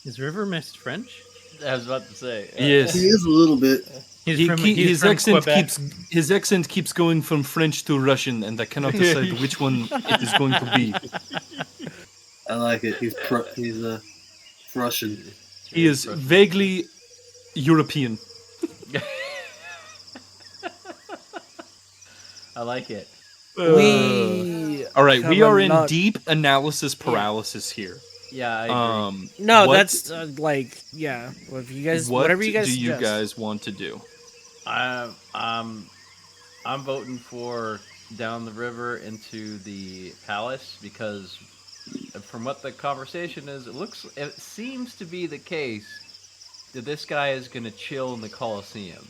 Is River Mist French? I was about to say. Yes. He is a little bit. His accent keeps going from French to Russian, and I cannot decide which one it is going to be. I like it. He's Russian. He is vaguely European. I like it. All right, we are in deep analysis paralysis here. Yeah, I agree. No, that's yeah. Well, if you guys, whatever you guys do you suggest. guys want to do? I'm voting for down the river into the palace because from what the conversation is, it seems to be the case that this guy is going to chill in the Colosseum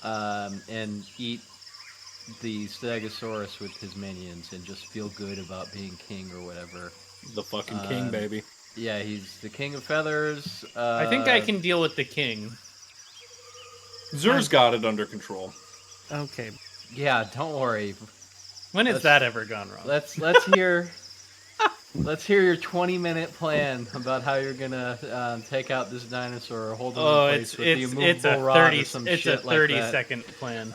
and eat the Stegosaurus with his minions and just feel good about being king or whatever. The fucking king, baby. Yeah, he's the king of feathers. I think I can deal with the king. Zer's got it under control. Okay. Yeah, don't worry. When has that ever gone wrong? Let's hear your 20-minute plan about how you're gonna take out this dinosaur or hold him in place with the immovable rod or some shit like that. 30-second plan.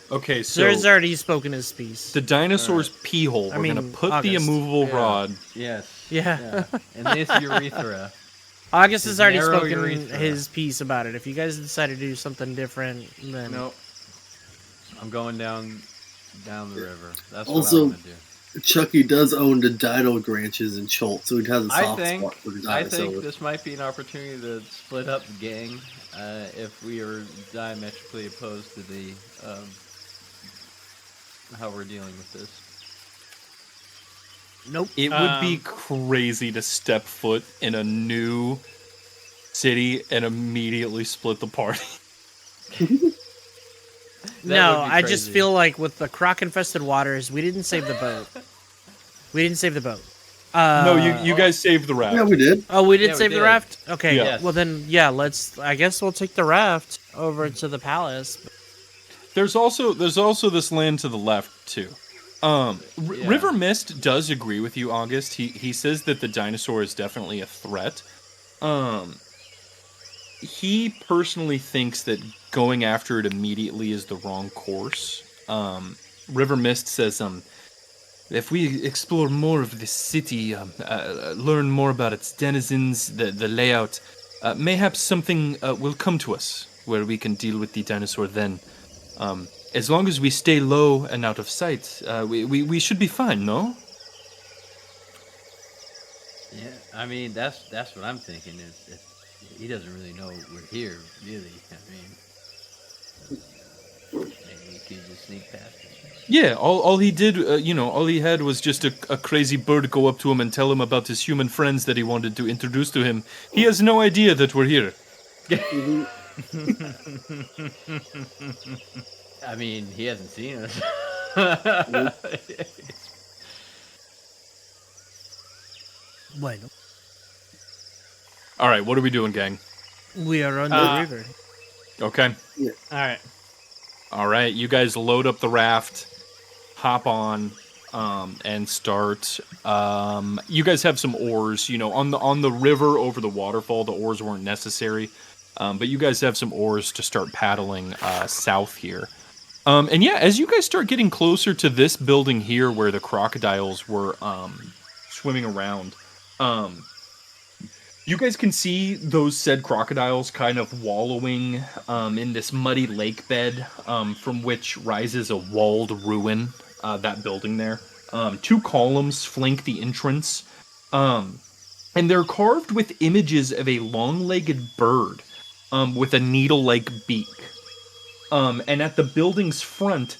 Okay, so Zer's already spoken his piece. the dinosaur's pee hole. We're gonna put the immovable rod. Yes. Yeah. In this urethra. August has already narrow spoken urethra. his piece about it. If you guys decide to do something different, then Nope. I'm going down the river. That's Also, what I'm gonna do. Chucky does own the Dino Ranches in Cholt, so he has a soft spot for the I dinosaurs. think this might be an opportunity to split up the gang if we are diametrically opposed to the how we're dealing with this. nope. It would be crazy to step foot in a new city and immediately split the party. No, would be I just crazy. feel like with the croc-infested waters, we didn't save the boat. No, you guys saved the raft. Yeah, we did. Oh, we did Yeah, we save the did. raft? Okay, Yeah. well then, yeah, I guess we'll take the raft over to the palace. There's also this land to the left too. River Mist does agree with you, August. He says that the dinosaur is definitely a threat. He personally thinks that going after it immediately is the wrong course. River Mist says, if we explore more of this city, learn more about its denizens, the layout, mayhaps something will come to us where we can deal with the dinosaur then. As long as we stay low and out of sight, we should be fine, no? Yeah, I mean that's what I'm thinking. Is he doesn't really know we're here, really. I mean, maybe we could just sneak past it. Yeah, all he did, all he had was just a crazy bird go up to him and tell him about his human friends that he wanted to introduce to him. He has no idea that we're here. I mean, he hasn't seen us. Bueno. All right, what are we doing, gang? We are on the river. Okay. Yeah. All right, you guys load up the raft, hop on, and start. You guys have some oars. You know, on the river over the waterfall, the oars weren't necessary, but you guys have some oars to start paddling south here. And yeah, as you guys start getting closer to this building here, where the crocodiles were swimming around, you guys can see those said crocodiles kind of wallowing in this muddy lake bed from which rises a walled ruin, that building there. 2 columns flank the entrance, and they're carved with images of a long-legged bird with a needle-like beak. And at the building's front,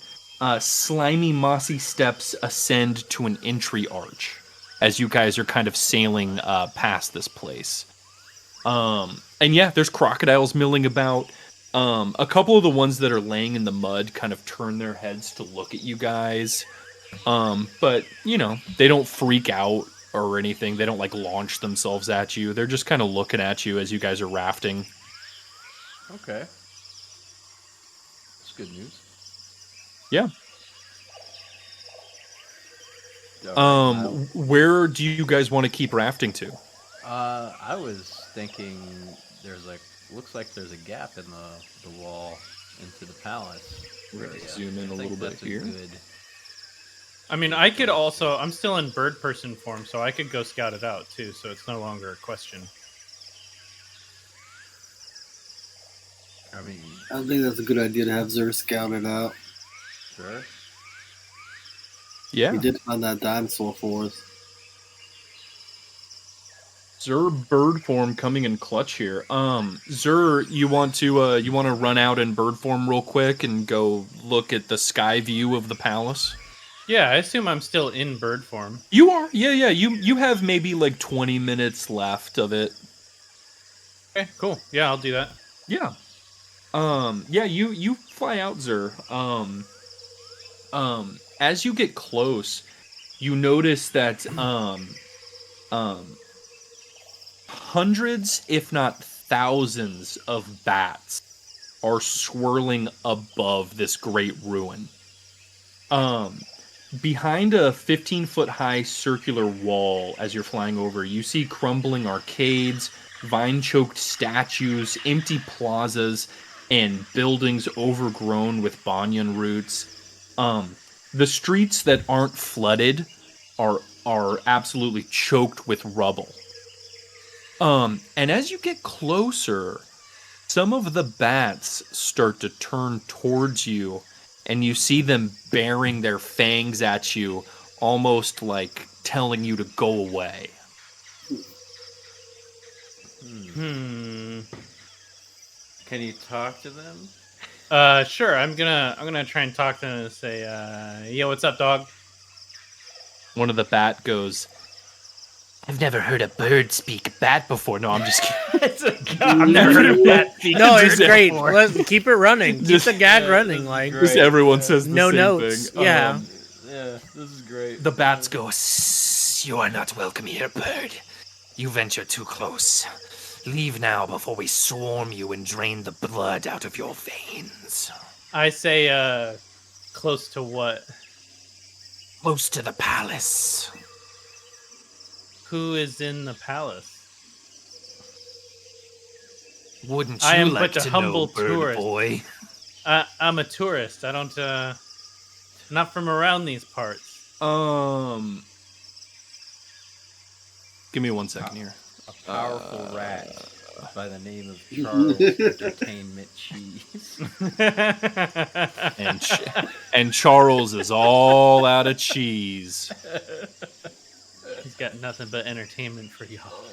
slimy, mossy steps ascend to an entry arch as you guys are kind of sailing past this place. And yeah, there's crocodiles milling about. A couple of the ones that are laying in the mud kind of turn their heads to look at you guys. But, you know, they don't freak out or anything. They don't, like, launch themselves at you. They're just kind of looking at you as you guys are rafting. Okay. That's good news. Yeah. Where do you guys want to keep rafting to? I was thinking looks like there's a gap in the wall into the palace. Zoom in a little bit here. I mean, I could also, I'm still in bird person form, so I could go scout it out too, so it's no longer a question. I mean, I think that's a good idea to have Zur scout it out. Sure. Yeah. He did find that dinosaur for us. Zur bird form coming in clutch here. Zur, you want to run out in bird form real quick and go look at the sky view of the palace? Yeah, I assume I'm still in bird form. You are. Yeah. You have maybe like 20 minutes left of it. Okay, cool. Yeah, I'll do that. Yeah. Yeah, you fly out, Zur. As you get close, you notice that hundreds, if not thousands, of bats are swirling above this great ruin. Behind a 15-foot high circular wall, as you're flying over, you see crumbling arcades, vine-choked statues, empty plazas, and buildings overgrown with banyan roots. The streets that aren't flooded are absolutely choked with rubble. And as you get closer, some of the bats start to turn towards you, and you see them baring their fangs at you, almost like telling you to go away. Can you talk to them? Sure. I'm gonna try and talk to them and say, "Yo, what's up, dog?" One of the bat goes, "I've never heard a bird speak bat before." No, I'm just kidding. I've never heard a bat speak. No, it's great. Let's keep it running. Keep the gag running. Like, just everyone says the no same notes. thing. Yeah. Yeah, this is great. The bats go, "You are not welcome here, bird. You venture too close. Leave now before we swarm you and drain the blood out of your veins." I say, close to what? Close to the palace. Who is in the palace? Wouldn't you I am like but a to humble know, bird tourist. boy? I'm a tourist. I don't, not from around these parts. Give me 1 second here. A powerful rat by the name of Charles Entertainment Cheese. And Charles is all out of cheese. He's got nothing but entertainment for y'all.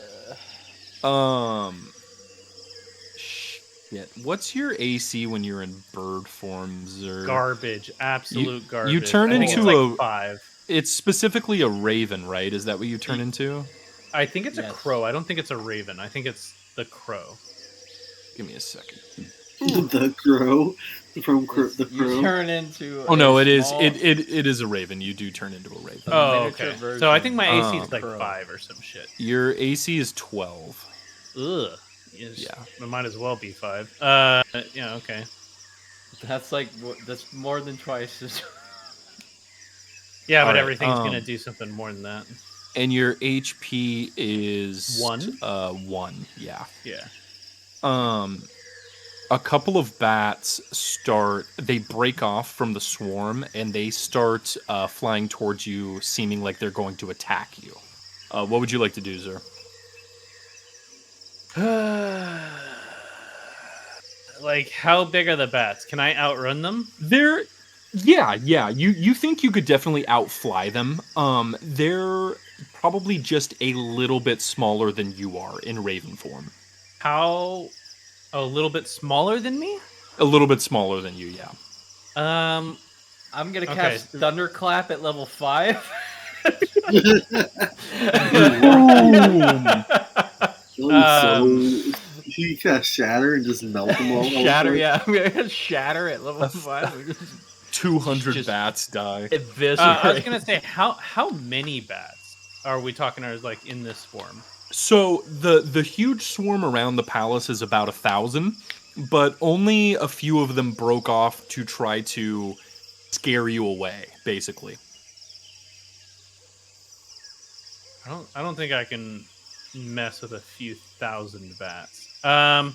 Shit. What's your AC when you're in bird form, Zur? Garbage. Absolute garbage. You turn I think into it's like 5. It's specifically a raven, right? Is that what you turn into? I think it's a crow. I don't think it's a raven. I think it's the crow. Give me a second. The crow from the You crow. turn into. Oh no, it is small- it is a raven. You do turn into a raven. Oh, miniature okay. version So I think my AC of is like Crow. 5 or some shit. Your AC is 12. Ugh. Yeah. It might as well be 5. Yeah, okay. That's like that's more than twice as. Yeah, but Alright, everything's gonna do something more than that. And your HP is 1? 1. Yeah. Yeah. A couple of bats they break off from the swarm and they start flying towards you, seeming like they're going to attack you. What would you like to do, Zer? Like, how big are the bats? Can I outrun them? Yeah. You think you could definitely outfly them. They're probably just a little bit smaller than you are in raven form. How? A little bit smaller than me? A little bit smaller than you, yeah. I'm gonna cast Thunderclap at level 5. He cast Shatter and just melt them all. Shatter, yeah. I'm gonna shatter at level 5. 200 Just bats die. I was gonna say, how many bats are we talking? Are like in this form? So the huge swarm around the palace is about 1,000, but only a few of them broke off to try to scare you away, basically. I don't think I can mess with a few thousand bats. Yeah,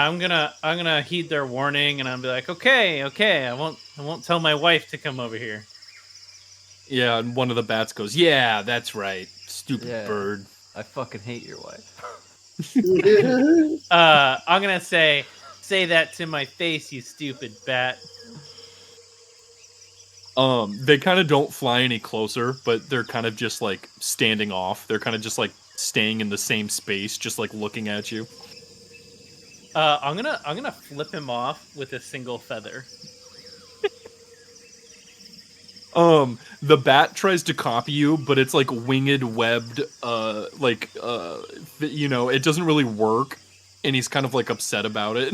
I'm gonna heed their warning, and I'll be like, okay, I won't tell my wife to come over here. Yeah, and one of the bats goes, "Yeah, that's right, stupid bird. I fucking hate your wife." I'm gonna say that to my face, you stupid bat. They kind of don't fly any closer, but they're kind of just like standing off. They're kind of just like staying in the same space, just like looking at you. I'm gonna flip him off with a single feather. The bat tries to copy you, but it's like winged, webbed, it doesn't really work, and he's kind of like upset about it.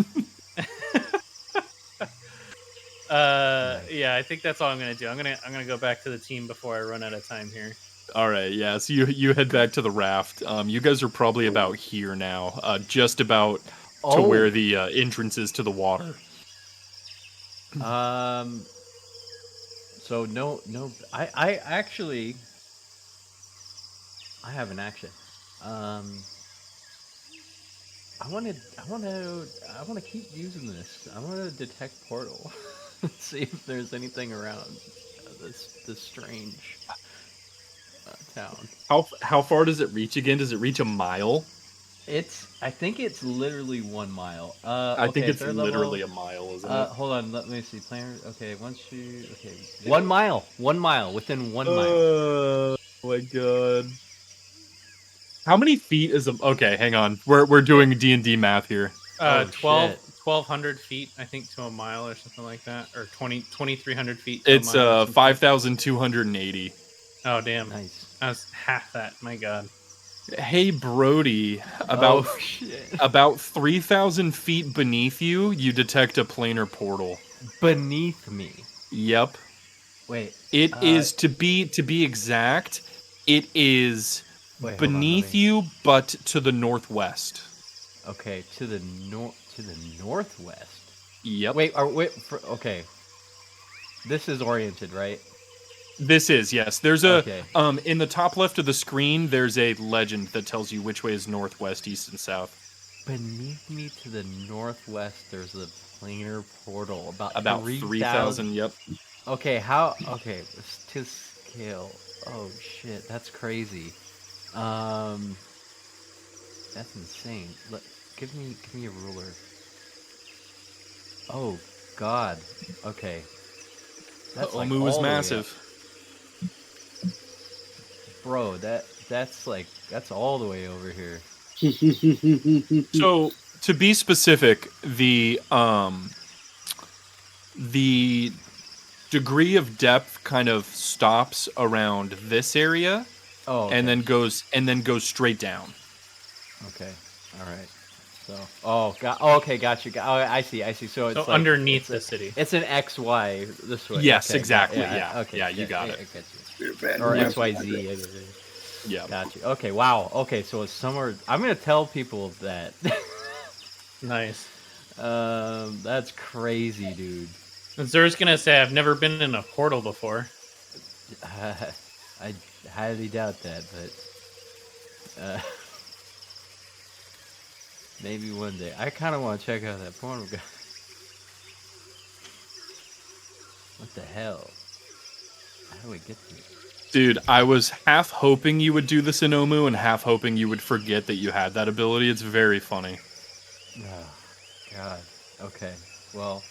Yeah, I think that's all I'm gonna do. I'm gonna go back to the team before I run out of time here. All right, yeah. So you head back to the raft. You guys are probably about here now, just about to where the entrance is to the water. So no. I actually, I have an action. I want to keep using this. I want to detect portal, see if there's anything around this strange town. How far does it reach again? Does it reach a mile? I think it's literally 1 mile. I think it's literally a mile, isn't it? Hold on, let me see. Player. Okay, once you. Okay, 1 mile. 1 mile within 1 mile. Oh my god! How many feet is a? Okay, hang on. We're doing D&D math here. 1,200 feet, I think, to a mile or something like that, or 2,300 feet. It's 5,280. Oh damn! Nice. I was half that. My god. Hey Brody, about 3,000 feet beneath you, you detect a planar portal. Beneath me. Yep. Wait. It is to be exact. It is beneath you, but to the northwest. Okay, to the northwest. Yep. Okay. This is oriented, right? This is, yes. There's in the top left of the screen, there's a legend that tells you which way is northwest, east, and south. Beneath me to the northwest, there's a planar portal. About 3,000, yep. Okay, to scale. Oh shit, that's crazy. That's insane. Give me a ruler. Oh god. Okay. That's like Omu is massive. Bro, that's all the way over here. So to be specific, the degree of depth kind of stops around this area, and then goes straight down. Okay, all right. So, oh, okay, got you. Oh, I see. So it's like, underneath the city. It's an XY this way. Yes, okay, exactly. Okay, Yeah, you got it. I get you. Or XYZ. Yeah. Got you. Okay, wow. Okay, so it's somewhere. I'm gonna tell people that. Nice. That's crazy, dude. Zer's gonna say, "I've never been in a portal before." I highly doubt that, but maybe one day. I kind of want to check out that portal guy. What the hell? How do we get there? Dude, I was half hoping you would do the Sinomu and half hoping you would forget that you had that ability. It's very funny. Oh, God. Okay. Well,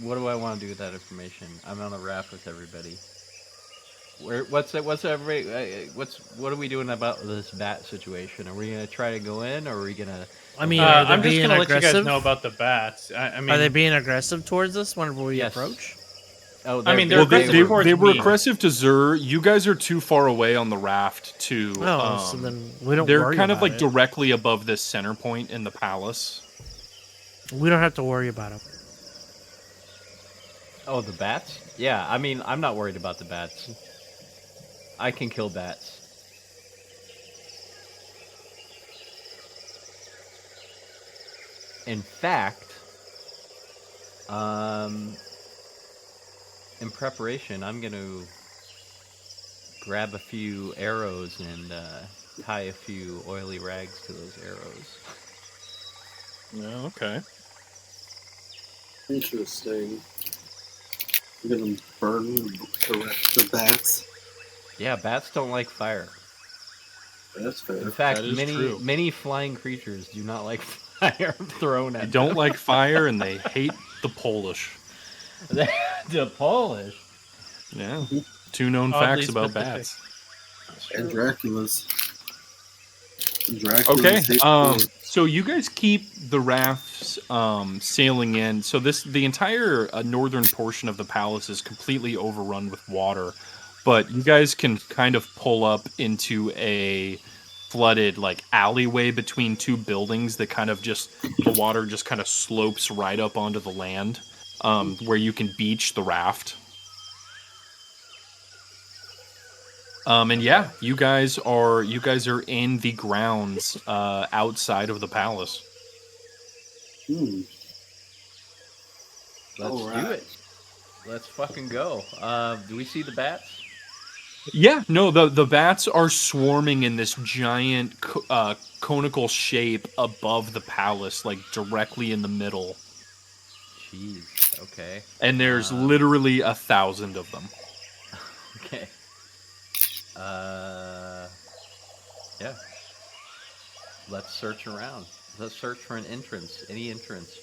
what do I want to do with that information? I'm on a raft with everybody. What are we doing about this bat situation? Are we gonna try to go in, or are we gonna? I mean, I'm just gonna aggressive? let you guys know about the bats. I mean, are they being aggressive towards us whenever we approach? Oh, I mean, they were aggressive to Zur. You guys are too far away on the raft to. So then we don't. They're kind of like directly above this center point in the palace. We don't have to worry about them. Oh, the bats? Yeah, I mean, I'm not worried about the bats. I can kill bats. In fact, in preparation, I'm going to grab a few arrows and tie a few oily rags to those arrows. Yeah, okay. Interesting. You're gonna burn the bats. Yeah, bats don't like fire. That's fair. In fact, many flying creatures do not like fire thrown at them. They don't like fire, and they hate the Polish. The Polish? Yeah. 2 known facts about bats. And Dracula's. Okay, so you guys keep the rafts sailing in. So the entire northern portion of the palace is completely overrun with water, but you guys can kind of pull up into a flooded like alleyway between 2 buildings that kind of just the water just kind of slopes right up onto the land, where you can beach the raft. And yeah, you guys are in the grounds outside of the palace. Let's do it. Let's fucking go. Do we see the bats? Yeah, no, the bats are swarming in this giant conical shape above the palace, like directly in the middle. Jeez. Okay. And there's literally 1,000 of them. Okay. Yeah. Let's search around. Let's search for an entrance. Any entrances.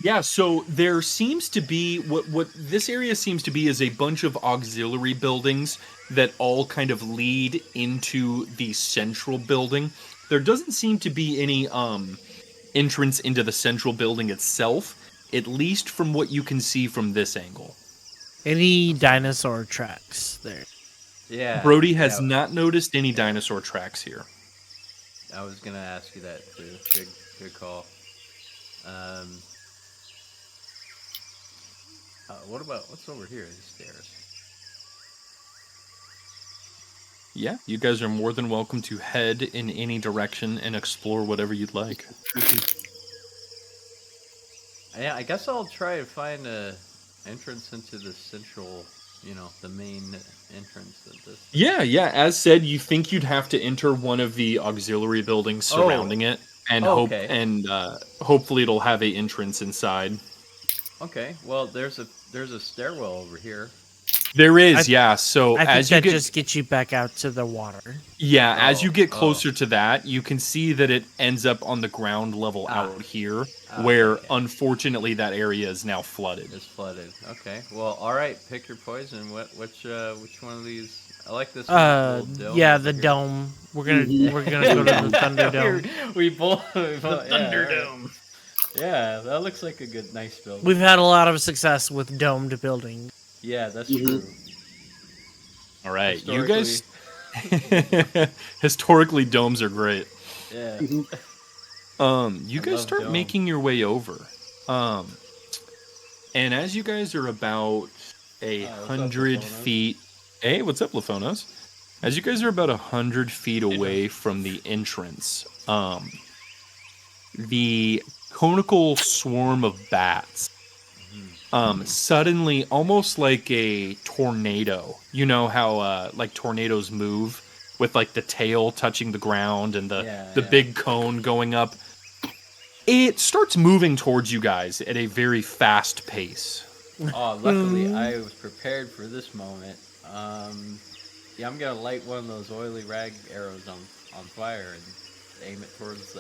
Yeah, so there seems to be what this area seems to be is a bunch of auxiliary buildings that all kind of lead into the central building. There doesn't seem to be any entrance into the central building itself, at least from what you can see from this angle. Any dinosaur tracks there? Yeah. Brody has not noticed any dinosaur tracks here. I was gonna ask you that too. Good call. What's over here? These stairs. Yeah, you guys are more than welcome to head in any direction and explore whatever you'd like. Yeah, I guess I'll try to find a entrance into the central, the main entrance of this. Yeah. As said, you think you'd have to enter one of the auxiliary buildings surrounding it, and hopefully it'll have a entrance inside. Okay. Well, there's a stairwell over here. There is, yeah. So I think that just gets you back out to the water. Yeah, as you get closer to that, you can see that it ends up on the ground level out here, where unfortunately that area is now flooded. It's flooded. Okay. Well, all right. Pick your poison. Which one of these? I like this. The dome. We're gonna go to the Thunderdome. We both the Thunderdome. Yeah, that looks like a nice building. We've had a lot of success with domed buildings. Yeah, that's true. All right, you guys. Historically, domes are great. Yeah. You I guys love start dome. making your way over. And as you guys are about 100 Lafonos? feet. Hey, what's up, Lafonos? As you guys are about 100 feet away from the entrance, the conical swarm of bats suddenly, almost like a tornado. You know how like tornadoes move with like the tail touching the ground and the big cone going up. It starts moving towards you guys at a very fast pace. Oh, luckily I was prepared for this moment. Yeah, I'm gonna light one of those oily rag arrows on fire and aim it towards.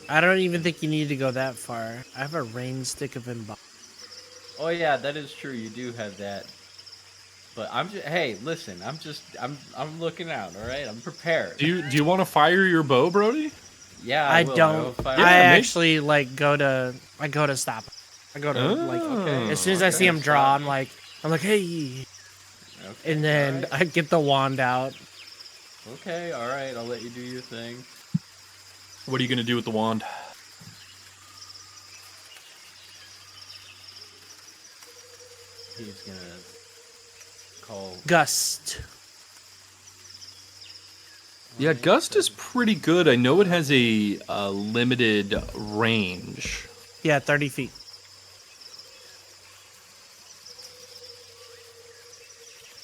I don't even think you need to go that far. I have a rain stick of embalm. Oh yeah, that is true. You do have that. But I'm just. Hey, listen. I'm looking out. All right. I'm prepared. Do you want to fire your bow, Brody? Yeah, I will. don't. Fire I Yeah, actually like go to stop him. I go to like as soon as I see him draw, I'm like hey, and then I get the wand out. Okay, all right. I'll let you do your thing. What are you gonna do with the wand? He's gonna call Gust. Yeah, Gust is pretty good. I know it has a limited range. Yeah, 30 feet.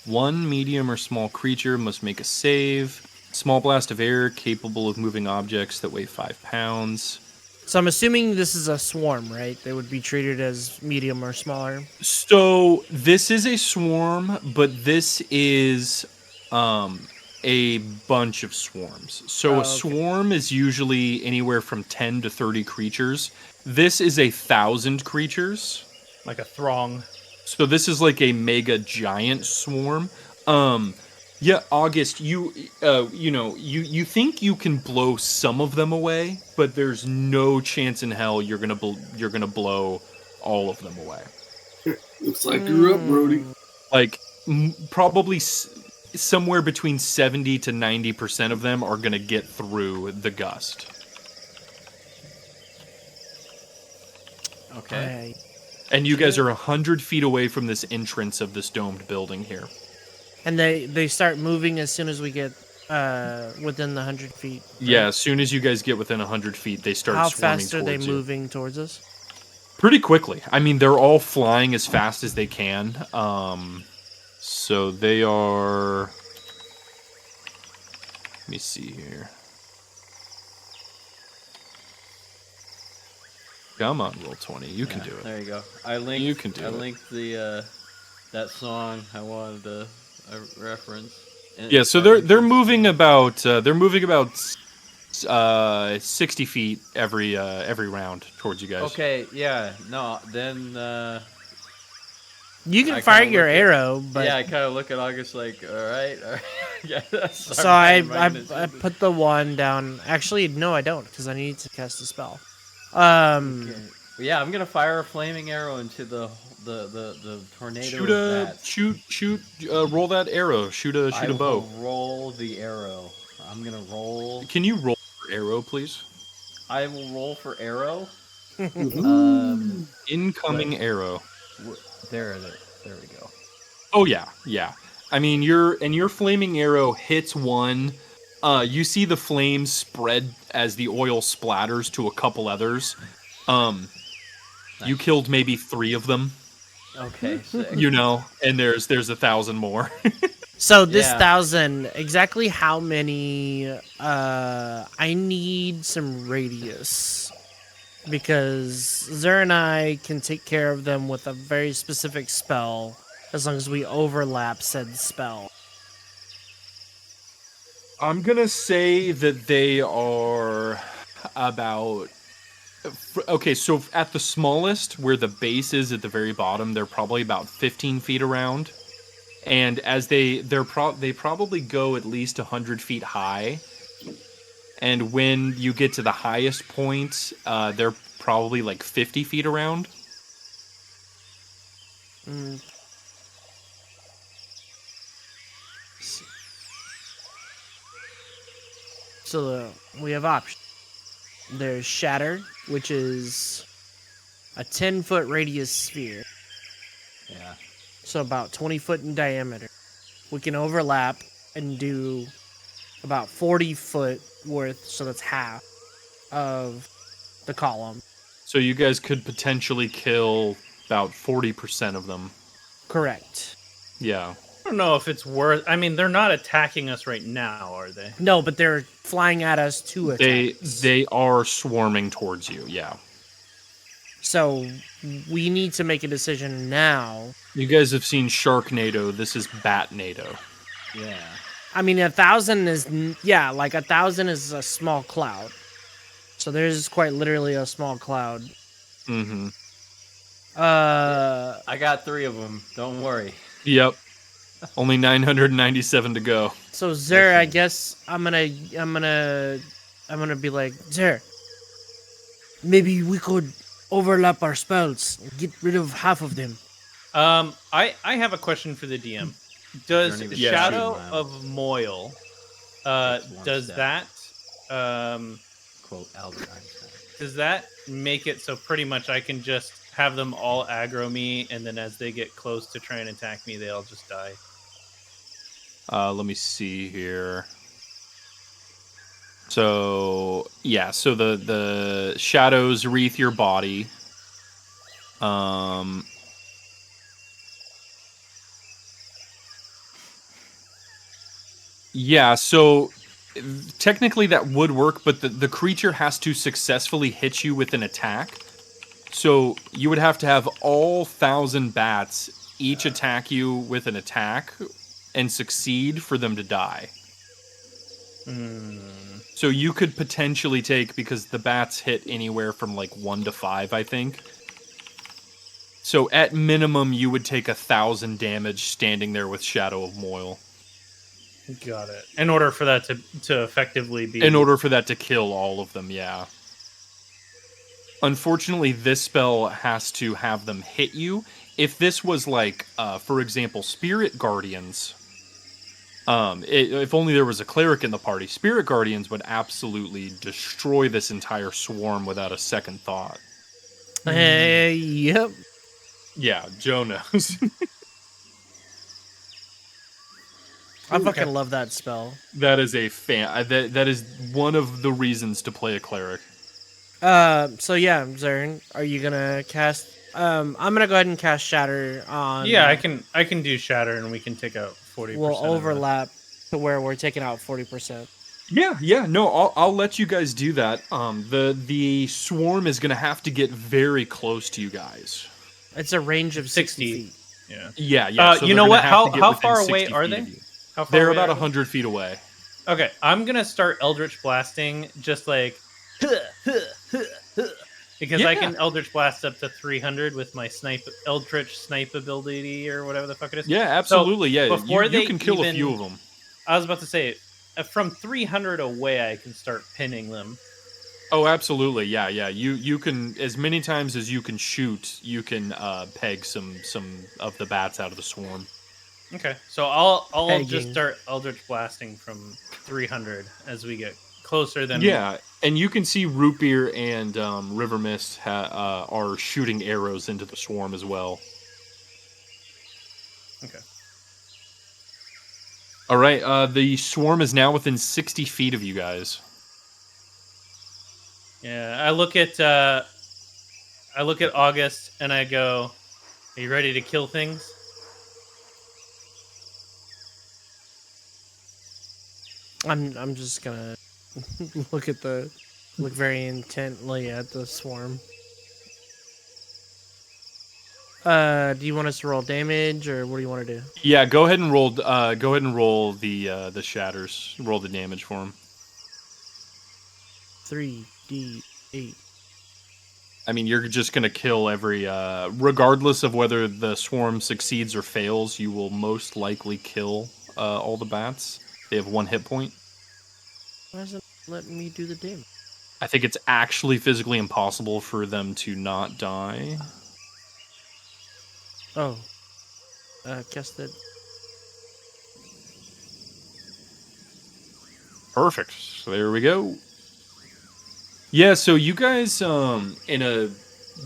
One medium or small creature must make a save. Small blast of air capable of moving objects that weigh 5 pounds. So I'm assuming this is a swarm, right? They would be treated as medium or smaller. So this is a swarm, but this is a bunch of swarms. So a swarm is usually anywhere from 10 to 30 creatures. This is 1,000 creatures. Like a throng. So this is like a mega giant swarm. Yeah, August, you think you can blow some of them away, but there's no chance in hell you're gonna blow all of them away. Looks like you're up, Brody. Like probably somewhere between 70 to 90% of them are gonna get through the gust. Okay. And you guys are 100 feet away from this entrance of this domed building here. And they start moving as soon as we get within the 100 feet. Right? Yeah, as soon as you guys get within 100 feet, they start How swarming fast are they towards you. moving towards us? Pretty quickly. I mean, they're all flying as fast as they can. So they are... Let me see here. Come on, roll 20. You can do it. There you go. I linked. You can do it. I linked the that song I wanted to reference. Yeah, so they're moving about 60 feet every round towards you guys. Okay. Yeah. No. Then. You can fire your arrow, but Yeah, I kind of look at August like, all right. Yeah. So I put the wand down. Actually, no, I don't, because I need to cast a spell. Okay. Yeah, I'm gonna fire a flaming arrow into the tornado. Roll that arrow. Shoot a bow. Roll the arrow. I'm gonna roll. Can you roll for arrow, please? I will roll for arrow. Incoming arrow. There we go. Oh yeah. I mean, your flaming arrow hits one. You see the flames spread as the oil splatters to a couple others. Nice. You killed maybe 3 of them. Okay, sick. And there's 1,000 more. So this 1,000, exactly how many? I need some radius because Zer and I can take care of them with a very specific spell as long as we overlap said spell. I'm gonna say that they are about... Okay, so at the smallest, where the base is at the very bottom, they're probably about 15 feet around. And as they probably go at least 100 feet high. And when you get to the highest point, they're probably like 50 feet around. So we have options. There's Shatter, which is a 10-foot radius sphere. Yeah. So about 20 foot in diameter. We can overlap and do about 40 foot worth, so that's half of the column. So you guys could potentially kill about 40% of them. Correct. Yeah. I don't know if it's worth. I mean, they're not attacking us right now, are they? No, but they're flying at us to attack us. They are swarming towards you, yeah. So we need to make a decision now. You guys have seen Sharknado. This is Batnado. Yeah. I mean, 1,000 is, like 1,000 is a small cloud. So there's quite literally a small cloud. Mm-hmm. I got 3 of them. Don't worry. Yep. Only 997 to go. So Zer, I guess I'm gonna be like, Zer, maybe we could overlap our spells and get rid of half of them. I have a question for the DM. Does Yeah. Shadow of Moil, does step. that, Quote Albert Einstein. does that make it so pretty much I can just have them all aggro me, and then as they get close to try and attack me, they all just die? Let me see here. So yeah, so the shadows wreath your body. Yeah, so technically that would work, but the creature has to successfully hit you with an attack. So you would have to have all 1,000 bats each attack you with an attack and succeed for them to die. So you could potentially take, because the bats hit anywhere from like 1 to 5, I think. So at minimum, you would take 1,000 damage standing there with Shadow of Moil. Got it. In order for that to effectively be... In order for that to kill all of them, yeah. Unfortunately, this spell has to have them hit you. If this was like, for example, Spirit Guardians, if only there was a cleric in the party, Spirit Guardians would absolutely destroy this entire swarm without a second thought. Yep. Yeah, Joe knows. I fucking love that spell. That is a that is one of the reasons to play a cleric. So yeah, Zern, are you gonna cast? I'm gonna go ahead and cast Shatter on. Yeah, I can do Shatter, and we can take out 40%. We'll overlap to where we're taking out 40%. Yeah, no, I'll let you guys do that. The swarm is gonna have to get very close to you guys. It's a range of 60 feet. Yeah. So you know what? How far away are they? How far They're away about are they? 100 feet away. Okay, I'm gonna start Eldritch Blasting, just like because I can Eldritch Blast up to 300 with my Eldritch Snipe ability or whatever the fuck it is. Yeah, absolutely. So before you can kill a few of them. I was about to say, from 300 away, I can start pinning them. Oh, absolutely. Yeah. You can, as many times as you can shoot, you can peg some of the bats out of the swarm. Okay, so I'll just start Eldritch Blasting from 300 as we get closer. Than and you can see Root Beer and River Mist are shooting arrows into the swarm as well. Okay. All right. The swarm is now within 60 feet of you guys. Yeah, I look at August and I go, "Are you ready to kill things?" I'm just gonna look very intently at the swarm. Do you want us to roll damage, or what do you want to do? Yeah, go ahead and roll. Go ahead and roll the shatters. Roll the damage for him. 3d8. I mean, you're just gonna kill every, regardless of whether the swarm succeeds or fails. You will most likely kill all the bats. They have 1 hit point. Why doesn't it let me do the damage? I think it's actually physically impossible for them to not die. Oh. Cast it. Perfect. So there we go. Yeah, so you guys, in a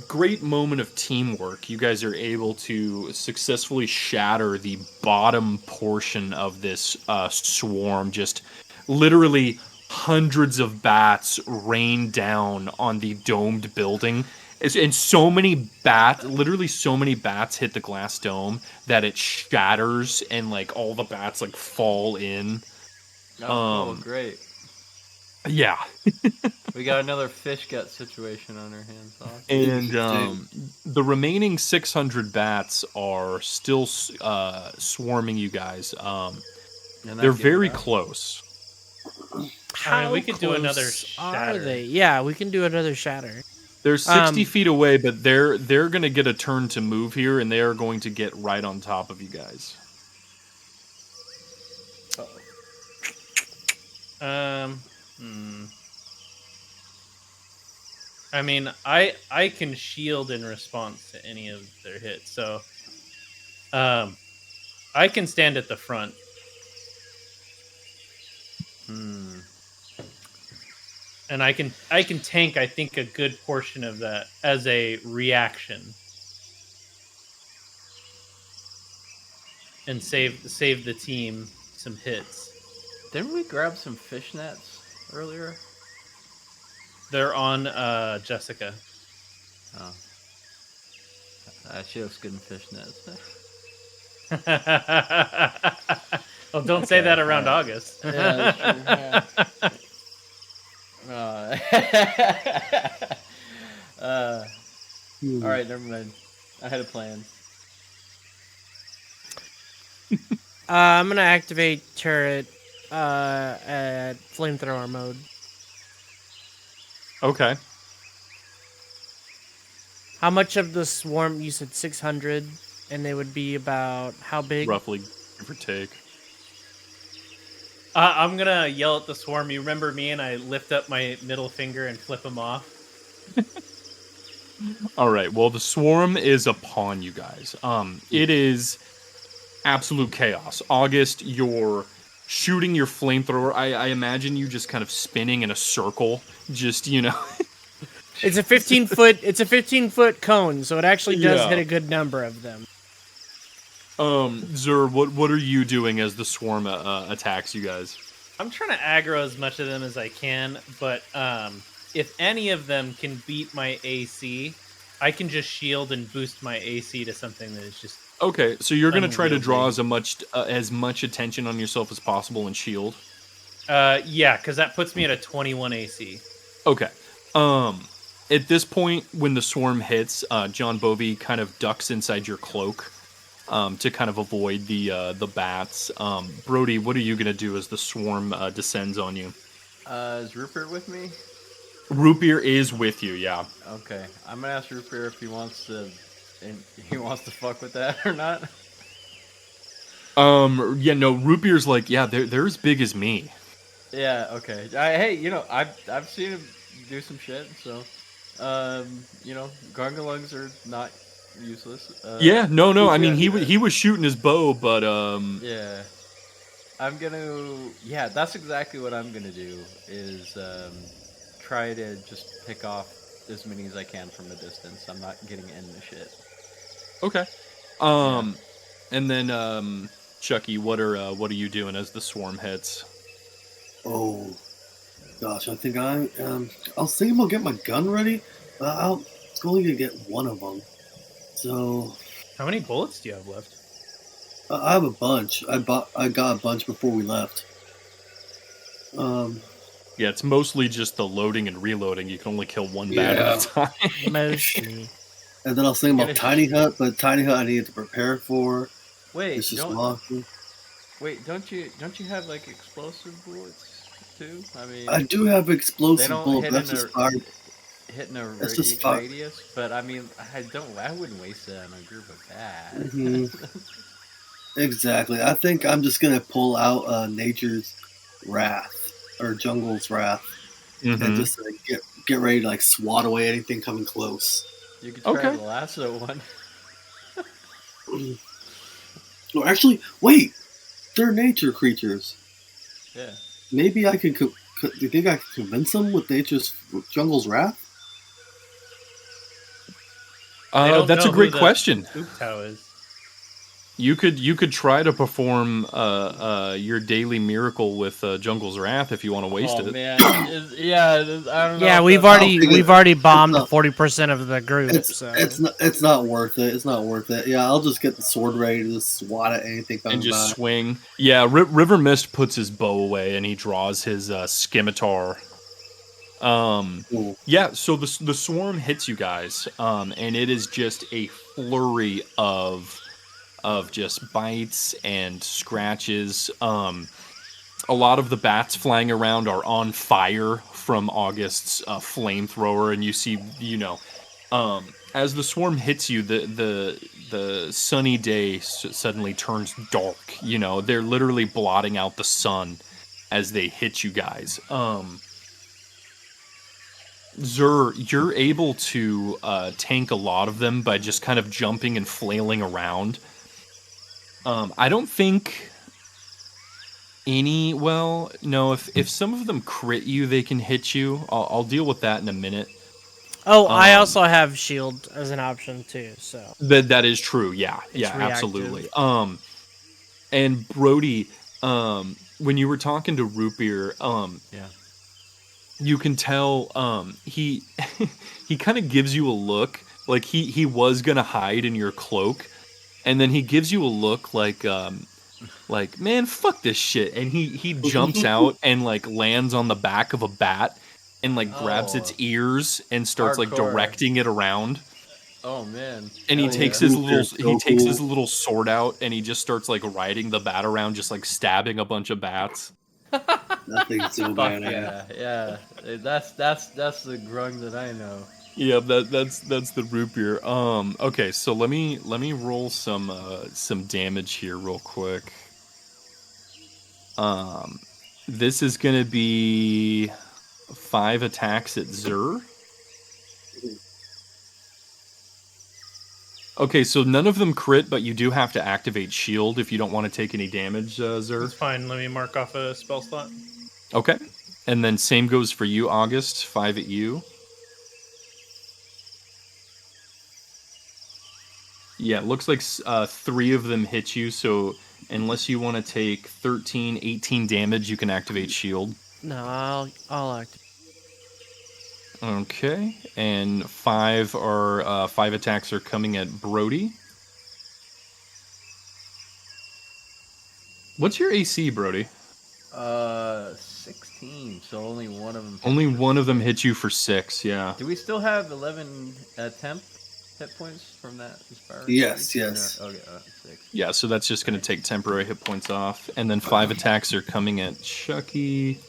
great moment of teamwork, you guys are able to successfully shatter the bottom portion of this swarm. Just literally hundreds of bats rain down on the domed building. And so many literally so many bats hit the glass dome that it shatters and like all the bats like fall in. Oh, great. Yeah. We got another fish gut situation on our hands. Awesome. And the remaining 600 bats are still swarming you guys. They're very close. How we could do another close shatter. are they? Yeah, we can do another shatter. They're 60 feet away, but they're going to get a turn to move here, and they are going to get right on top of you guys. I mean, I can shield in response to any of their hits, so I can stand at the front. And I can tank, I think, a good portion of that as a reaction. And save the team some hits. Didn't we grab some fishnets earlier? They're on Jessica. Oh. She looks good in fishnets. Well, don't say that around August. Yeah, that's true. All right, never mind. I had a plan. I'm gonna activate turret at flamethrower mode. Okay. How much of the swarm? You said 600, and they would be about how big? Roughly, give or take. I'm gonna yell at the swarm. You remember me, and I lift up my middle finger and flip them off. All right. Well, the swarm is upon you guys. It is absolute chaos. August, you're shooting your flamethrower. I imagine you just kind of spinning in a circle. Just It's a 15-foot. It's a 15-foot cone, so it actually does hit a good number of them. Zur, what are you doing as the swarm attacks you guys? I'm trying to aggro as much of them as I can, but if any of them can beat my AC, I can just shield and boost my AC to something that is just okay. So you're going to try to draw as much attention on yourself as possible and shield. Yeah, because that puts me at a 21 AC. Okay. At this point, when the swarm hits, John Bovey kind of ducks inside your cloak to kind of avoid the bats. Brody, what are you going to do as the swarm descends on you? Is Rupert with me? Rupier is with you, yeah. Okay, I'm gonna ask Rupert if he wants to fuck with that or not. Yeah, no, Rupier's like, yeah, they're as big as me. Yeah, okay. Hey, I've seen him do some shit, so gargalugs are not useless. Yeah, no. I mean, he was shooting his bow, but yeah, that's exactly what I'm gonna do. Is try to just pick off as many as I can from a distance. I'm not getting in the shit. Okay. And then Chucky, what are you doing as the swarm hits? Oh, gosh, I think I was thinking about getting my gun ready, but I'll only gonna get one of them. So, how many bullets do you have left? I have a bunch. I got a bunch before we left. Yeah, it's mostly just the loading and reloading. You can only kill one bat at a time. Mostly. And then I was thinking about Tiny Hut, but Tiny Hut I needed to prepare for. Wait, don't you have like explosive bullets too? I mean, I do have explosive bullets. That's just hitting a radius, but I mean, I wouldn't waste it on a group of bats. Mm-hmm. Exactly. I think I'm just gonna pull out Nature's Wrath or Jungle's Wrath, and just get ready to like swat away anything coming close. You could try the lasso one. No, actually, wait. They're nature creatures. Yeah. Maybe I could you think I could convince them with nature's jungle's wrath? That's a great question. Ooptao is. You could try to perform your daily miracle with Jungle's Wrath if you want to waste it. Oh man, I don't know. Yeah, we've already bombed 40% of the group. So It's not worth it. It's not worth it. Yeah, I'll just get the sword ready to just swat at anything and just by. swing. Yeah, River Mist puts his bow away and he draws his scimitar. Cool. Yeah, so the swarm hits you guys, and it is just a flurry of just bites and scratches. A lot of the bats flying around are on fire from August's flamethrower, and you see, as the swarm hits you, the sunny day suddenly turns dark. They're literally blotting out the sun as they hit you guys. Zur, you're able to tank a lot of them by just kind of jumping and flailing around. I don't think no, if some of them crit you, they can hit you. I'll deal with that in a minute. Oh, I also have shield as an option too, so. That is true, yeah. Yeah, reactive. Absolutely. And Brody, when you were talking to Root Beer, yeah. You can tell he he kind of gives you a look like he was gonna hide in your cloak, and then he gives you a look like man, fuck this shit, and he jumps out and like lands on the back of a bat and like grabs its ears and starts like directing it around. Oh man! And he takes his little sword out and he just starts like riding the bat around, just like stabbing a bunch of bats. That thing's so bad. Yeah. That's the grung that I know. Yeah, that's the root beer. Okay, so let me roll some damage here real quick. This is gonna be 5 attacks at Zur. Okay, so none of them crit, but you do have to activate shield if you don't want to take any damage, Zur. That's fine. Let me mark off a spell slot. Okay, and then same goes for you, August. 5 at you. Yeah, it looks like 3 of them hit you, so unless you want to take 13, 18 damage, you can activate shield. No, I'll activate. Okay, and 5 attacks are coming at Brody. What's your AC, Brody? 16. So only one of them. Only one of them hit you for 6. Yeah. Do we still have 11 temp hit points from that inspiring? Yes. No, okay, 6. Yeah, so that's just going to take temporary hit points off, and then 5 attacks are coming at Chucky.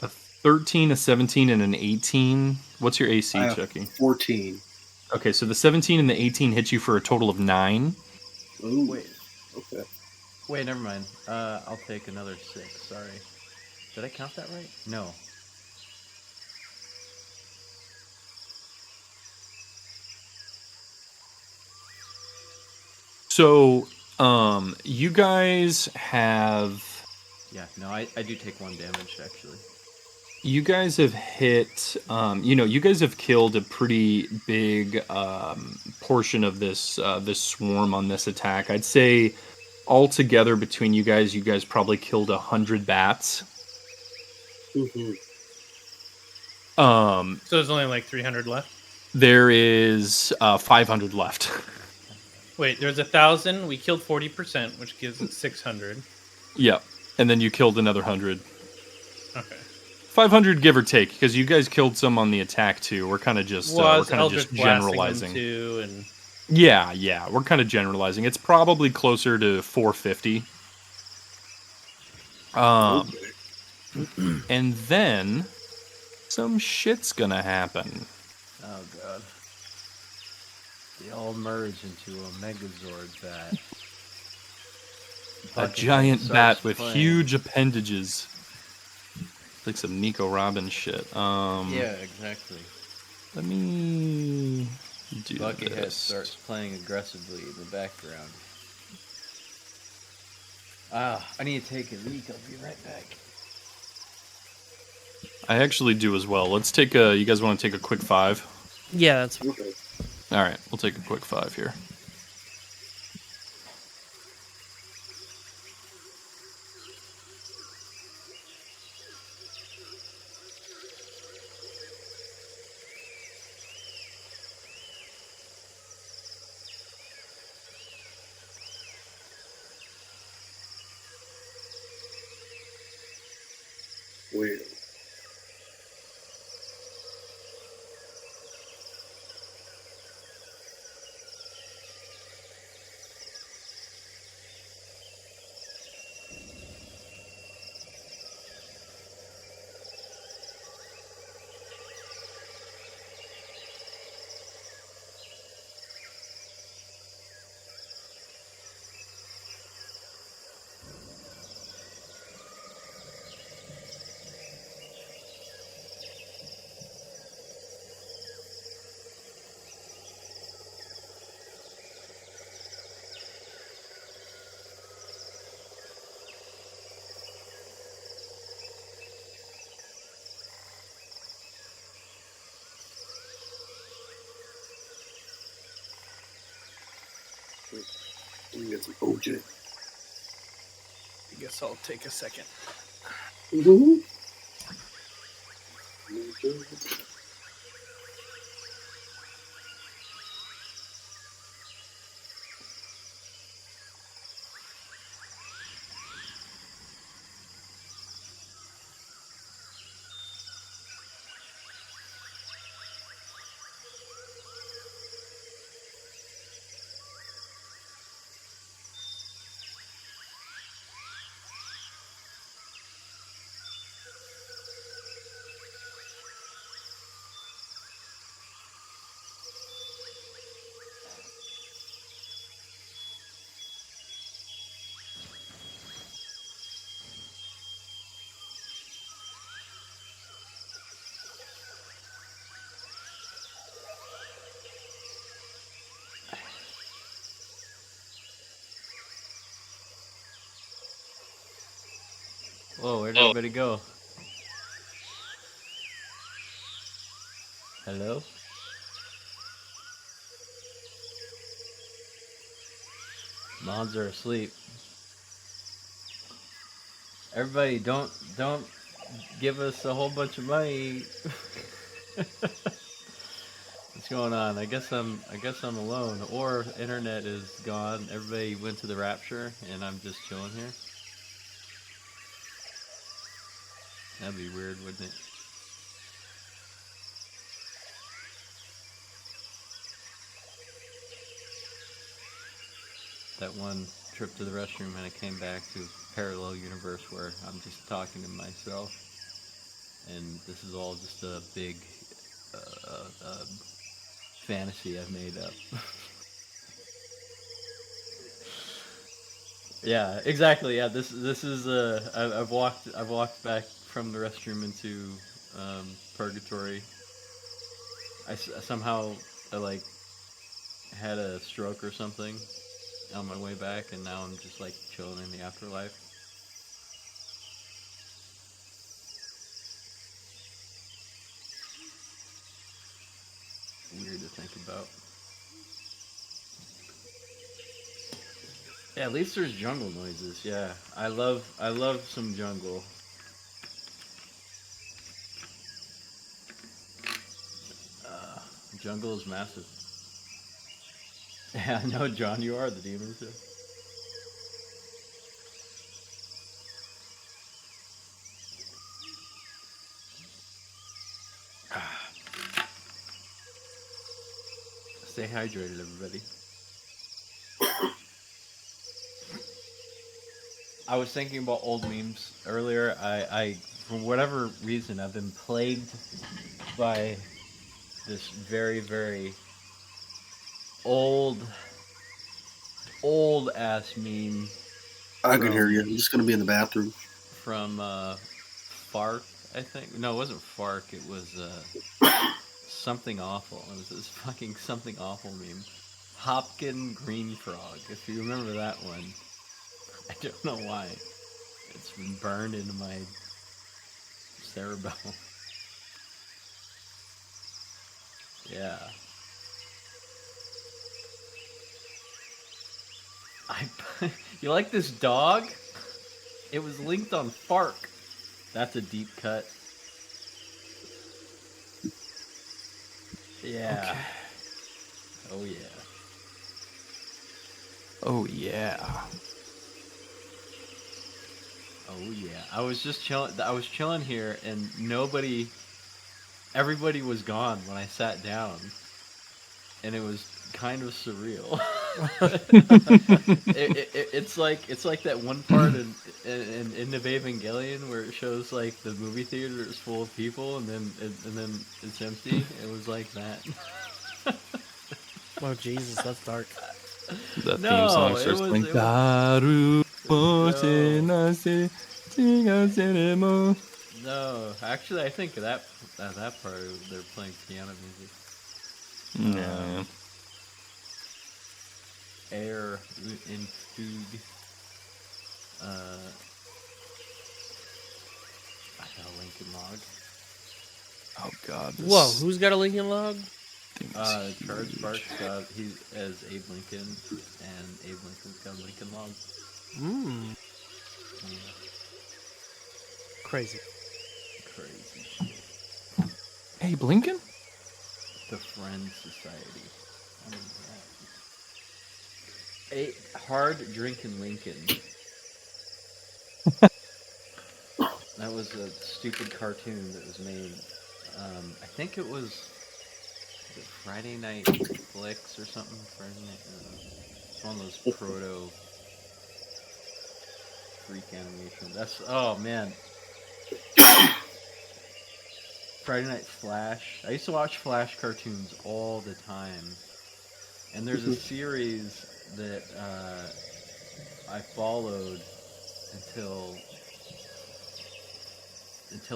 A 13, a 17, and an 18. What's your AC, Chucky? 14. Okay, so the 17 and the 18 hit you for a total of 9. Ooh. Wait. Okay. Wait, never mind. I'll take another 6. Sorry. Did I count that right? No. So, you guys have... Yeah, no, I do take 1 damage, actually. You guys have hit, you guys have killed a pretty big portion of this swarm on this attack. I'd say altogether between you guys probably killed 100 bats. Mm-hmm. So there's only like 300 left? There is 500 left. Wait, there's 1,000. We killed 40%, which gives it 600. Yep, and then you killed another 100. Okay. 500 give or take, because you guys killed some on the attack too. We're kind of just generalizing. Too, and... Yeah, we're kind of generalizing. It's probably closer to 450. And then some shit's gonna happen. Oh god. They all merge into a Megazord bat. A giant bat with huge appendages. Like some Nico Robbins shit. Yeah, exactly. Let me do Buckethead this. starts playing aggressively in the background. I need to take a leak. I'll be right back. I actually do as well. Let's take a. You guys want to take a quick 5? Yeah, that's Okay. All right, we'll take a quick 5 here. Weird. Let me get some OJ. I guess I'll take a second. Mm-hmm. Whoa, where'd everybody go? Hello? Mods are asleep. Everybody, don't give us a whole bunch of money. What's going on? I guess I'm alone, or internet is gone. Everybody went to the rapture, and I'm just chilling here. That'd be weird, wouldn't it? That one trip to the restroom, and I came back to a parallel universe where I'm just talking to myself, and this is all just a big fantasy I've made up. Yeah, exactly. Yeah, this is I've walked back from the restroom into purgatory. Somehow I like had a stroke or something on my way back, and now I'm just like chilling in the afterlife. Weird to think about. Yeah, at least there's jungle noises. Yeah, I love some jungle. Jungle is massive. Yeah, no, John, you are the demon too. Stay hydrated, everybody. I was thinking about old memes earlier. I for whatever reason, I've been plagued by this very, very old ass meme. I can hear you. I'm just gonna be in the bathroom. From Fark, I think. No, it wasn't Fark. It was something awful. It was this fucking something awful meme. Hopkin Green Frog. If you remember that one, I don't know why. It's been burned into my cerebellum. Yeah. You like this dog? It was linked on Fark. That's a deep cut. Yeah. Okay. Oh yeah. Oh yeah. Oh yeah. I was just chilling. I was chilling here, and everybody was gone when I sat down, and it was kind of surreal. It's like that one part in the Evangelion where it shows like the movie theater is full of people, and then it's empty. It was like that. Oh Jesus, that's dark. The No, theme song it starts was- playing. it No, actually, I think that part they're playing piano music. No. Air in food. I got a Lincoln Log. Oh God. this Whoa, who's got a Lincoln Log? thing is Charles huge. Sparks got he's as Abe Lincoln, and Abe Lincoln's got a Lincoln Log. Mmm, Yeah, crazy. crazy shit. Hey, Blinken? The Friends Society. I mean, yeah. A hard drinking Lincoln. That was a stupid cartoon that was made. I think it was Friday Night Flicks or something. Friday Night. It's one of those proto freak animation. That's man. Friday Night Flash. I used to watch Flash cartoons all the time, and there's a series that I followed until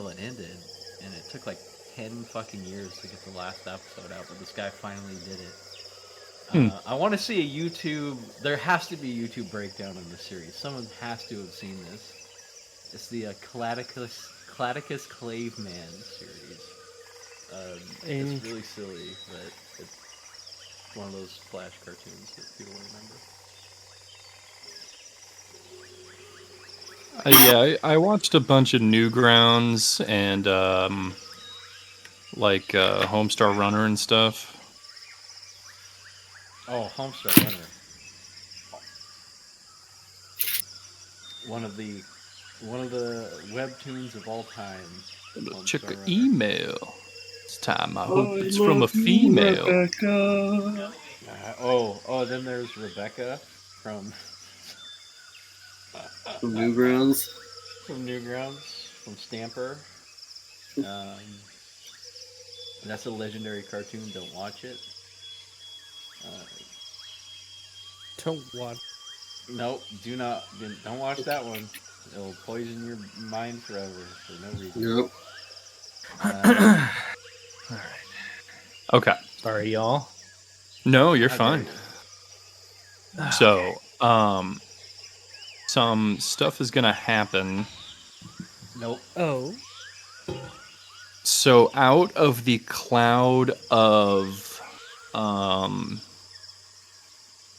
it ended, and it took like 10 fucking years to get the last episode out, but this guy finally did it. I want to see a YouTube. There has to be a YouTube breakdown of the series. Someone has to have seen this. It's the Cladicus Claveman series. It's really silly, but it's one of those Flash cartoons that people remember. Yeah, I watched a bunch of Newgrounds and Homestar Runner and stuff. Oh, Homestar Runner. One of the webtoons of all time. Check Homestar the Runner. email. This time I hope it's from a female. Rebecca. Then there's Rebecca from From Newgrounds. from Newgrounds, from Stamper. That's a legendary cartoon. Don't watch it. Don't watch. Nope, don't watch that one. It'll poison your mind forever for no reason. Yep. All right. Okay. Sorry, y'all. No, you're How fine. dare you. So, some stuff is gonna happen. Nope. Oh, So out of the cloud of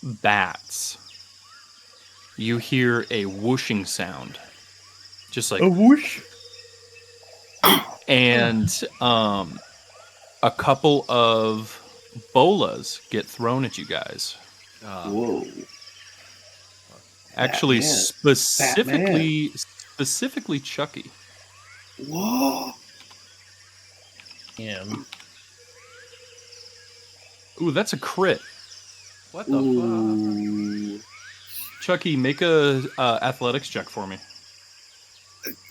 bats, you hear a whooshing sound. Just like A whoosh. and a couple of bolas get thrown at you guys. Whoa. Actually, Batman. specifically Chucky. Whoa. Him. Ooh, that's a crit. What the fuck? Ooh. Chucky, make a athletics check for me.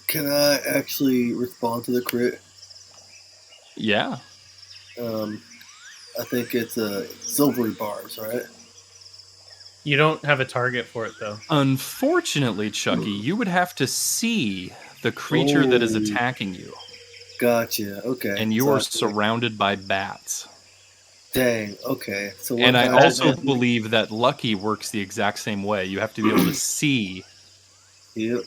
Can I actually respond to the crit? Yeah. I think it's silvery bars, right? You don't have a target for it though. Unfortunately, Chucky, you would have to see the creature that is attacking you, Gotcha. Okay. and you So are I- surrounded by bats. Dang. Okay. So what And I can also do? believe that Lucky works the exact same way. You have to be able to see Yep.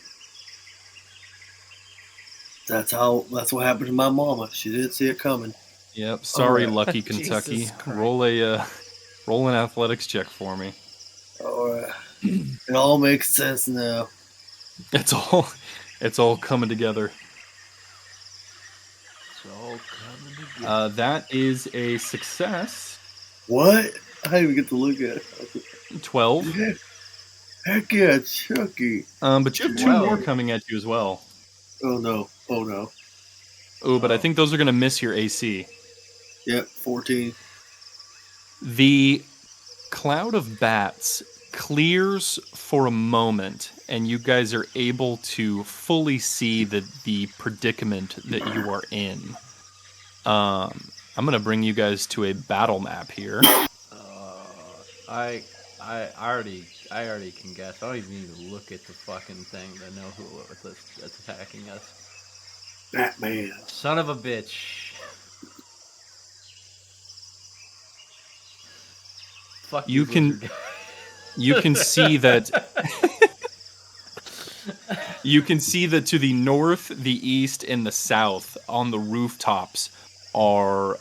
That's what happened to my mama. She didn't see it coming. Yep. Sorry, Alright. Lucky Kentucky. Jesus Christ. Roll an athletics check for me. Alright. It all makes sense now. It's all coming together. It's all coming together. That is a success. What? I didn't even get to look at it. 12. Yeah. Heck yeah, Chucky. But you have 2 more coming at you as well. Oh no. Oh, but I think those are going to miss your AC. Yep, 14. The cloud of bats clears for a moment, and you guys are able to fully see the predicament that you are in. I'm going to bring you guys to a battle map here. I already can guess. I don't even need to look at the fucking thing to know that's attacking us. Batman. Son of a bitch. Fuck You can see that you can see that to the north, the east, and the south on the rooftops are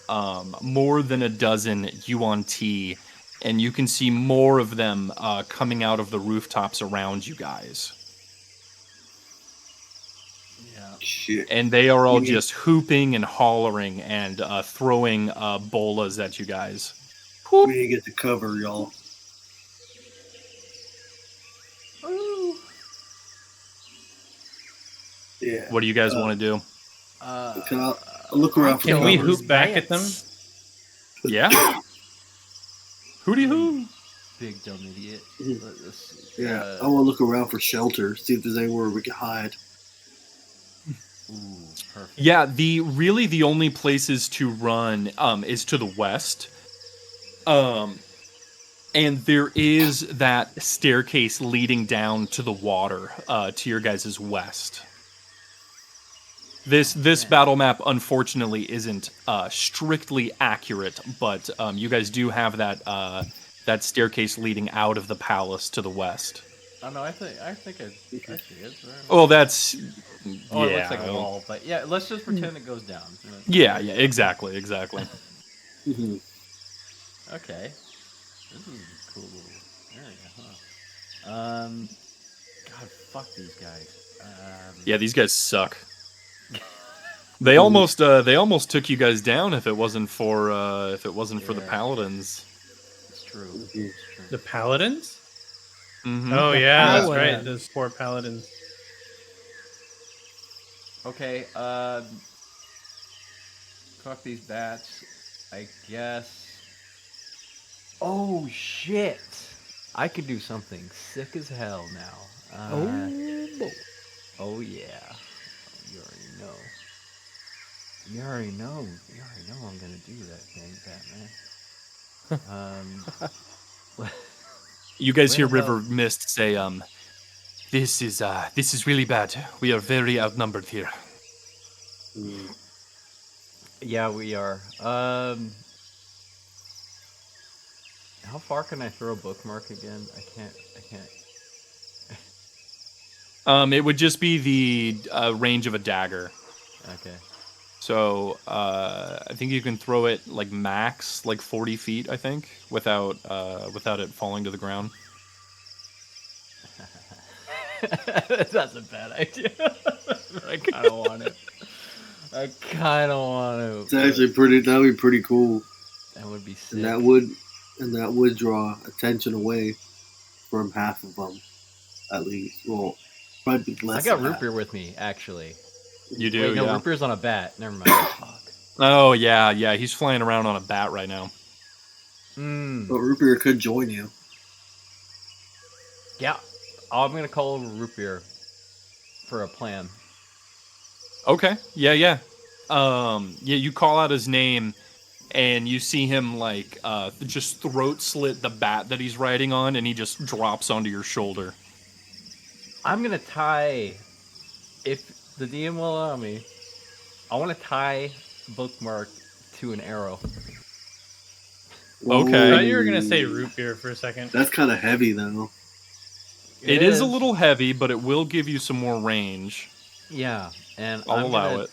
more than a dozen Yuan-Ti, and you can see more of them coming out of the rooftops around you guys. Yeah. Shit. And they are all just hooping and hollering and throwing bolas at you guys. We need to get the cover, y'all. Ooh. Yeah. What do you guys want to do? Can I look around for Can we cover? hoop back at them? Yeah. Hooty hoo. Big dumb idiot. Yeah, I want to look around for shelter, see if there's anywhere we can hide. Ooh, perfect. Yeah, the only places to run is to the west. And there is that staircase leading down to the water, to your guys' west. This battle map, unfortunately, isn't strictly accurate, but you guys do have that staircase leading out of the palace to the west. Oh no, I think I see it. Well, that's Oh, yeah. it looks like a wall, but yeah, let's just pretend it goes down. Yeah, exactly. Mm-hmm. Okay. This is a cool little area, huh? God, fuck these guys. Yeah, these guys suck. They almost took you guys down if it wasn't for the paladins. It's true. Mm-hmm. It's true. The paladins? Mm-hmm. Oh yeah, that's paladins. right. Those poor paladins. Okay, fuck these bats, I guess. Oh shit! I could do something sick as hell now. Oh yeah. You already know I'm gonna do that thing, Batman. You guys hear Where the River Mist say, this is really bad. We are very outnumbered here. Yeah, we are. How far can I throw a bookmark again? I can't. It would just be the range of a dagger. Okay. So I think you can throw it like max, like 40 feet, I think, without it falling to the ground. That's a bad idea. I kind of want it. It's actually that'd be pretty cool. That would be sick. And that would draw attention away from half of them, at least. Well, probably less. I got root beer with me, actually. You do? Wait, no, yeah. root beer's on a bat. Never mind. Fuck. Oh yeah. He's flying around on a bat right now. But root beer could join you. Yeah, I'm gonna call over root beer for a plan. Okay. Yeah. You call out his name, and you see him like just throat slit the bat that he's riding on, and he just drops onto your shoulder. I'm gonna tie, if the DM will allow me, I want to tie bookmark to an arrow. Okay. I thought you were gonna say root beer for a second. That's kind of heavy, though. It is a little heavy, but it will give you some more range. Yeah, and I'll allow it.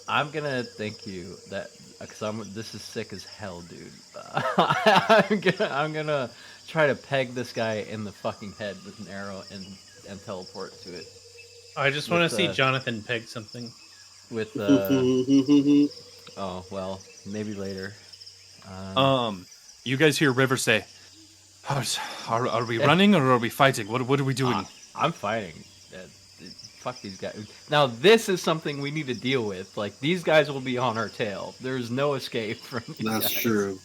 I'm gonna thank you that because this is sick as hell, dude. I'm gonna try to peg this guy in the fucking head with an arrow and teleport to it. I just want to see Jonathan peg something. With oh well, maybe later. You guys hear River say, "Are we running or are we fighting? What are we doing?" I'm fighting. Fuck these guys. Now this is something we need to deal with. Like these guys will be on our tail. There's no escape from these guys. That's true.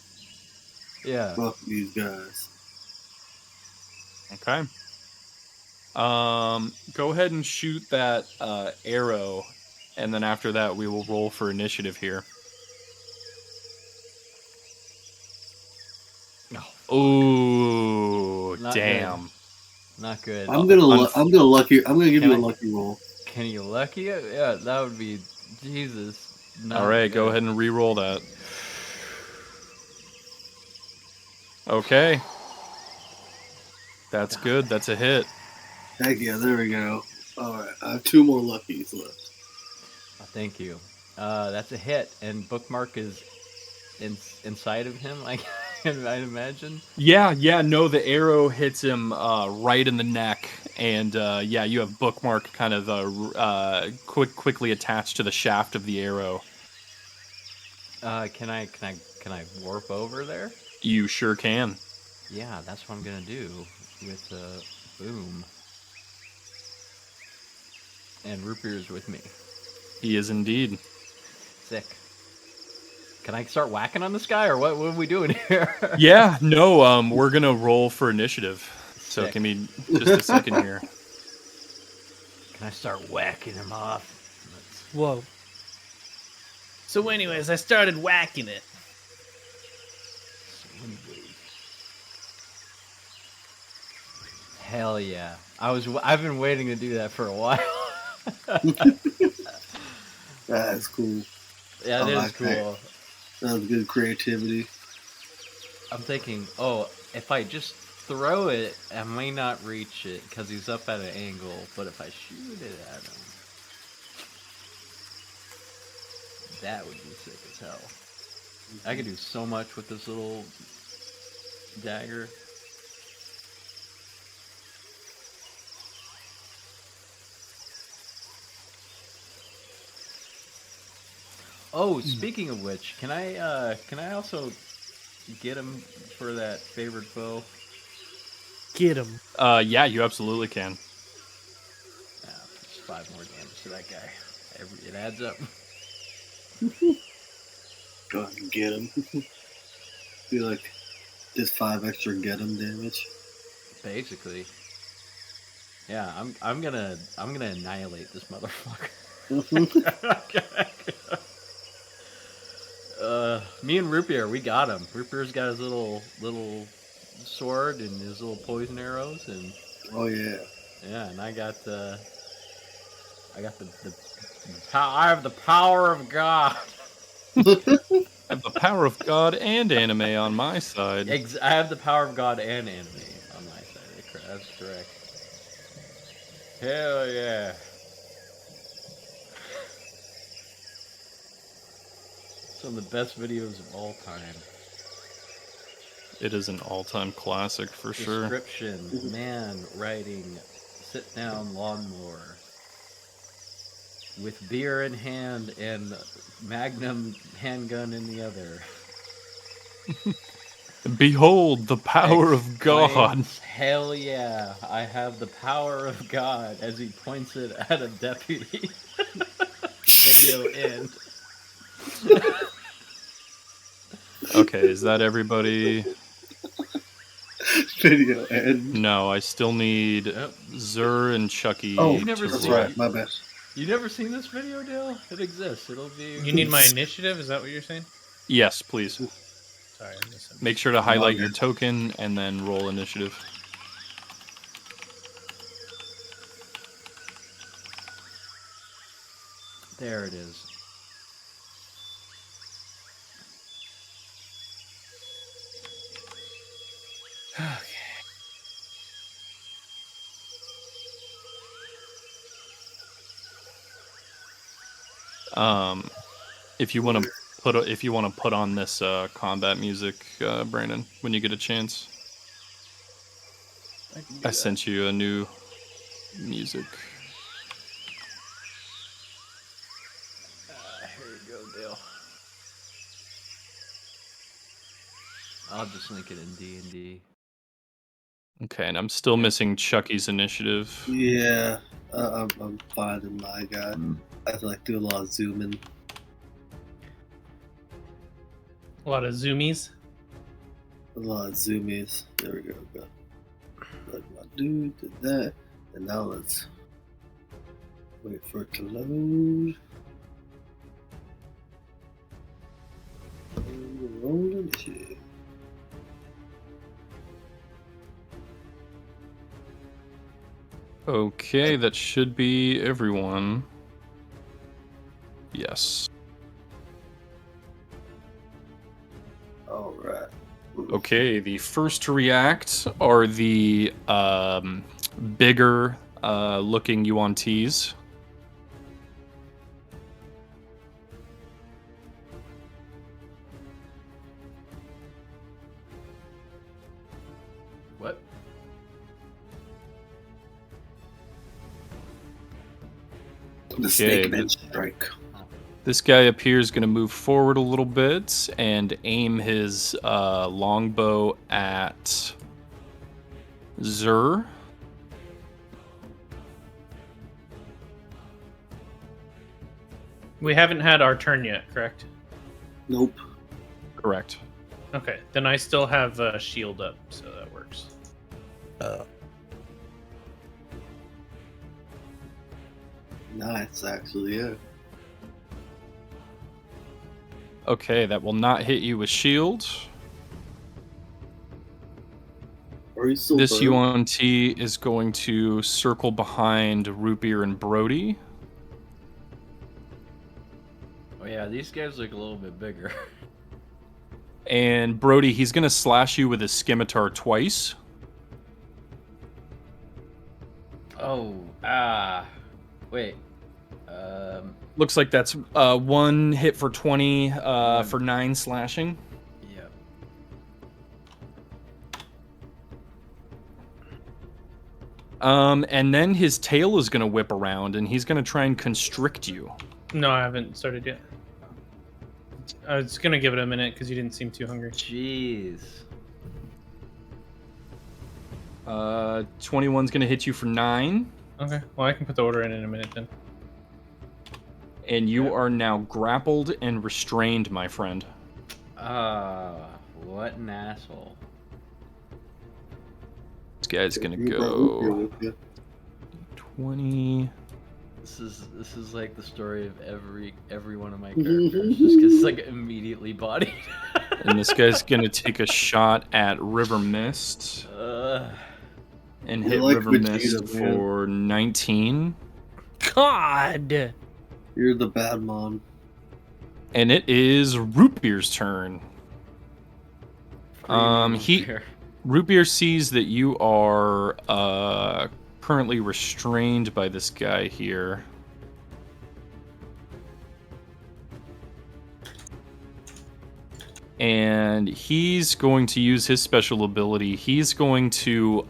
Yeah. Fuck these guys. Okay. Go ahead and shoot that arrow, and then after that we will roll for initiative here. Oh, damn. Good. Not good. I'm gonna give you a lucky roll. Can you lucky it? Yeah, that would be Jesus. All right, go ahead and re-roll that. Okay. That's good. That's a hit. Heck yeah, there we go. All right, I have 2 more luckies left. Thank you. That's a hit, and Bookmark is inside of him. I'd imagine. Yeah. No, the arrow hits him right in the neck, and yeah, you have Bookmark kind of quickly attached to the shaft of the arrow. Can I warp over there? You sure can. Yeah, that's what I'm gonna do with boom. And Root Beer's with me. He is indeed. Sick. Can I start whacking on this guy, or what are we doing here? Yeah, no, we're gonna roll for initiative. So Sick. give me just a second here. Can I start whacking him off? Whoa. So anyways, I started whacking it. Hell yeah. I've been waiting to do that for a while. That's cool. Yeah, it is cool. That was good creativity. I'm thinking, if I just throw it, I may not reach it because he's up at an angle, but if I shoot it at him, that would be sick as hell. I could do so much with this little dagger. Oh, speaking of which, can I also get him for that favorite foe? Get him. Yeah, you absolutely can. Just 5 more damage to that guy. It adds up. Go ahead and get him. Feel like just 5 extra get him damage. Basically. Yeah, I'm gonna annihilate this motherfucker. Me and Root Beer, we got him. Root Beer's got his little sword and his little poison arrows, and oh yeah, and I have the power of God. I have the power of God and anime on my side. I have the power of God and anime on my side. That's correct. Hell yeah. Some of the best videos of all time. It is an all-time classic for sure. Description, man riding sit-down lawnmower with beer in hand and Magnum handgun in the other. Behold the power of God. Hell yeah, I have the power of God, as he points it at a deputy. Video end. Okay, is that everybody? Video end. No, I still need Zur and Chucky. Oh, you never that's seen right. My bad. You never seen this video, Dale? It exists. It'll be. You need my initiative? Is that what you're saying? Yes, please. Sorry, I missed it. Make sure to highlight your token and then roll initiative. There it is. Okay. If you want to put on this combat music, Brandon, when you get a chance. I sent you a new music. Here you go, Dale. I'll just link it in D&D. Okay, and I'm still missing Chucky's initiative. Yeah, I'm finding my guy. I have to do a lot of zooming. A lot of zoomies. A lot of zoomies. There we go. Let my dude did that, and now let's wait for it to load. Rolling shit. Okay, that should be everyone. Yes. All right. Okay, the first to react are the bigger looking UNTs. What? The snake man strike. This guy up here is going to move forward a little bit and aim his longbow at Zur. We haven't had our turn yet, correct? Nope. Correct. Okay, then I still have a shield up, so that works. Nice, actually, yeah. Okay, that will not hit you with shield. This UNT is going to circle behind Root Beer and Brody. Oh yeah, these guys look a little bit bigger. And Brody, he's going to slash you with his scimitar twice. Oh, wait. Looks like that's one hit for 20 for 9 slashing. Yep. And then his tail is going to whip around, and he's going to try and constrict you. No, I haven't started yet. I was gonna give it a minute because you didn't seem too hungry. Jeez. 21's going to hit you for 9. Okay, well I can put the order in a minute then. And you are now grappled and restrained, my friend. What an asshole. This guy's going to go 20. This is like the story of every one of my characters. Just gets like immediately bodied. And this guy's going to take a shot at River Mist. And hit River Mist for 19. God! You're the bad mom. And it is Root Beer's turn. Root Beer sees that you are currently restrained by this guy here. And he's going to use his special ability. He's going to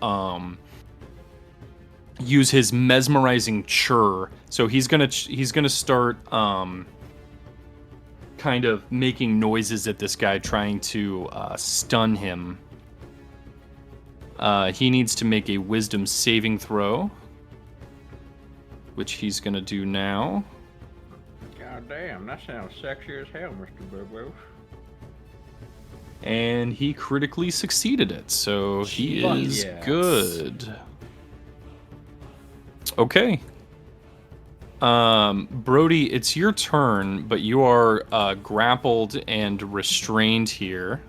use his mesmerizing chirr. So he's gonna start kind of making noises at this guy, trying to stun him. He needs to make a wisdom saving throw, which he's gonna do now. God damn, that sounds sexy as hell, Mr. Bobo. And he critically succeeded it, so he is good. Okay. Brody, it's your turn, but you are grappled and restrained here.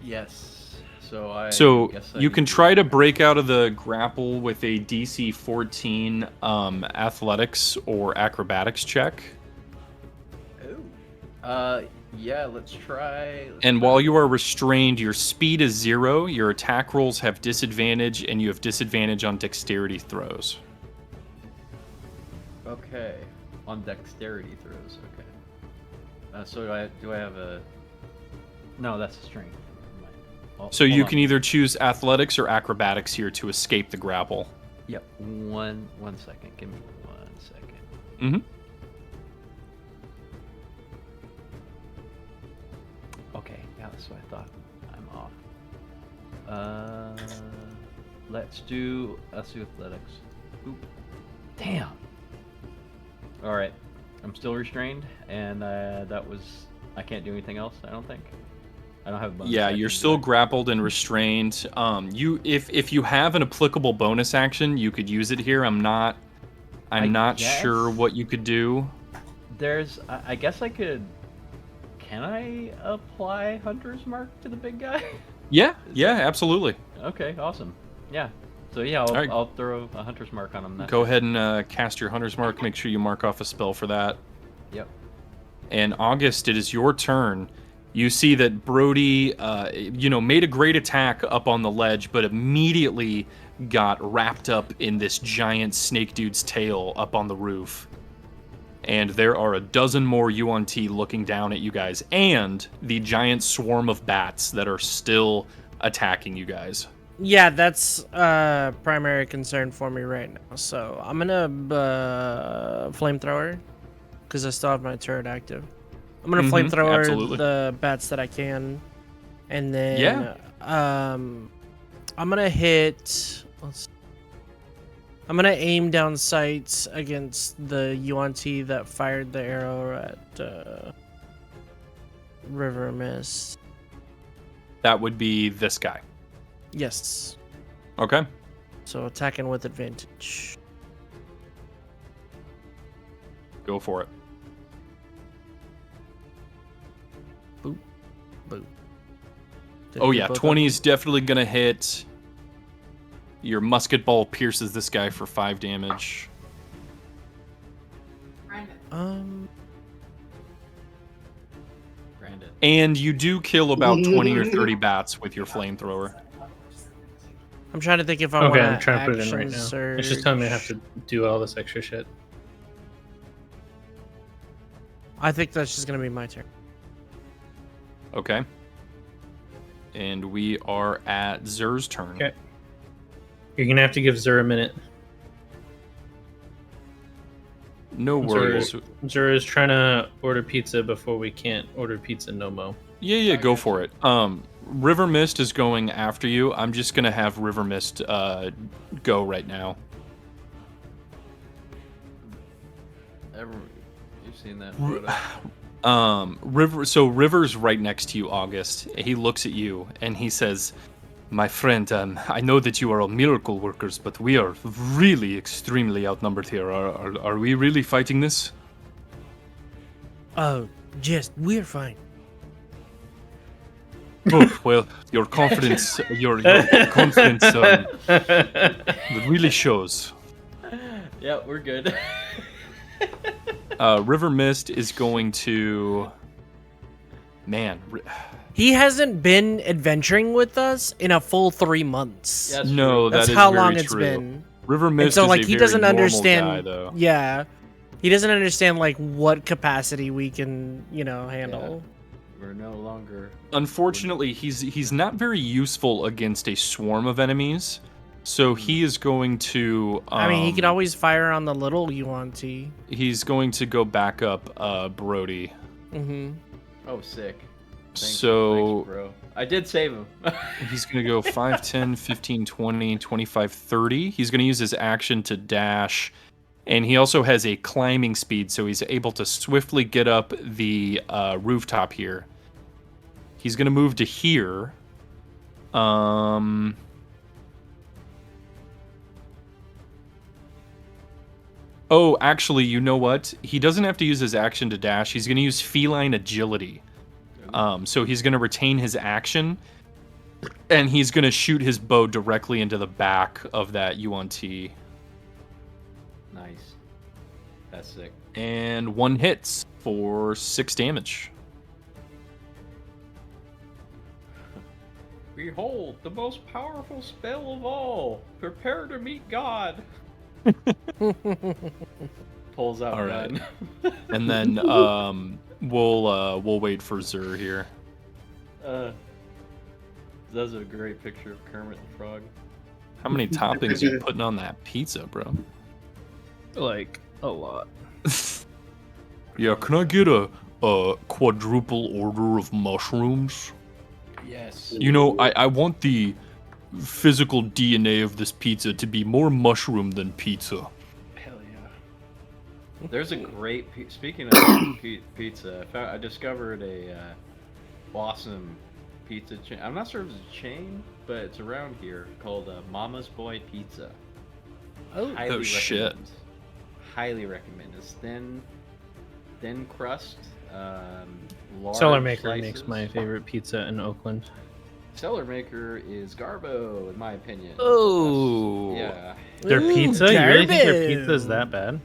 Yes. So you can try to break out of the grapple with a DC 14 athletics or acrobatics check. Oh. Yeah, let's try. While you are restrained, your speed is 0, your attack rolls have disadvantage, and you have disadvantage on dexterity throws. Okay. On dexterity throws. Okay. So do I have a? No, that's a strength. So you can either choose athletics or acrobatics here to escape the grapple. Yep. One second. Give me 1 second. Mm-hmm. Okay. Yeah, that's what I thought. I'm off. Let's do athletics. Oop. Damn. All right. I'm still restrained, and that was. I can't do anything else. I don't think. I don't have a bonus. Yeah, you're still grappled and restrained. If you have an applicable bonus action, you could use it here. I'm not sure what you could do. I guess I could. Can I apply Hunter's Mark to the big guy? Yeah, absolutely. Okay, awesome. Yeah. So yeah, I'll throw a Hunter's Mark on him. Go ahead and cast your Hunter's Mark. Make sure you mark off a spell for that. Yep. And August, it is your turn. You see that Brody, made a great attack up on the ledge, but immediately got wrapped up in this giant snake dude's tail up on the roof. And there are a dozen more UNT looking down at you guys, and the giant swarm of bats that are still attacking you guys. Yeah, that's a primary concern for me right now. So I'm gonna flamethrower because I still have my turret active. I'm gonna flamethrower the bats that I can, and then I'm gonna hit. I'm gonna aim down sights against the UNT that fired the arrow at River Mist. That would be this guy. Yes. Okay. So attacking with advantage. Go for it. Boop. Boop. Oh yeah, 20 is definitely gonna hit. Your musket ball pierces this guy for 5 damage. And you do kill about 20 or 30 bats with your flamethrower. I'm trying to think if I want I'm trying to put it in right now. Surge. It's just telling me I have to do all this extra shit. I think that's just gonna be my turn. Okay. And we are at Zer's turn. Okay. You're gonna have to give Zer a minute. No worries. Zer is trying to order pizza before we can't order pizza no mo. Yeah, go for it. River Mist is going after you. I'm just gonna have River Mist go right now. You've seen that photo. So River's right next to you, August. He looks at you and he says, "My friend, I know that you are all miracle workers, but we are really extremely outnumbered here. Are we really fighting this?" Oh, just we're fine. Oh, well, your confidence, your confidence really shows. Yeah, we're good. River Mist is going to... Man. He hasn't been adventuring with us in a full 3 months. Yeah, no, that's that is how very long it's true. been. River Mist and so, is like, a he very doesn't normal understand. guy, though. Yeah, he doesn't understand like what capacity we can, handle. Yeah. We're no longer. Unfortunately, he's not very useful against a swarm of enemies. So he is going to. I mean, he can always fire on the little UNT. He's going to go back up Brody. Mm-hmm. Oh, sick. Thanks, bro. I did save him. He's going to go 5, 10, 15, 20, 25, 30. He's going to use his action to dash. And he also has a climbing speed, so he's able to swiftly get up the rooftop here. He's going to move to here. Oh, actually, you know what? He doesn't have to use his action to dash. He's going to use feline agility. So he's going to retain his action, and he's going to shoot his bow directly into the back of that UNT. Nice. That's sick. And 1 hits for 6 damage. Behold, the most powerful spell of all. Prepare to meet God. pulls out All right. gun. And then we'll wait for Zur here. That's a great picture of Kermit the Frog. How many toppings are you putting on that pizza, bro? Like a lot. Yeah, can I get a quadruple order of mushrooms? Yes. You know, I want the physical DNA of this pizza to be more mushroom than pizza. Hell yeah. There's a great speaking of pizza. I discovered a awesome pizza chain. I'm not sure if it's a chain, but it's around here called Mama's Boy Pizza. Oh shit! Highly recommend. It's thin crust, large Cellar Maker slices. makes my favorite pizza in Oakland. Cellar Maker is Garbo, in my opinion. Oh, yeah. Their pizza? You really think their pizza is that bad?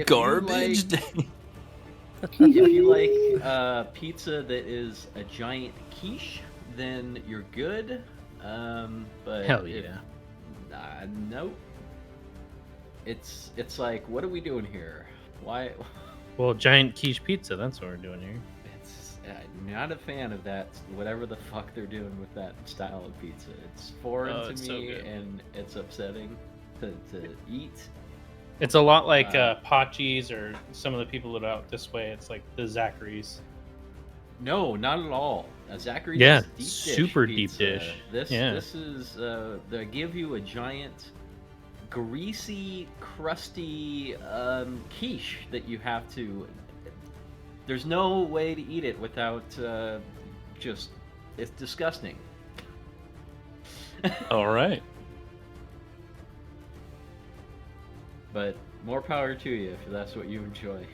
Garbage. If you like pizza that is a giant quiche, then you're good. But hell yeah. Nope. It's like, what are we doing here? Why? Well, giant quiche pizza. That's what we're doing here. It's not a fan of that. Whatever the fuck they're doing with that style of pizza, it's foreign to me, and it's upsetting to eat. It's a lot like Pachi's or some of the people that are out this way. It's like the Zachary's. No, not at all. Zachary's Yeah, is super pizza. deep dish. This is they give you a giant, greasy, crusty quiche that you have to. There's no way to eat it without just. It's disgusting. All right. But more power to you if that's what you enjoy.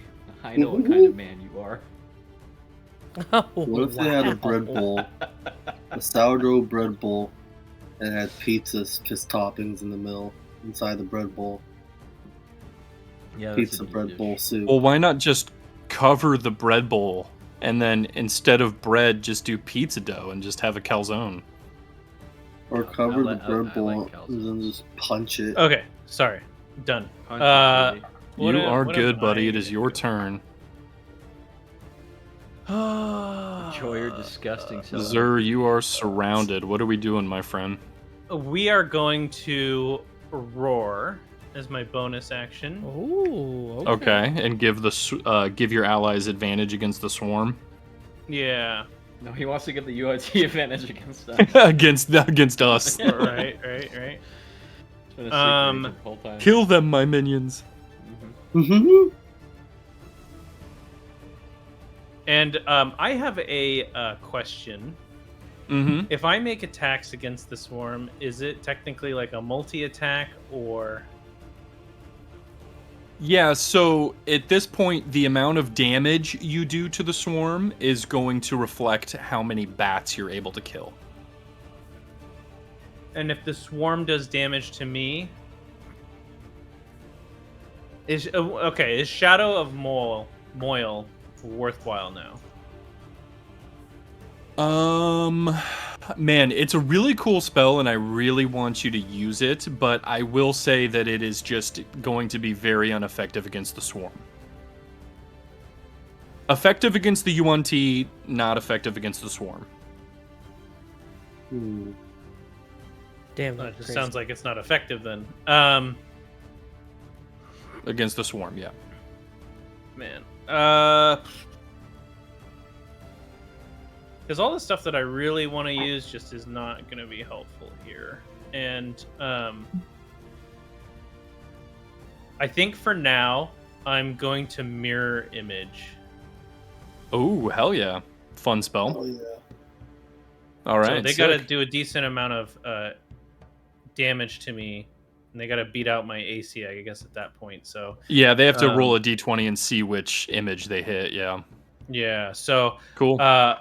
I know what kind of man you are. What if they had a bread bowl, a sourdough bread bowl, and had pizzas, just toppings in the middle inside the bread bowl? Yeah, Pizza bread bowl soup. Well, why not just cover the bread bowl and then instead of bread, just do pizza dough and just have a calzone? Or cover the bread I bowl like calzones. and then just punch it. Okay, sorry. Done. Punch it, You are what good, am buddy. I It is your turn. Enjoy your disgusting self. Zur, you are surrounded. What are we doing, my friend? We are going to roar as my bonus action. Ooh. Okay, and give give your allies advantage against the swarm. Yeah. No, he wants to get the UIT advantage against us. against us. right. It's been a secret agent the whole time. Kill them, my minions. Mm-hmm. And I have a question. Mm-hmm. If I make attacks against the swarm, is it technically like a multi-attack or? Yeah, so at this point, the amount of damage you do to the swarm is going to reflect how many bats you're able to kill. And if the swarm does damage to me, is Shadow of Moil worthwhile now? Man, it's a really cool spell and I really want you to use it, but I will say that it is just going to be very ineffective against the swarm. Effective against the UNT, not effective against the swarm. Damn. It just sounds like it's not effective then. Against the swarm, yeah. Man. Because all the stuff that I really want to use just is not going to be helpful here. And I think for now, I'm going to Mirror Image. Oh, hell yeah. Fun spell. Oh yeah. All right. So they got to do a decent amount of damage to me. And they got to beat out my AC, I guess, at that point. So yeah, they have to roll a d20 and see which image they hit, yeah. Yeah, so cool. I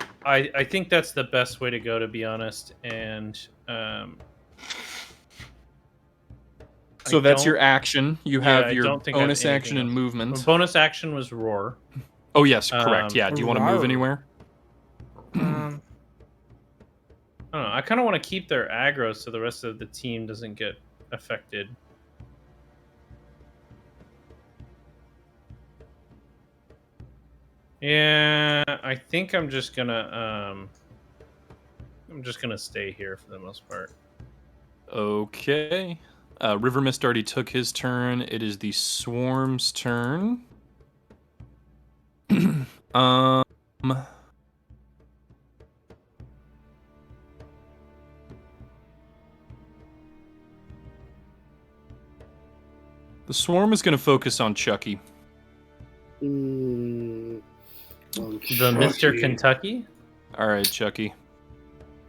think that's the best way to go, to be honest. And so that's your action. You have your don't think I have bonus action anything and else. movement. Bonus action was Roar. Oh yes, correct. Yeah. Do you want to move anywhere? I don't know. I kind of want to keep their aggro so the rest of the team doesn't get affected. Yeah, I think I'm just gonna stay here for the most part. Okay. River Mist already took his turn. It is the Swarm's turn. um, the Swarm is going to focus on Chucky. The Mr. Kentucky? All right, Chucky.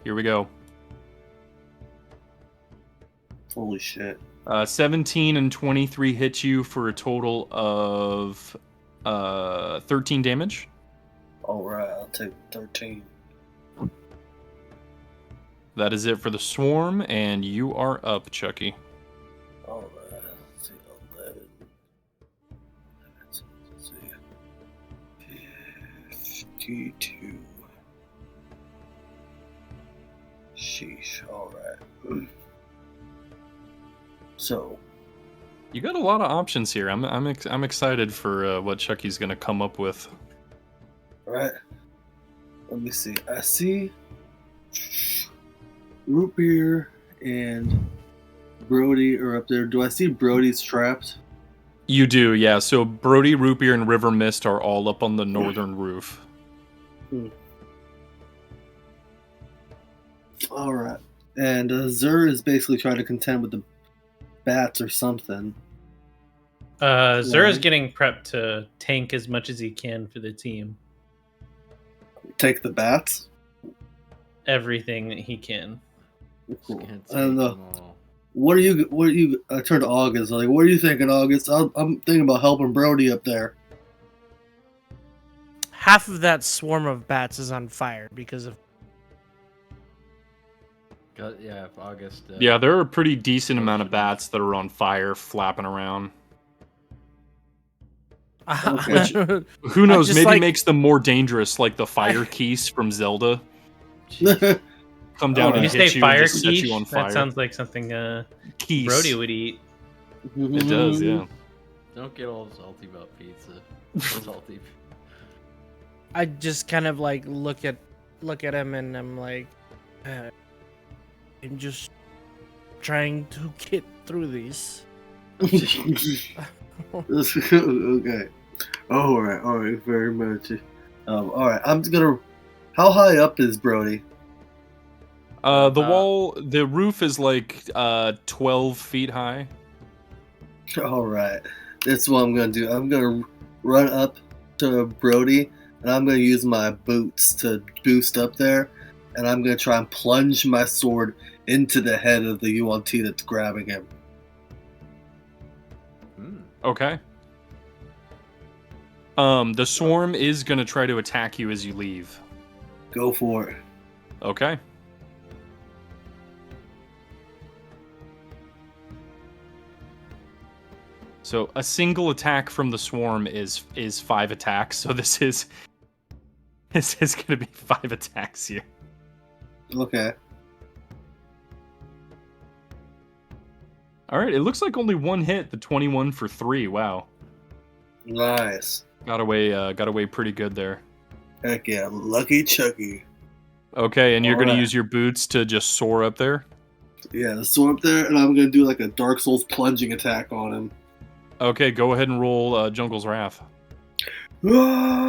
Here we go. Holy shit. 17 and 23 hit you for a total of 13 damage. All right, I'll take 13. That is it for the Swarm, and you are up, Chucky. All right, let's see, 11. Let's see. 52. Sheesh, all right. So, You got a lot of options here. I'm excited for what Chucky's gonna come up with. all right. Let me see. I see Root Beer and Brody are up there. Do I see Brody's trapped? You do, yeah. So Brody, Root Beer, and River Mist are all up on the northern roof. All right. And Zur is basically trying to contend with the bats or something. Zur is getting prepped to tank as much as he can for the team. Take the bats? Everything that he can. Cool. And what are you? I turned to August. Like, what are you thinking, August? I'm thinking about helping Brody up there. Half of that swarm of bats is on fire because of. Yeah, if August. Yeah, there are a pretty decent amount of bats that are on fire, flapping around. Which, who knows? Maybe makes them more dangerous, like the fire keys from Zelda. Come down and you hit say you fire and just set quiche? you on fire. That sounds like something Keys. Brody would eat. It does, yeah. Don't get all salty about pizza. Salty. I just kind of like look at him and I'm like, I'm just trying to get through these. Okay. All right, very much. All right, I'm just gonna. How high up is Brody? The roof is like 12 feet high. All right, that's what I'm gonna do. I'm gonna run up to Brody, and I'm gonna use my boots to boost up there, and I'm gonna try and plunge my sword into the head of the UNT that's grabbing him. Okay. The swarm is gonna try to attack you as you leave. Go for it. Okay. So a single attack from the swarm is 5 attacks. So this is gonna be 5 attacks here. Okay. All right. It looks like only one hit. The 21 for 3. Wow. Nice. Got away pretty good there. Heck yeah, lucky Chucky. Okay, and you're All gonna right. use your boots to just soar up there. Yeah, the sword up there, and I'm gonna do like a Dark Souls plunging attack on him. Okay, go ahead and roll Jungle's Wrath. Ah!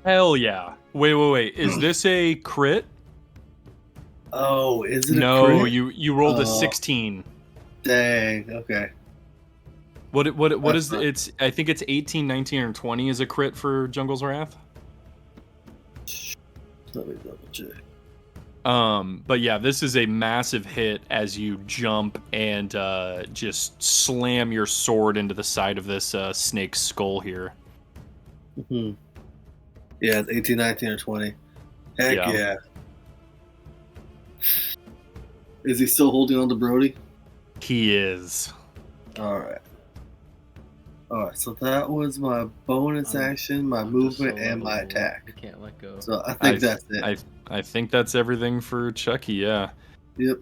Hell yeah! Wait. Is this a crit? Oh, is it a No, crit? you rolled a 16. Dang. Okay. What is it's? I think it's 18, 19, or 20 is a crit for Jungle's Wrath. Let me double check. But yeah, this is a massive hit as you jump and just slam your sword into the side of this snake's skull here. Mm-hmm. Yeah, it's 18, 19, or 20. Heck yeah. Is he still holding on to Brody? He is. Alright, so that was my bonus action, my movement, and my attack. I can't let go. So I think that's it. I think that's everything for Chucky, yeah. Yep.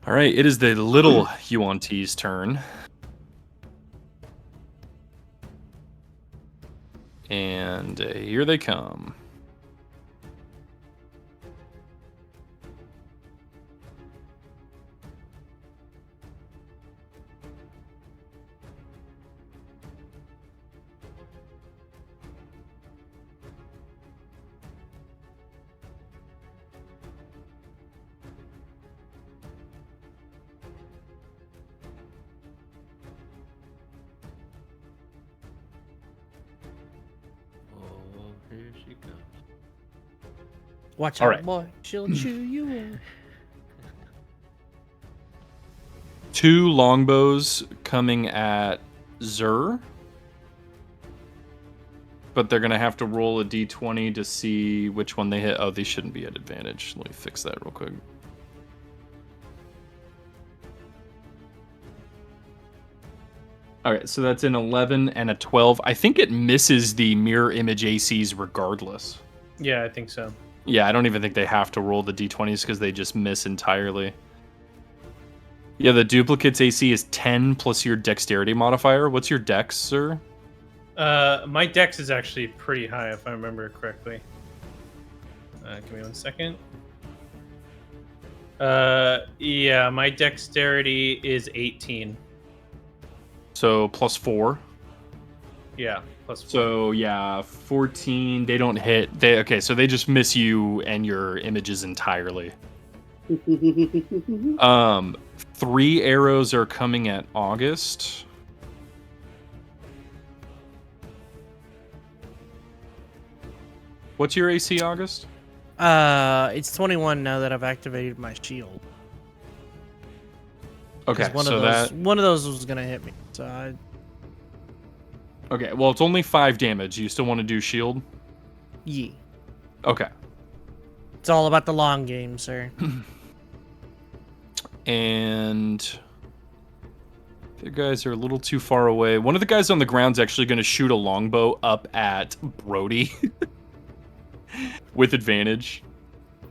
All right, it is the little Yuan-Ti's turn. And here they come. Here she comes. Watch All out, right. boy. She'll chew you up. 2 longbows coming at Zur. But they're going to have to roll a d20 to see which one they hit. Oh, they shouldn't be at advantage. Let me fix that real quick. All right, so that's an 11 and a 12. I think it misses the mirror image ACs regardless. Yeah, I think so. Yeah, I don't even think they have to roll the d20s because they just miss entirely. Yeah, the duplicate's AC is 10 plus your dexterity modifier. What's your dex, sir? My dex is actually pretty high, if I remember correctly. Give me 1 second. Yeah, my dexterity is 18. So plus 4. Yeah, plus 4. So yeah, 14. They don't hit. Okay, so they just miss you and your images entirely. 3 arrows are coming at August. What's your AC, August? It's 21 now that I've activated my shield. Okay, One so of those was gonna hit me. So okay, well, it's only 5 damage. You still want to do shield? yeah. Okay. It's all about the long game, sir. And the guys are a little too far away. One of the guys on the ground's actually going to shoot a longbow up at Brody with advantage.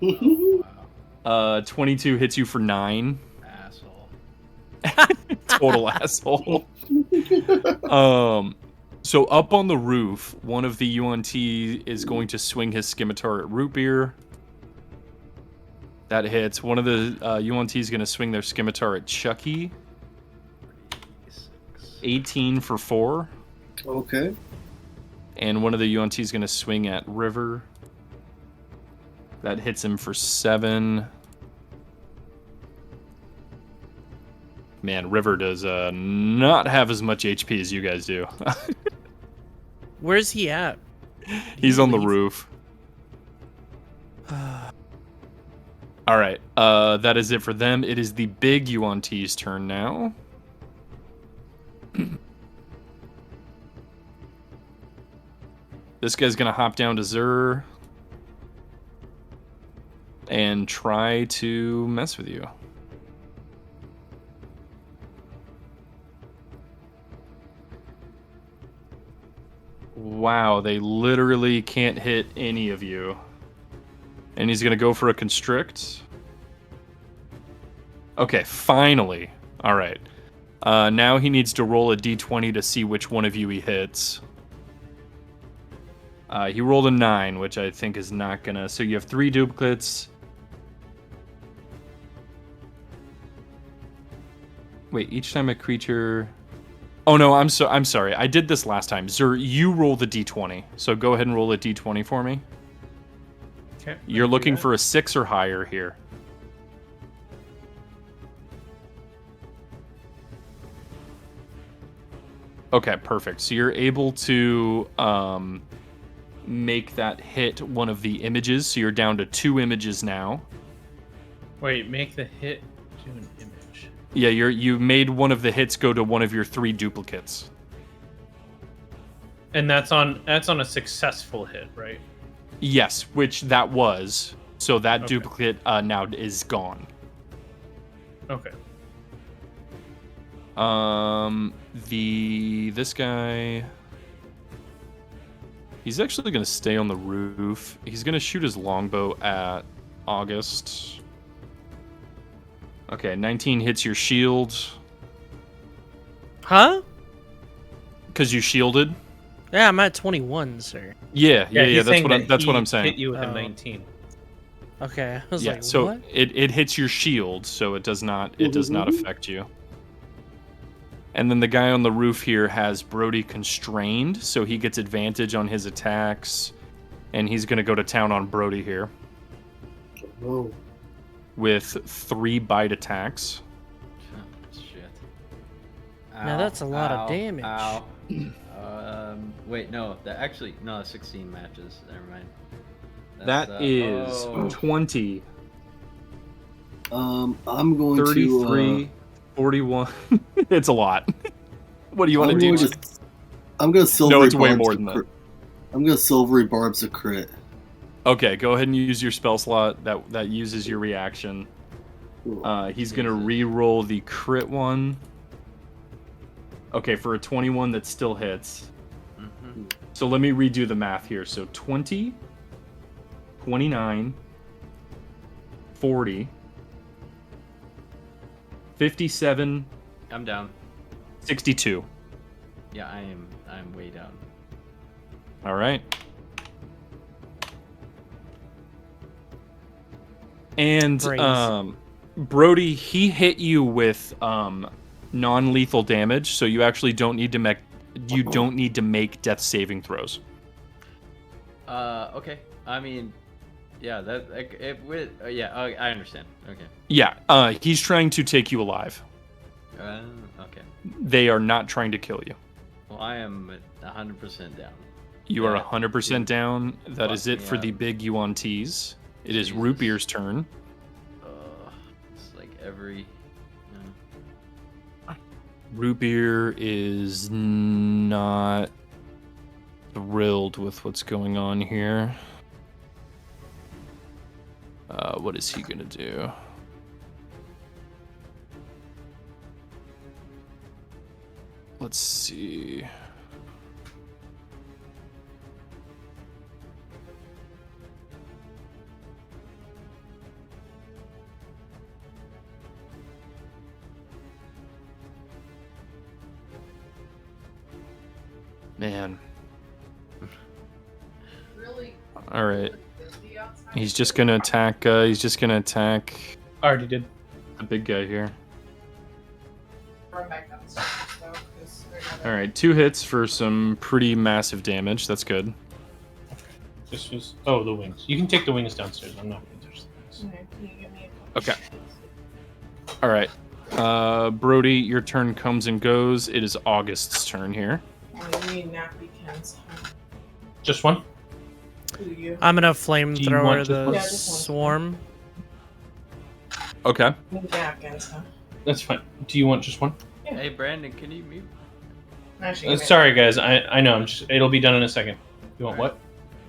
22 hits you for 9. Asshole. Total asshole. So up on the roof, one of the UNT is going to swing his scimitar at Root Beer. That hits. One of the UNT is going to swing their scimitar at Chucky. 18 for 4. Okay. And one of the UNT is going to swing at River. That hits him for 7. Man, River does not have as much HP as you guys do. Where's he at? He's on the roof. All right, that is it for them. It is the big UNT's turn now. This guy's gonna hop down to Zur and try to mess with you. Wow, they literally can't hit any of you. And he's going to go for a constrict. Okay, finally. All right. Now he needs to roll a d20 to see which one of you he hits. He rolled a 9, which I think is not going to... So you have 3 duplicates. Wait, each time a creature... Oh, no, I'm sorry. I did this last time. Zur, you roll the d20. So go ahead and roll a d20 for me. Okay. You're looking for a 6 or higher here. Okay, perfect. So you're able to make that hit one of the images. So you're down to 2 images now. Wait, make the hit to an image. Yeah, you made one of the hits go to one of your 3 duplicates. And that's on a successful hit, right? Yes, which that was. So that duplicate now is gone. Okay. This guy, he's actually going to stay on the roof. He's going to shoot his longbow at August. Okay, 19 hits your shield. Huh? Because you shielded? Yeah, I'm at 21, sir. Yeah. He's That's saying that's what he I'm saying. Hit you with a Oh. 19. Okay, I was like, so what? it hits your shield, so it does not affect you. And then the guy on the roof here has Brody constrained, so he gets advantage on his attacks, and he's gonna go to town on Brody here Whoa. with 3 bite attacks. Shit. Now that's a lot of damage. Ow. Wait, no. No, 16 matches. Never mind. That is 20, I'm going 33, to 41. It's a lot. What do you want to do? I'm gonna silvery. No, it's way barbs more the than that. crit. I'm gonna silvery barbs a crit. Okay, go ahead and use your spell slot that uses your reaction. He's gonna re-roll the crit one. Okay, for a 21 that still hits. Mm-hmm. So let me redo the math here. So 20, 29, 40, 57. I'm down. 62. Yeah, I'm way down. All right. And Brody, he hit you with non-lethal damage, so you actually don't need to make death saving throws. Okay. I mean, yeah, I understand. Okay. Yeah, he's trying to take you alive. Okay. They are not trying to kill you. Well, I am 100% down. You are 100% down. That is it for up. the big Yuan Ts. It is Jesus. Root Beer's turn. It's like every... Root Beer is not thrilled with what's going on here. What is he gonna do? Let's see. Man. Really? All right. He's just gonna attack. Already did. The big guy here. Run back downstairs, though, 'cause they're gonna- All right, 2 hits for some pretty massive damage. That's good. This was the wings. You can take the wings downstairs. I'm not going to touch the wings. Okay, can you give me a couple Okay. All right. Brody, your turn comes and goes. It is August's turn here. You need nappy cans. Just one. Who you? I'm gonna Do you flamethrower want the Yeah, just one. swarm. Okay. Need napkins, huh? That's fine. Do you want just one? Hey, Brandon, can you mute? Actually, give me- Sorry, guys. I know. It'll be done in a second. You want what?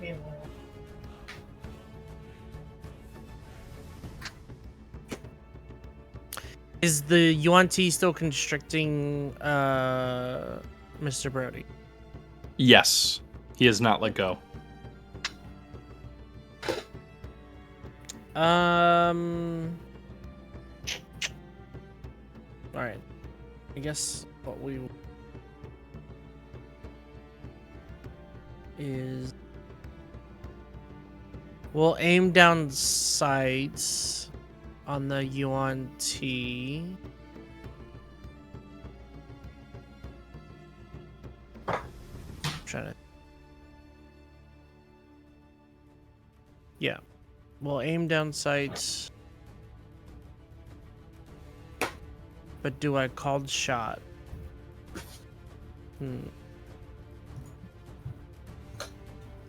give me a minute. Is the Yuan T still constricting Mr. Brody? Yes. He has not let go. Alright. I guess what we is we'll aim down sights on the Yuan T. Trying to. Yeah. We'll aim down sights. But do I called shot?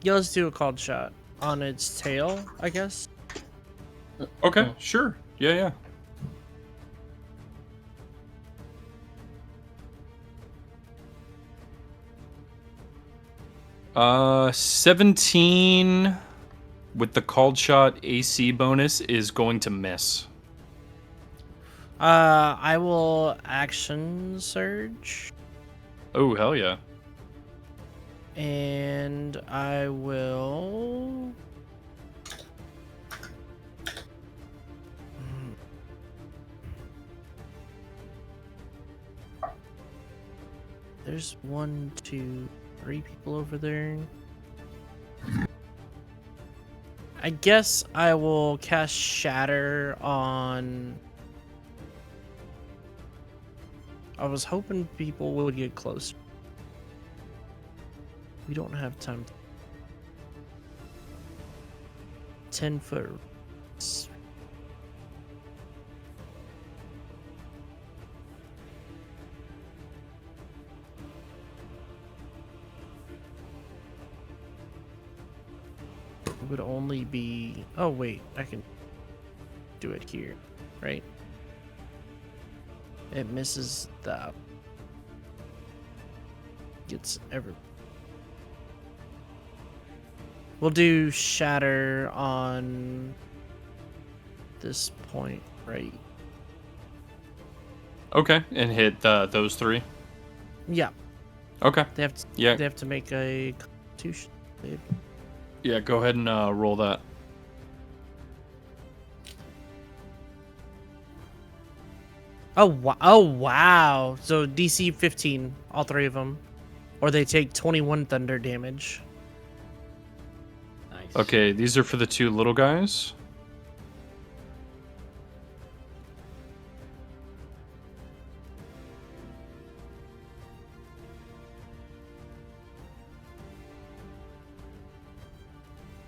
Yeah, let's do a called shot on its tail, I guess. Okay, sure. Yeah. 17 with the called shot AC bonus is going to miss. I will action surge. Oh, hell yeah. And I will. There's 1, 2, 3 people over there. I guess I will cast Shatter on... I was hoping people would get closer. We don't have time. 10-foot. It would only be... Oh, wait. I can do it here, right? It misses the... Gets every... We'll do Shatter on this point, right? Okay, and hit those 3. Yeah. Okay. They have to. Yeah. They have to make a Constitution save. Yeah. Go ahead and roll that. Oh wow! So DC 15, all 3 of them, or they take 21 thunder damage. Nice. Okay, these are for the 2 little guys.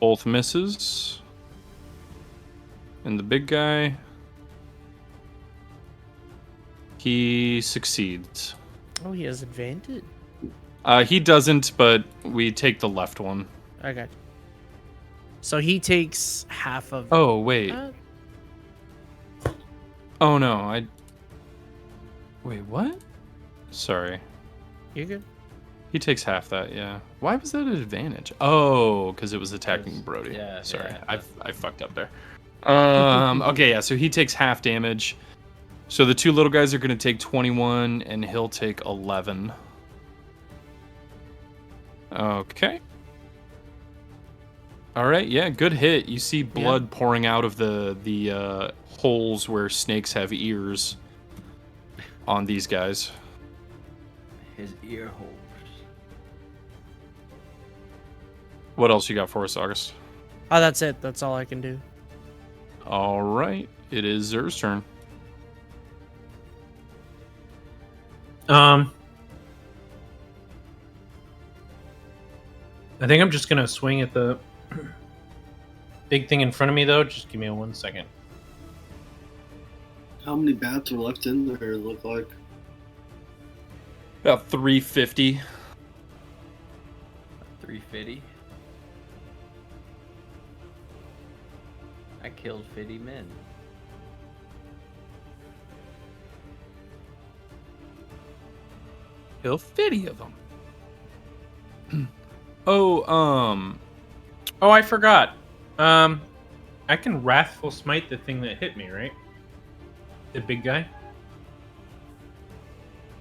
Both misses. And the big guy, he succeeds. Oh, he has advantage. He doesn't, but we take the left one. I got you. So he takes half of. Oh, wait. Oh, no. Wait, what? Sorry. You're good. He takes half that, yeah. Why was that an advantage? Oh, because it was attacking Brody. Yeah, Sorry, yeah. I fucked up there. Okay, yeah, so he takes half damage. So the 2 little guys are going to take 21, and he'll take 11. Okay. All right, yeah, good hit. You see blood pouring out of the holes where snakes have ears on these guys. His ear holes. What else you got for us, August? Oh, that's it. That's all I can do. All right, it is Zer's turn. I think I'm just gonna swing at the big thing in front of me, though. Just give me 1 second. How many bats are left in there? Look like About 350. 350. I killed 50 men. Kill 50 of them. Oh, I forgot. I can Wrathful Smite the thing that hit me, right? The big guy.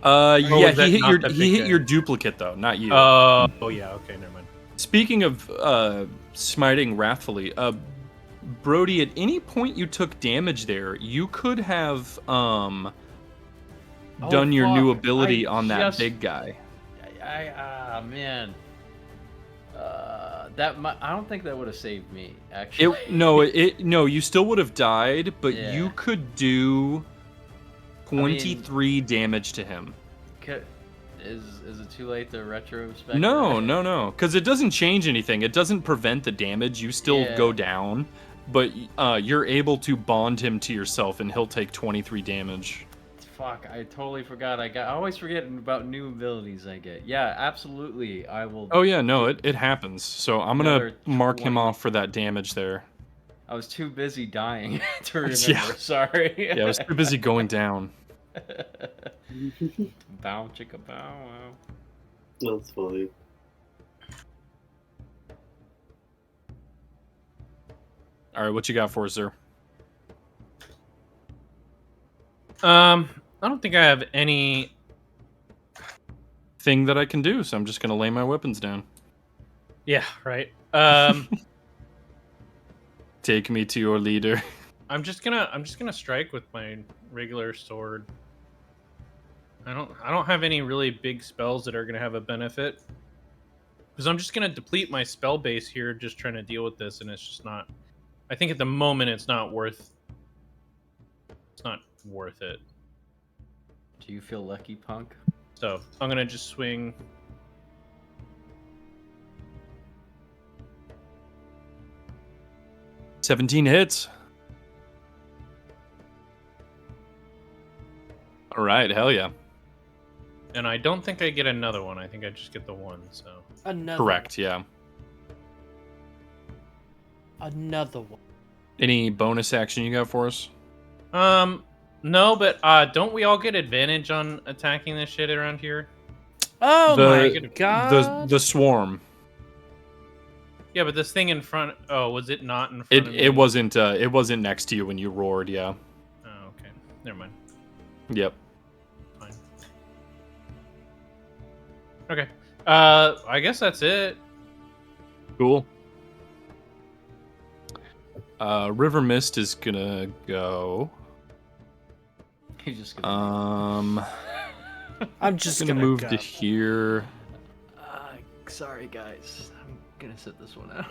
yeah, was that he hit not your the big he hit guy? your duplicate though, not you. Oh, yeah. Okay, never mind. Speaking of smiting wrathfully, Brody, at any point you took damage there, you could have done your new ability on that big guy. Man. I don't think that would have saved me. Actually, No, you still would have died, but you could do 23 damage to him. Is it too late to retrospect? No, because it doesn't change anything. It doesn't prevent the damage. You still go down, but you're able to bond him to yourself, and he'll take 23 damage. Fuck, I totally forgot. I always forget about new abilities I get. Yeah, absolutely. I will. Oh yeah, no, it happens. So I'm gonna mark him off for that damage there. I was too busy dying to remember. Yeah. Sorry. Yeah, I was too busy going down. Bow chicka bow wow. that's funny. All right, what you got for us, sir? I don't think I have any Thing that I can do, so I'm just gonna lay my weapons down. Yeah, right. Take me to your leader. I'm just gonna strike with my regular sword. I don't have any really big spells that are going to have a benefit. Because I'm just going to deplete my spell base here just trying to deal with this, and it's just not... I think at the moment it's not worth it. Do you feel lucky, punk? So I'm going to just swing... 17 hits. All right, hell yeah. And I don't think I get another one. I think I just get the one, so... Another Correct, yeah. one. Another one. Any bonus action you got for us? No, but don't we all get advantage on attacking this shit around here? Oh my god. The swarm. Yeah, but this thing in front... Oh, was it not in front of me? It wasn't next to you when you roared, yeah. Oh, okay. Never mind. Yep. Fine. Okay. I guess that's it. Cool. River Mist is gonna go. He's just gonna I'm just gonna gonna move go. to here. Sorry, guys. I'm gonna sit this one out.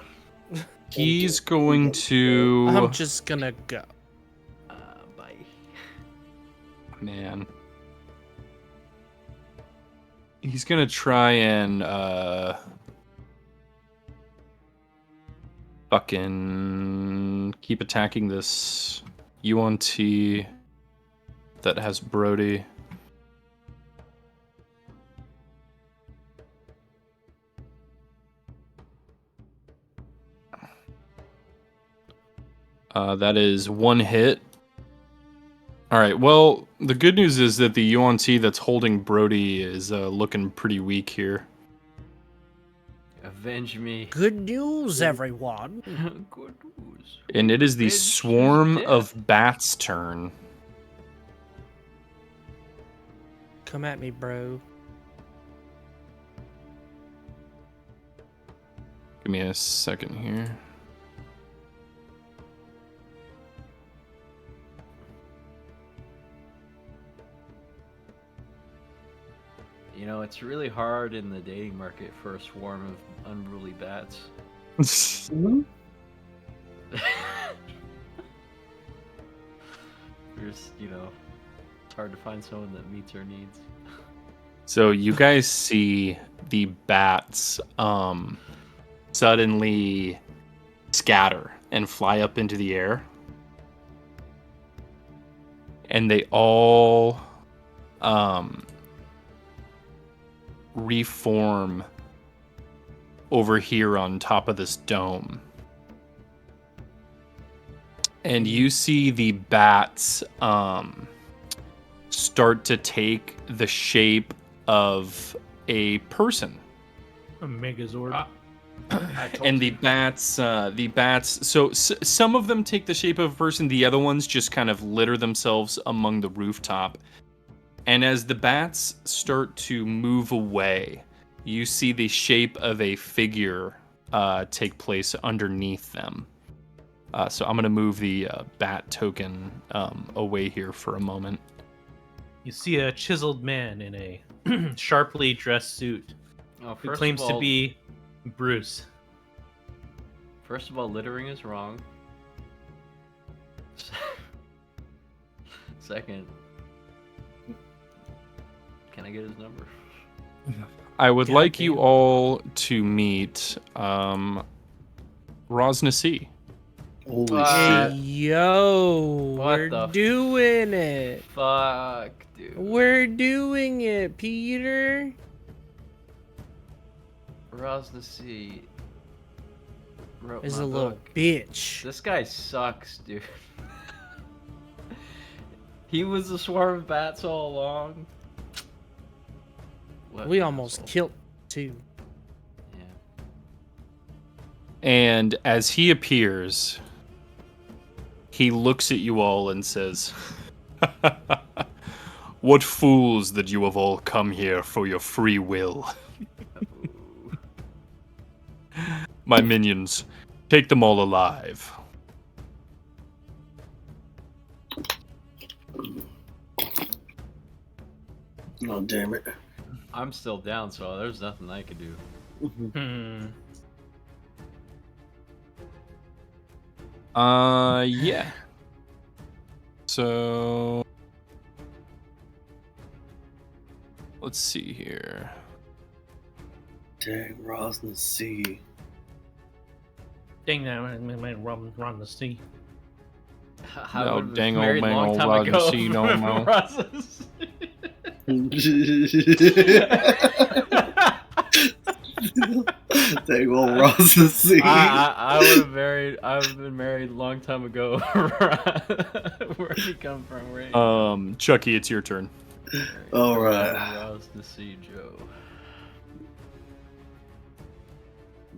He's going to. I'm just gonna go. Bye. Man. He's gonna try and fucking keep attacking this UNT that has Brody. That is one hit. All right. Well, the good news is that the UNT that's holding Brody is looking pretty weak here. Avenge me. Good news, everyone. Good news. And it is the Bitch, she's swarm dead. of bats' turn. Come at me, bro. Give me a second here. You know, it's really hard in the dating market for a swarm of unruly bats. There's, you know, it's hard to find someone that meets our needs. So you guys see the bats suddenly scatter and fly up into the air. And they all reform over here on top of this dome. And you see the bats start to take the shape of a person. A Megazord. And the bats, so some of them take the shape of a person, the other ones just kind of litter themselves among the rooftop. And as the bats start to move away, you see the shape of a figure take place underneath them. So I'm going to move the bat token away here for a moment. You see a chiseled man in a sharply dressed suit who claims to be Bruce. First of all, littering is wrong. Second, can I get his number? I would God like damn. you all to meet Rosnasi. Holy Hey, shit. yo, What we're the doing it. Fuck, dude. We're doing it, Peter. Rosnasi wrote Is my a little book. bitch. This guy sucks, dude. He was a swarm of bats all along. What We an almost asshole. killed two. Yeah. And as he appears, he looks at you all and says, "What fools that you have all come here for your free will. My minions, take them all alive." Oh, damn it. I'm still down, so there's nothing I can do. Yeah. So let's see here. Dang, Ross in the sea. Dang that, I might run the sea. I No, would dang have old married a man, long old time rod in the ago. sea, no more. Process. Dang old Ross in the sea. I would have married. I would have been married a long time ago. Where'd he come from? Where Chucky, it's your turn. All right. Ross the Sea Joe.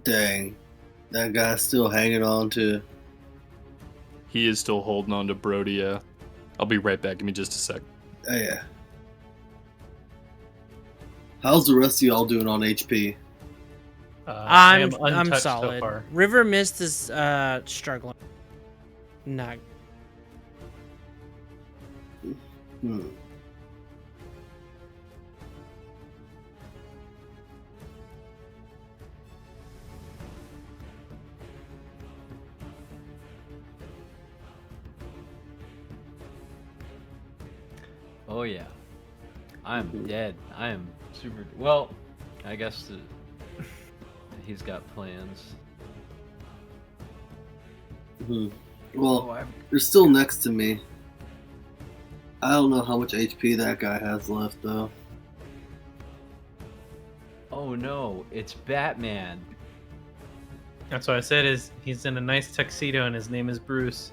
Dang. That guy's still hanging on to. He is still holding on to Brodia. I'll be right back. Give me just a sec. Oh, yeah. How's the rest of y'all doing on HP? I am I'm untouched solid. so far. River Mist is struggling. Not. Hmm. Oh yeah, I'm dead. I am super. Well, I guess he's got plans. Well, you're still next to me. I don't know how much HP that guy has left, though. Oh no, it's Batman. That's what I said. Is he's in a nice tuxedo and his name is Bruce.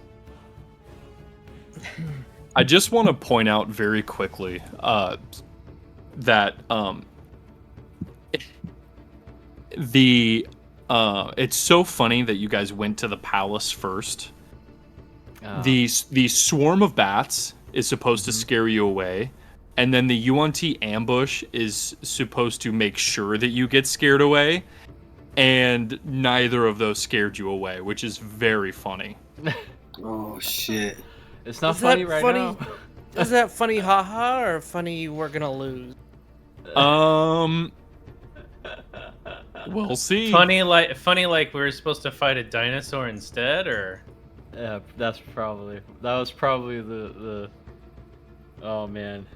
I just want to point out very quickly that it's so funny that you guys went to the palace first. The swarm of bats is supposed to scare you away, and then the UNT ambush is supposed to make sure that you get scared away, and neither of those scared you away, which is very funny. Oh shit! It's not funny right now. Is that funny, haha, or funny we're gonna lose? We'll see. Funny like we were supposed to fight a dinosaur instead, or Yeah, that was probably the. Oh man,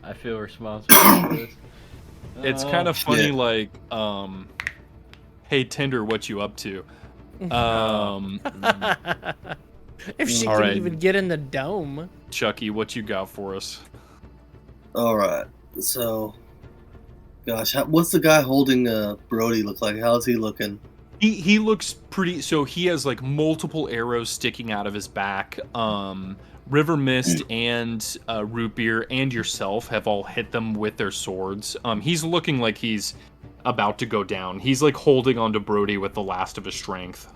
I feel responsible for this. It's kind of funny, like, hey Tinder, what you up to? If she All can right. even get in the dome. Chucky, what you got for us? All right, so, gosh, what's the guy holding Brody look like? How's he looking? He looks pretty. So he has like multiple arrows sticking out of his back. River Mist and Root Beer and yourself have all hit them with their swords. He's looking like he's about to go down. He's like holding onto Brody with the last of his strength.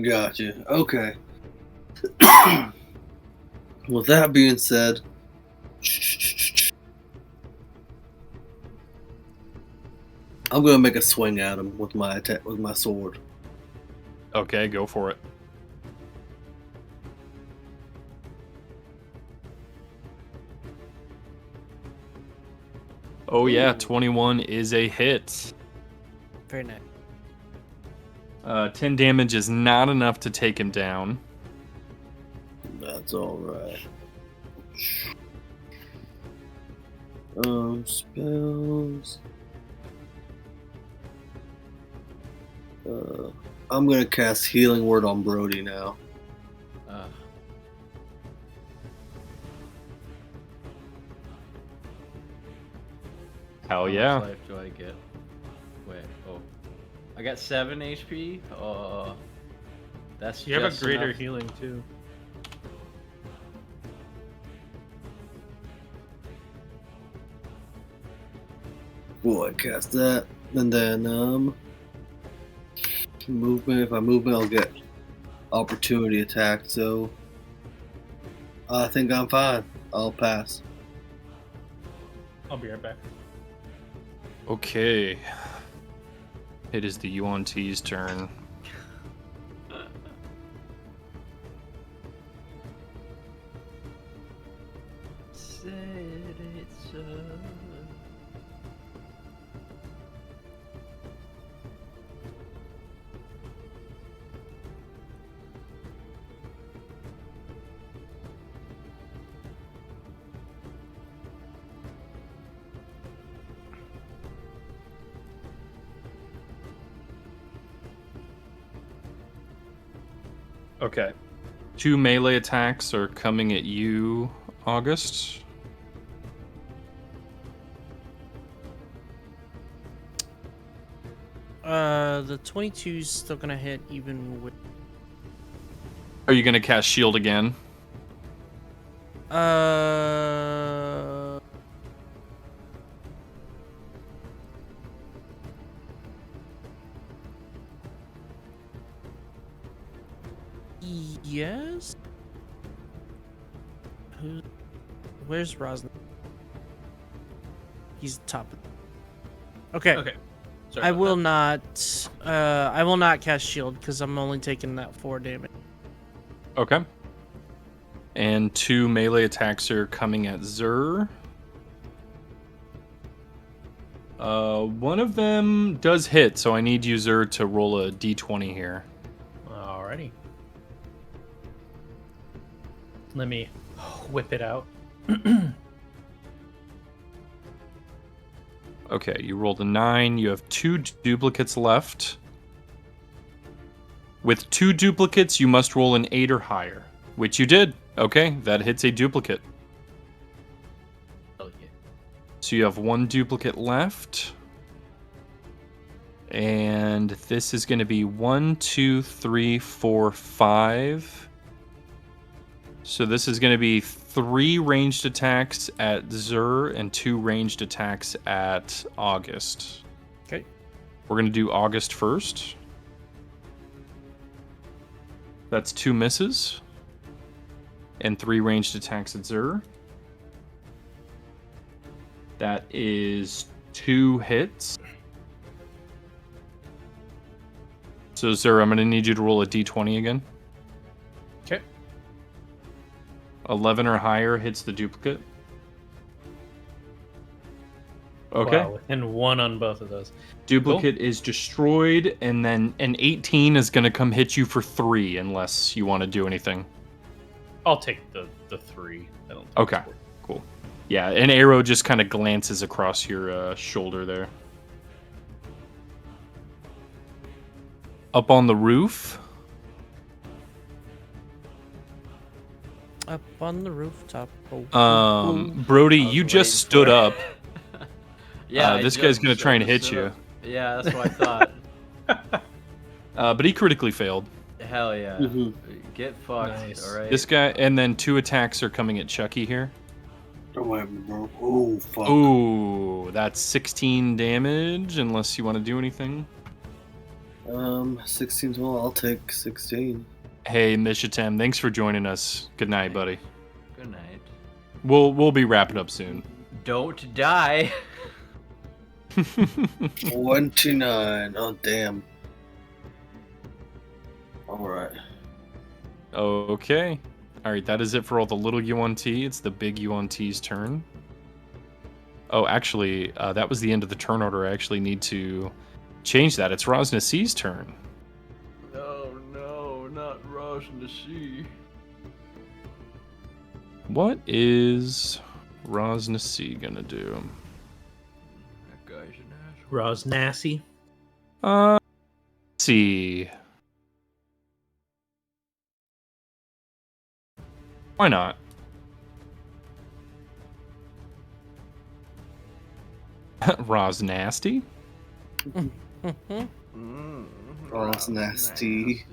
Gotcha. Okay. With that being said, I'm gonna make a swing at him with my sword. Okay, go for it. Oh yeah, 21 is a hit. Very nice. 10 damage is not enough to take him down. That's alright. Spells. I'm gonna cast Healing Word on Brody now. Hell yeah. How much life do I get? Wait, I got 7 HP. That's you have a just greater enough. healing too. Cool, I cast that, and then movement. If I move, I'll get opportunity attack. So I think I'm fine. I'll pass. I'll be right back. Okay. It is the UNT's turn. said it's Okay. 2 melee attacks are coming at you, August. The 22's still gonna hit even with. Are you gonna cast shield again? Yes. Where's Rosna? He's top. Okay. Okay. Sorry I about will that. not. I will not cast shield because I'm only taking that 4 damage. Okay. And 2 melee attacks are coming at Zur. One of them does hit, so I need you, Zur, to roll a d20 here. Alrighty. Let me whip it out. Okay, you rolled a 9. You have 2 duplicates left. With 2 duplicates, you must roll an 8 or higher, which you did. Okay, that hits a duplicate. Oh, yeah. So you have 1 duplicate left. And this is going to be 1, 2, 3, 4, 5. So this is going to be 3 ranged attacks at Zur and 2 ranged attacks at August. Okay. We're going to do August first. That's 2 misses. And 3 ranged attacks at Zur. That is 2 hits. So Zur, I'm going to need you to roll a d20 again. Okay. 11 or higher hits the duplicate. Okay. Wow, and 1 on both of those. Duplicate is destroyed, and then an 18 is going to come hit you for 3 unless you want to do anything. I'll take the 3. I don't think Okay, cool. Yeah, an arrow just kind of glances across your shoulder there. Up on the roof. Up on the rooftop. Oh, Brody, I was you just waiting stood for it. up. Yeah, I this guy's just going to try and hit stood you. up. Yeah, that's what I thought. But he critically failed. Hell yeah. Mhm. Get fucked, Nice. alright? This guy, and then 2 attacks are coming at Chucky here. Don't mind me, bro. Oh, fuck. Ooh, that's 16 damage, unless you want to do anything. 16 total. I'll take 16. Hey, Mishatem, thanks for joining us. Good night, buddy. Good night. We'll be wrapping up soon. Don't die. 29. Oh, damn. Alright. Okay. Alright, that is it for all the little UNT. It's the big UNT's turn. Oh, actually, that was the end of the turn order. I actually need to change that. It's Rosna C's turn. No, not Rush in the sea. What is Rosna C gonna do? That guy's an asshole. Rosnassi. Let's see. Why not? Rosnasty? Oh, that's nasty.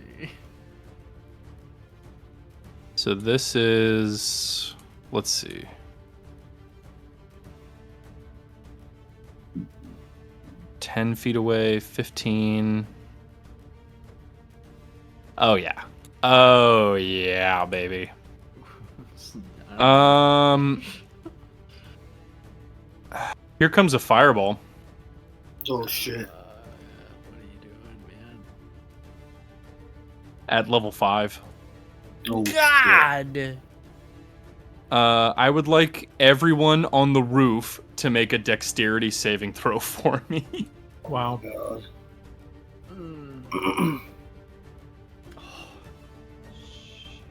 So this is, let's see. $10 feet away, 15. Oh yeah. Oh yeah, baby. Here comes a fireball. Oh, shit. What are you doing, man? At level 5. Oh, shit. God! I would like everyone on the roof to make a dexterity saving throw for me. Wow. God.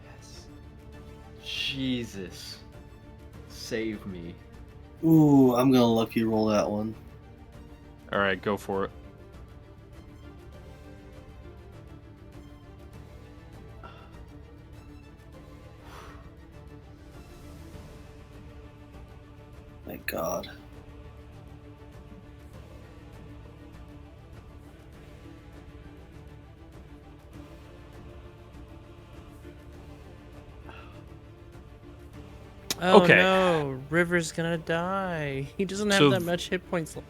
Yes. Jesus. Save me. Ooh, I'm gonna lucky roll that one. All right, go for it. My God. Oh Okay. no, River's gonna die. He doesn't have So that much hit points left.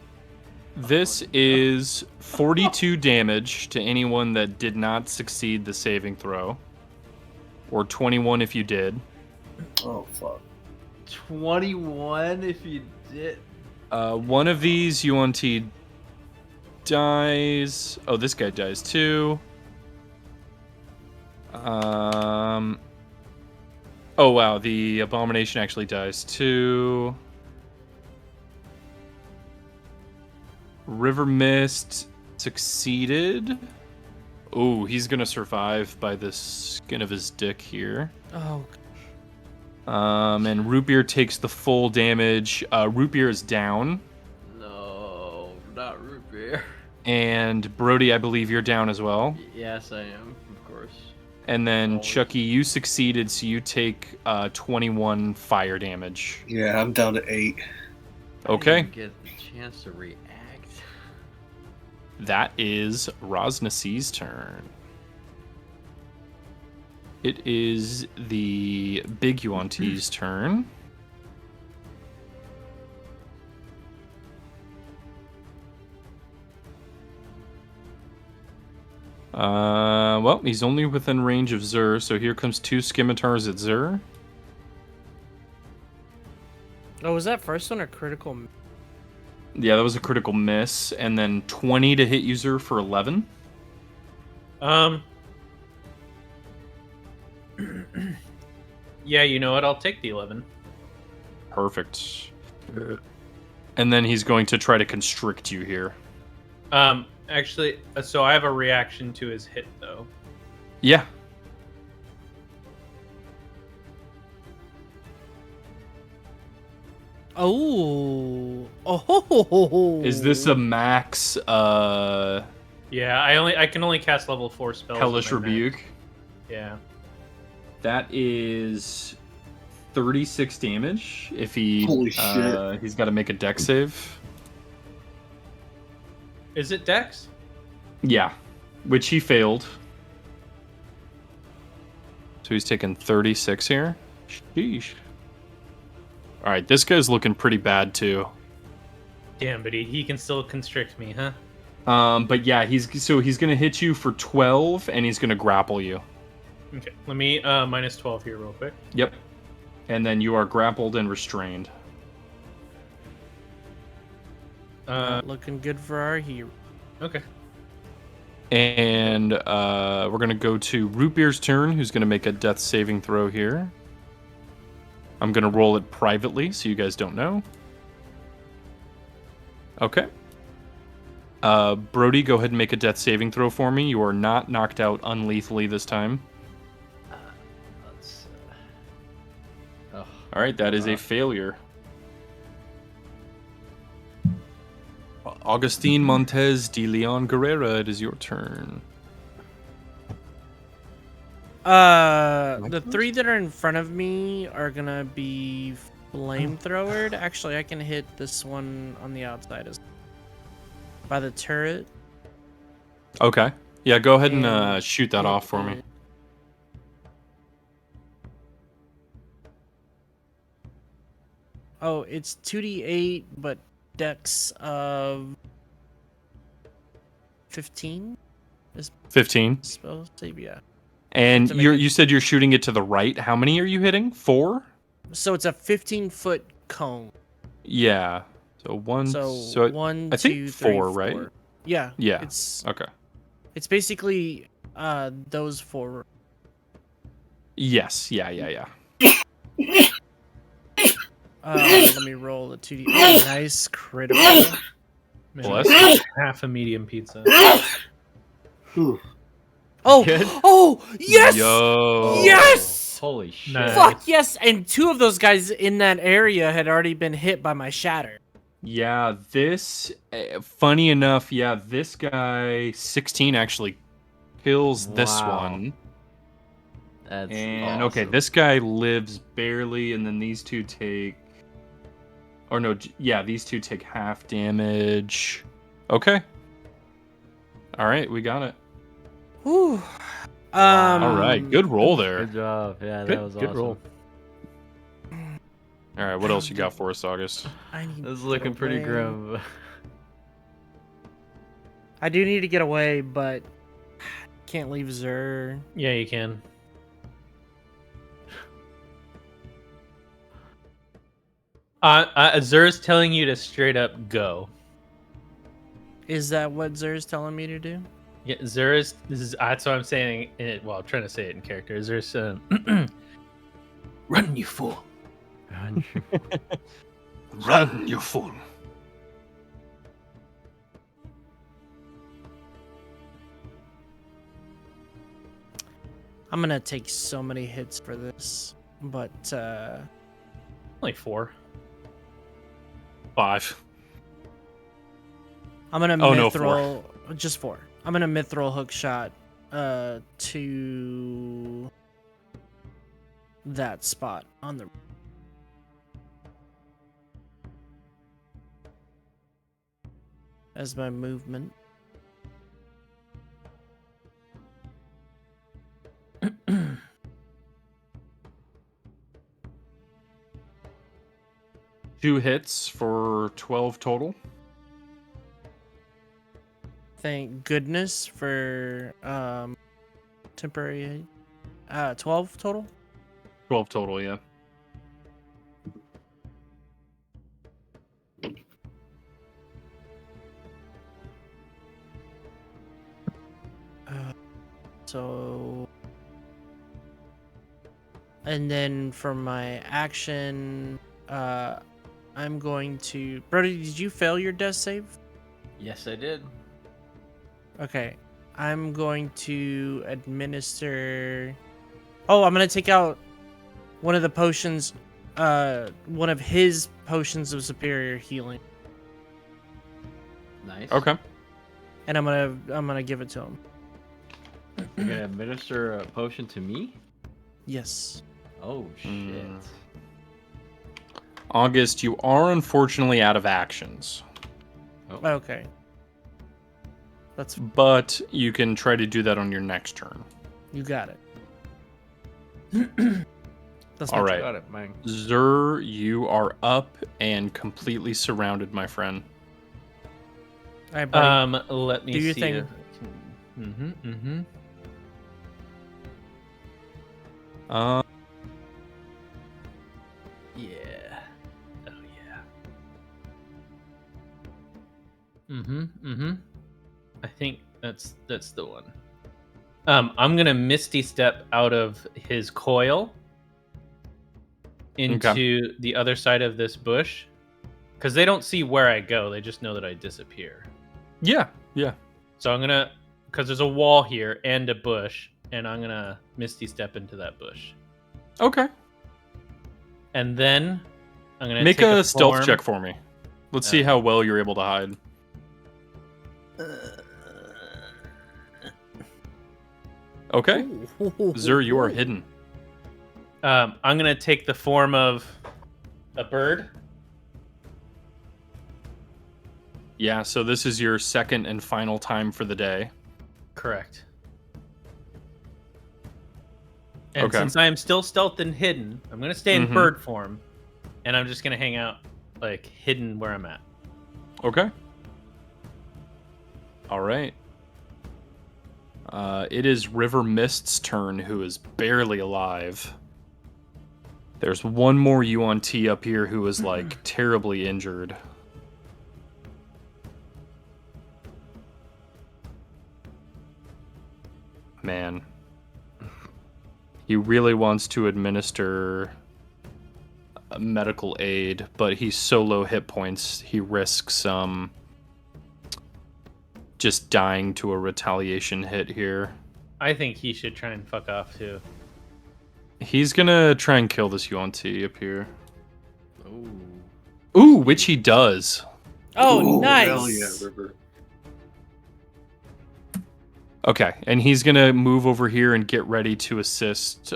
This is 42 damage to anyone that did not succeed the saving throw, or 21 if you did. Oh, fuck. 21 if you did. One of these UNT dies. Oh, this guy dies too. Oh wow, the abomination actually dies too. River Mist succeeded. Oh, he's gonna survive by the skin of his dick here. Oh, And Root Beer takes the full damage. Root Beer is down. No, not root beer. And Brody, I believe you're down as well. Yes, I am, of course. And then Always. Chucky, you succeeded, so you take 21 fire damage. Yeah, I'm down to 8. I Okay. didn't get the chance to react. That is Rosnacy's turn. It is the big Yuan-Ti's turn. Well, he's only within range of Zur, so here comes 2 scimitars at Zur. oh, was that first one a critical? Yeah, that was a critical miss, and then 20 to hit you, Zur, for 11. Yeah, you know what? I'll take the 11. Perfect. And then he's going to try to constrict you here. Actually, so I have a reaction to his hit, though. Yeah. Oh, oh. Is this a max Yeah, I can only cast level 4 spells. Hellish with my max. Rebuke? Yeah. That is 36 damage. If he Holy shit. He's got to make a dex save. Is it Dex? Yeah, which he failed. So he's taking 36 here. Sheesh. All right, this guy's looking pretty bad too. Damn, but he can still constrict me, huh? But yeah, he's gonna hit you for 12, and he's gonna grapple you. Okay, let me minus 12 here real quick. Yep. And then you are grappled and restrained. Not looking good for our hero. Okay. And we're gonna go to Root Beer's turn, who's gonna make a death saving throw here. I'm gonna roll it privately, so you guys don't know. Okay. Brody, go ahead and make a death saving throw for me. You are not knocked out unlethally this time. Let's. All right, that is a failure. Augustine Montez de Leon Guerrera, it is your turn. The 3 that are in front of me are gonna be flamethrowered. Actually, I can hit this one on the outside by the turret. Okay. Yeah, go ahead and And shoot that off for me. Oh, it's 2d8, but dex of 15. 15. Spell save, yeah. And To make you said you're shooting it to the right. How many are you hitting? 4? So it's a 15-foot cone. Yeah. So one. So one, I think 2, 3, 4, right? Yeah. Yeah. It's Okay. basically those 4. Yes. Yeah. Let me roll the 2D. Oh, nice critical. Man, half a medium pizza. Whew. Oh, Good? oh, yes! Yo. Yes! Holy shit. Nice. Fuck, yes! And 2 of those guys in that area had already been hit by my shatter. Yeah, this, funny enough, yeah, this guy, 16, actually kills this Wow. one. That's And, awesome. okay, this guy lives barely, and then these 2 take... Or no, yeah, these 2 take half damage. Okay. Alright, we got it. Whew. Alright, good roll there. Good job. Yeah, Good- that was good awesome. roll. Alright, what else you got for us, August? I need This is to looking get pretty away. grim. I do need to get away, but can't leave Zur. Yeah, you can. Zur's telling you to straight up go. Is that what Zur's telling me to do? Yeah, Zur's. That's what I'm saying. Well, I'm trying to say it in character. Zur's run, you fool. Run, you fool. I'm gonna take so many hits for this, but Only 4. 5. I'm gonna Oh, no, mithril just 4. I'm gonna mithril hook shot to that spot on the as my movement. Two hits for 12 total. Thank goodness for temporary 12 total. 12 total, yeah. So, and then for my action, I'm going to. Brody, did you fail your death save? Yes, I did. Okay, I'm going to administer. Oh, I'm gonna take out one of the potions, one of his potions of superior healing, Nice. Okay. and I'm gonna give it to him. You're gonna administer a potion to me? Yes. Oh shit. Mm. August, you are unfortunately out of actions, Okay. That's but you can try to do that on your next turn. you got it. That's All my right. Got it, man. Zur, you are up and completely surrounded, my friend. All right, buddy. Let me Do your see. thing. If... Mm-hmm. Yeah. Oh yeah. I think that's the one. I'm gonna Misty Step out of his coil into the other side of this bush, because they don't see where I go. They just know that I disappear. Yeah, yeah. So I'm gonna, because there's a wall here and a bush, and I'm gonna Misty Step into that bush, Okay. and then I'm gonna Make take a stealth form. check for me. Let's see how well you're able to hide. Okay. Zur, you are hidden. I'm gonna take the form of a bird. Yeah, so this is your second and final time for the day. Correct. And Okay. since I am still stealthed and hidden, I'm gonna stay in bird form, and I'm just gonna hang out like hidden where I'm at. Okay. All right. It is River Mist's turn, who is barely alive. There's one more Yuan T up here who is like terribly injured. Man. He really wants to administer medical aid, but he's so low hit points, he risks just dying to a retaliation hit here. I think he should try and fuck off too. He's gonna try and kill this Yuan-Ti up here. Ooh. Ooh, which he does. Oh, nice. Hell yeah, River. Okay, and he's gonna move over here and get ready to assist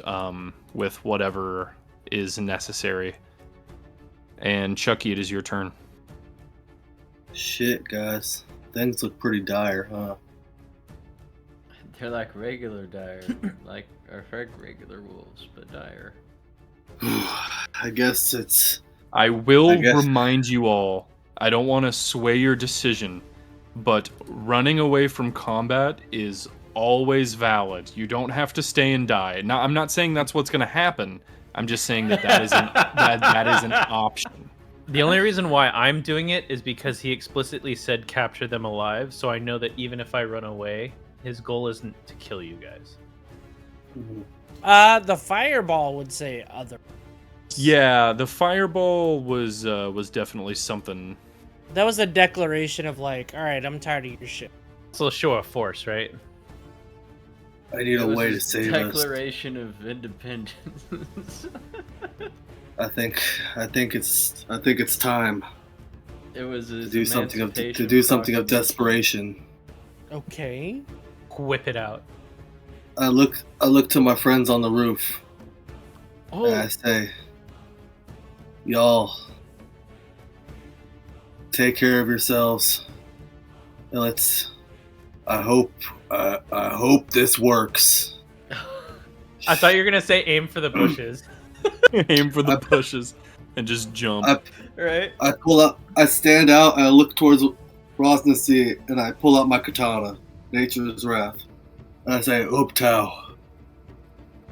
with whatever is necessary. And Chucky, it is your turn. Shit, guys. Things look pretty dire, huh? They're like regular dire, like our regular wolves, but dire. I guess it's... I will remind you all, I don't want to sway your decision, but running away from combat is always valid. You don't have to stay and die. Now, I'm not saying that's what's going to happen. I'm just saying that is an option. The only reason why I'm doing it is because he explicitly said capture them alive, so I know that even if I run away, his goal isn't to kill you guys. The fireball would say other. Yeah, the fireball was definitely something. That was a declaration of like, all right, I'm tired of your shit. It's a show of force, right? I need a way to save us. Declaration of Independence. I think it's time It was to do something of desperation. Okay. Whip it out. I look to my friends on the roof. Oh, And I say, y'all, take care of yourselves. And I hope this works. I thought you were gonna say aim for the bushes. Aim for the bushes and just jump. Right? I stand out and I look towards Rosnasi and I pull out my katana, Nature's Wrath. And I say, Uptao,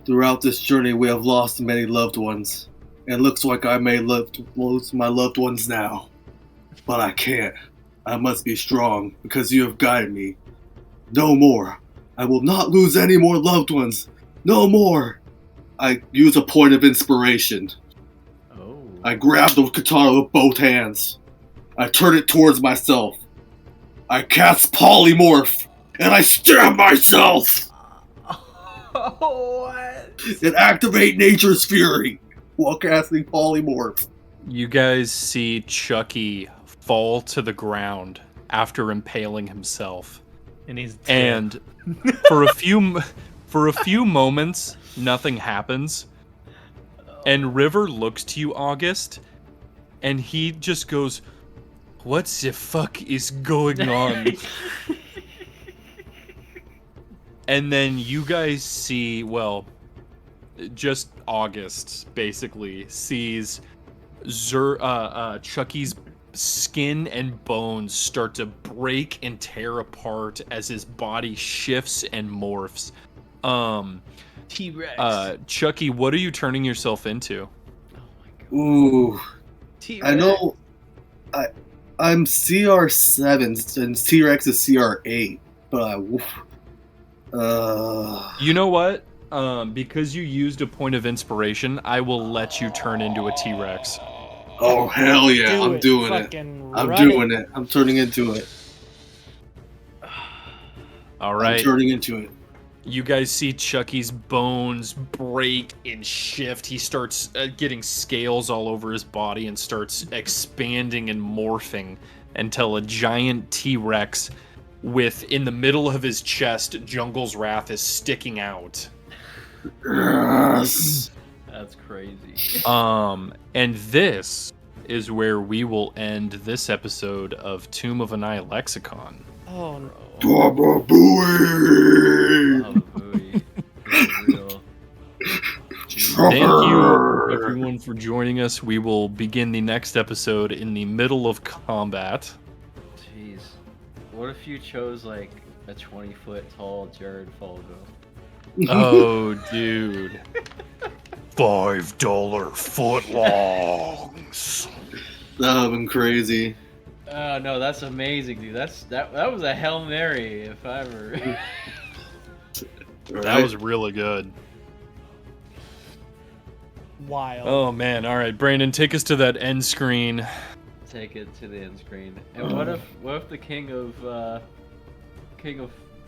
throughout this journey we have lost many loved ones. And it looks like I may lose my loved ones now. But I can't. I must be strong because you have guided me. No more. I will not lose any more loved ones. No more. I use a point of inspiration. oh. I grab the katana with both hands. I turn it towards myself. I cast polymorph, and I stab myself! What? And activate nature's fury while casting polymorph. You guys see Chucky fall to the ground after impaling himself. And he's dead. And for a few moments, nothing happens. And River looks to you, August, and he just goes, "What the fuck is going on?" And then you guys see, well, just August basically sees Chucky's skin and bones start to break and tear apart as his body shifts and morphs. T-Rex. Chucky, what are you turning yourself into? Oh my god. Ooh. T-Rex. I know I'm CR7 and T-Rex is CR8, but You know what? Because you used a point of inspiration, I will let you turn into a T-Rex. oh hell yeah, I'm doing it. I'm turning into it. All right. I'm turning into it. You guys see Chucky's bones break and shift. He starts getting scales all over his body and starts expanding and morphing until a giant T-Rex with, in the middle of his chest, Jungle's Wrath is sticking out. Yes. That's crazy. And this is where we will end this episode of Tomb of Annihilexicon. Oh no. Baba Booey! Oh, booey. This is real. Thank you, everyone, for joining us. We will begin the next episode in the middle of combat. Jeez. What if you chose, like, a 20-foot tall Jared Falgo? Oh, dude. $5 footlongs. That would have been crazy. Oh, no, that's amazing, dude. That was a Hail Mary, if I ever... That was really good. Wild. Oh man! All right, Brandon, take us to that end screen. Take it to the end screen. And what if the king of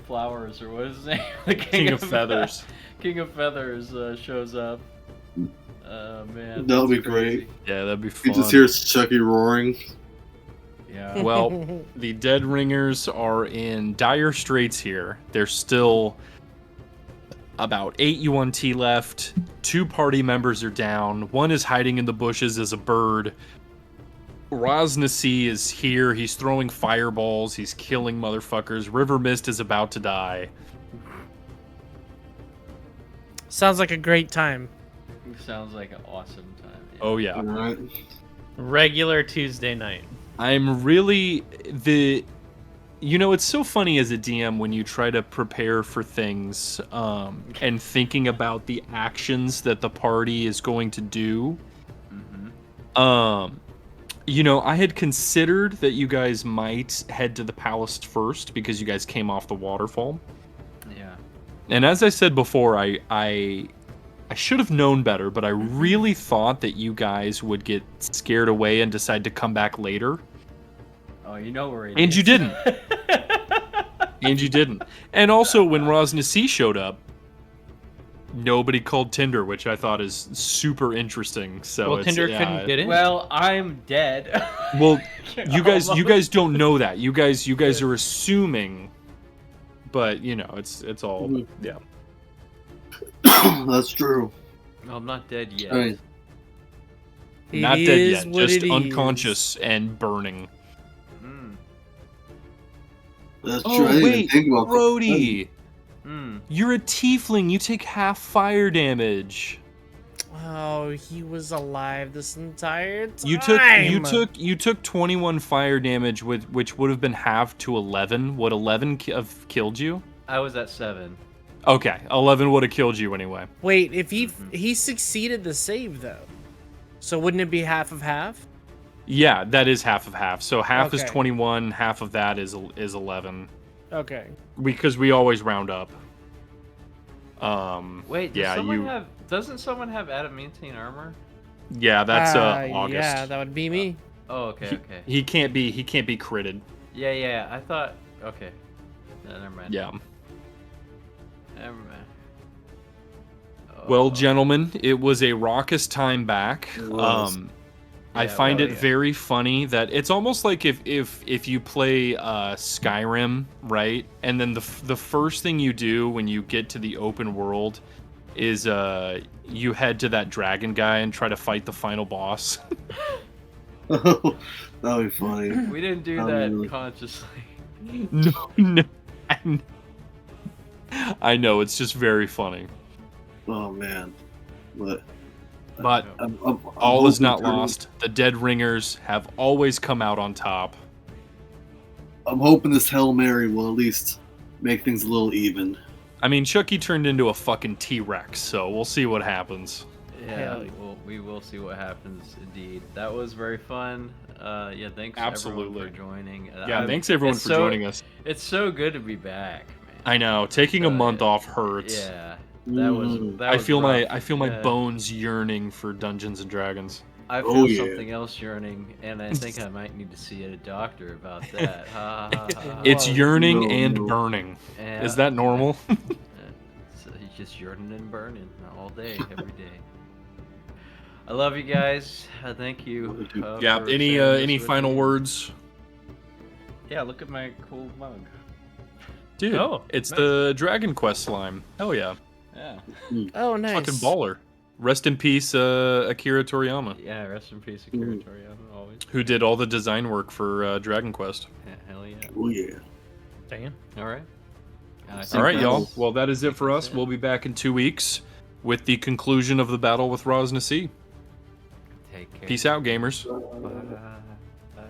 flowers, or what is his name? The King of Feathers. King of Feathers shows up. Man, That would be that's crazy. great. Yeah, that'd be You fun. just hear Chucky roaring. Yeah. Well, the Dead Ringers are in dire straits here. There's still about 8 UNT left. 2 party members are down. 1 is hiding in the bushes as a bird. Rosnasi is here. He's throwing fireballs. He's killing motherfuckers. River Mist is about to die. Sounds like a great time. Sounds like an awesome time. Yeah. Oh yeah. All right. Regular Tuesday night. I'm really it's so funny as a DM when you try to prepare for things and thinking about the actions that the party is going to do. Mm-hmm. I had considered that you guys might head to the palace first because you guys came off the waterfall. Yeah. And as I said before, I should have known better, but I really thought that you guys would get scared away and decide to come back later. Oh, you know where And you didn't. And you didn't. And also, when Rosnasi showed up, nobody called Tinder, which I thought is super interesting. So Well, Tinder couldn't get in. Well, I'm dead. Well, you guys don't know that. You guys are assuming, but it's all yeah. That's true. I'm not dead yet. All right. Not dead is yet, what just it unconscious and burning. Mm. That's true. I Oh didn't wait, even think about Brody, Mm. you're a tiefling. You take half fire damage. Oh, he was alive this entire time. You took 21 fire damage, which would have been halved to 11. Would 11 have killed you? I was at 7. Okay, 11 would have killed you anyway. Wait, if he succeeded the save though, so wouldn't it be half of half? Yeah, that is half of half. So half is Okay. 21. Half of that is 11. Okay. Because we always round up. Wait, doesn't someone have adamantine armor? Yeah, that's August. Yeah, that would be me. Oh, okay. He can't be critted. Yeah. I thought. Okay. No, never mind. Yeah. Never mind. Well, gentlemen, it was a raucous time back. I find it very funny that it's almost like if you play Skyrim, right? And then the first thing you do when you get to the open world is you head to that dragon guy and try to fight the final boss. That'd be funny. We didn't do That'd that be really- consciously. No. I know, it's just very funny. Oh man, but I'm all hoping is not for- lost. The Dead Ringers have always come out on top. I'm hoping this Hail Mary will at least make things a little even. I mean, Chucky turned into a fucking T-Rex, so we'll see what happens. Yeah, we will see what happens. Indeed, that was very fun. Yeah, thanks Absolutely everyone for joining. Yeah, thanks everyone for joining us. It's so good to be back, man. I know, taking a month off hurts. Yeah, that was. That I was feel rough. my Yeah. bones yearning for Dungeons and Dragons. I feel something else yearning, and I think I might need to see a doctor about that. Ha, ha, ha. It's yearning No, and no. burning. Yeah. Is that normal? So he's just yearning and burning all day, every day. I love you guys. Thank you. Yeah. for Any sharing this any with final me. words, Yeah, look at my cool mug. dude? Oh, it's nice. the Dragon Quest slime. Hell yeah, Yeah. Oh, nice. fucking baller. Rest in peace, Akira Toriyama, Yeah, rest in peace, Akira Toriyama, always. who did all the design work for Dragon Quest. Yeah, hell yeah. Oh yeah. Damn. All right. All right, that y'all. was- Well, that is it for us. We'll be back in 2 weeks with the conclusion of the battle with Rosnasi. Take care. Peace out, gamers. Bye. Bye.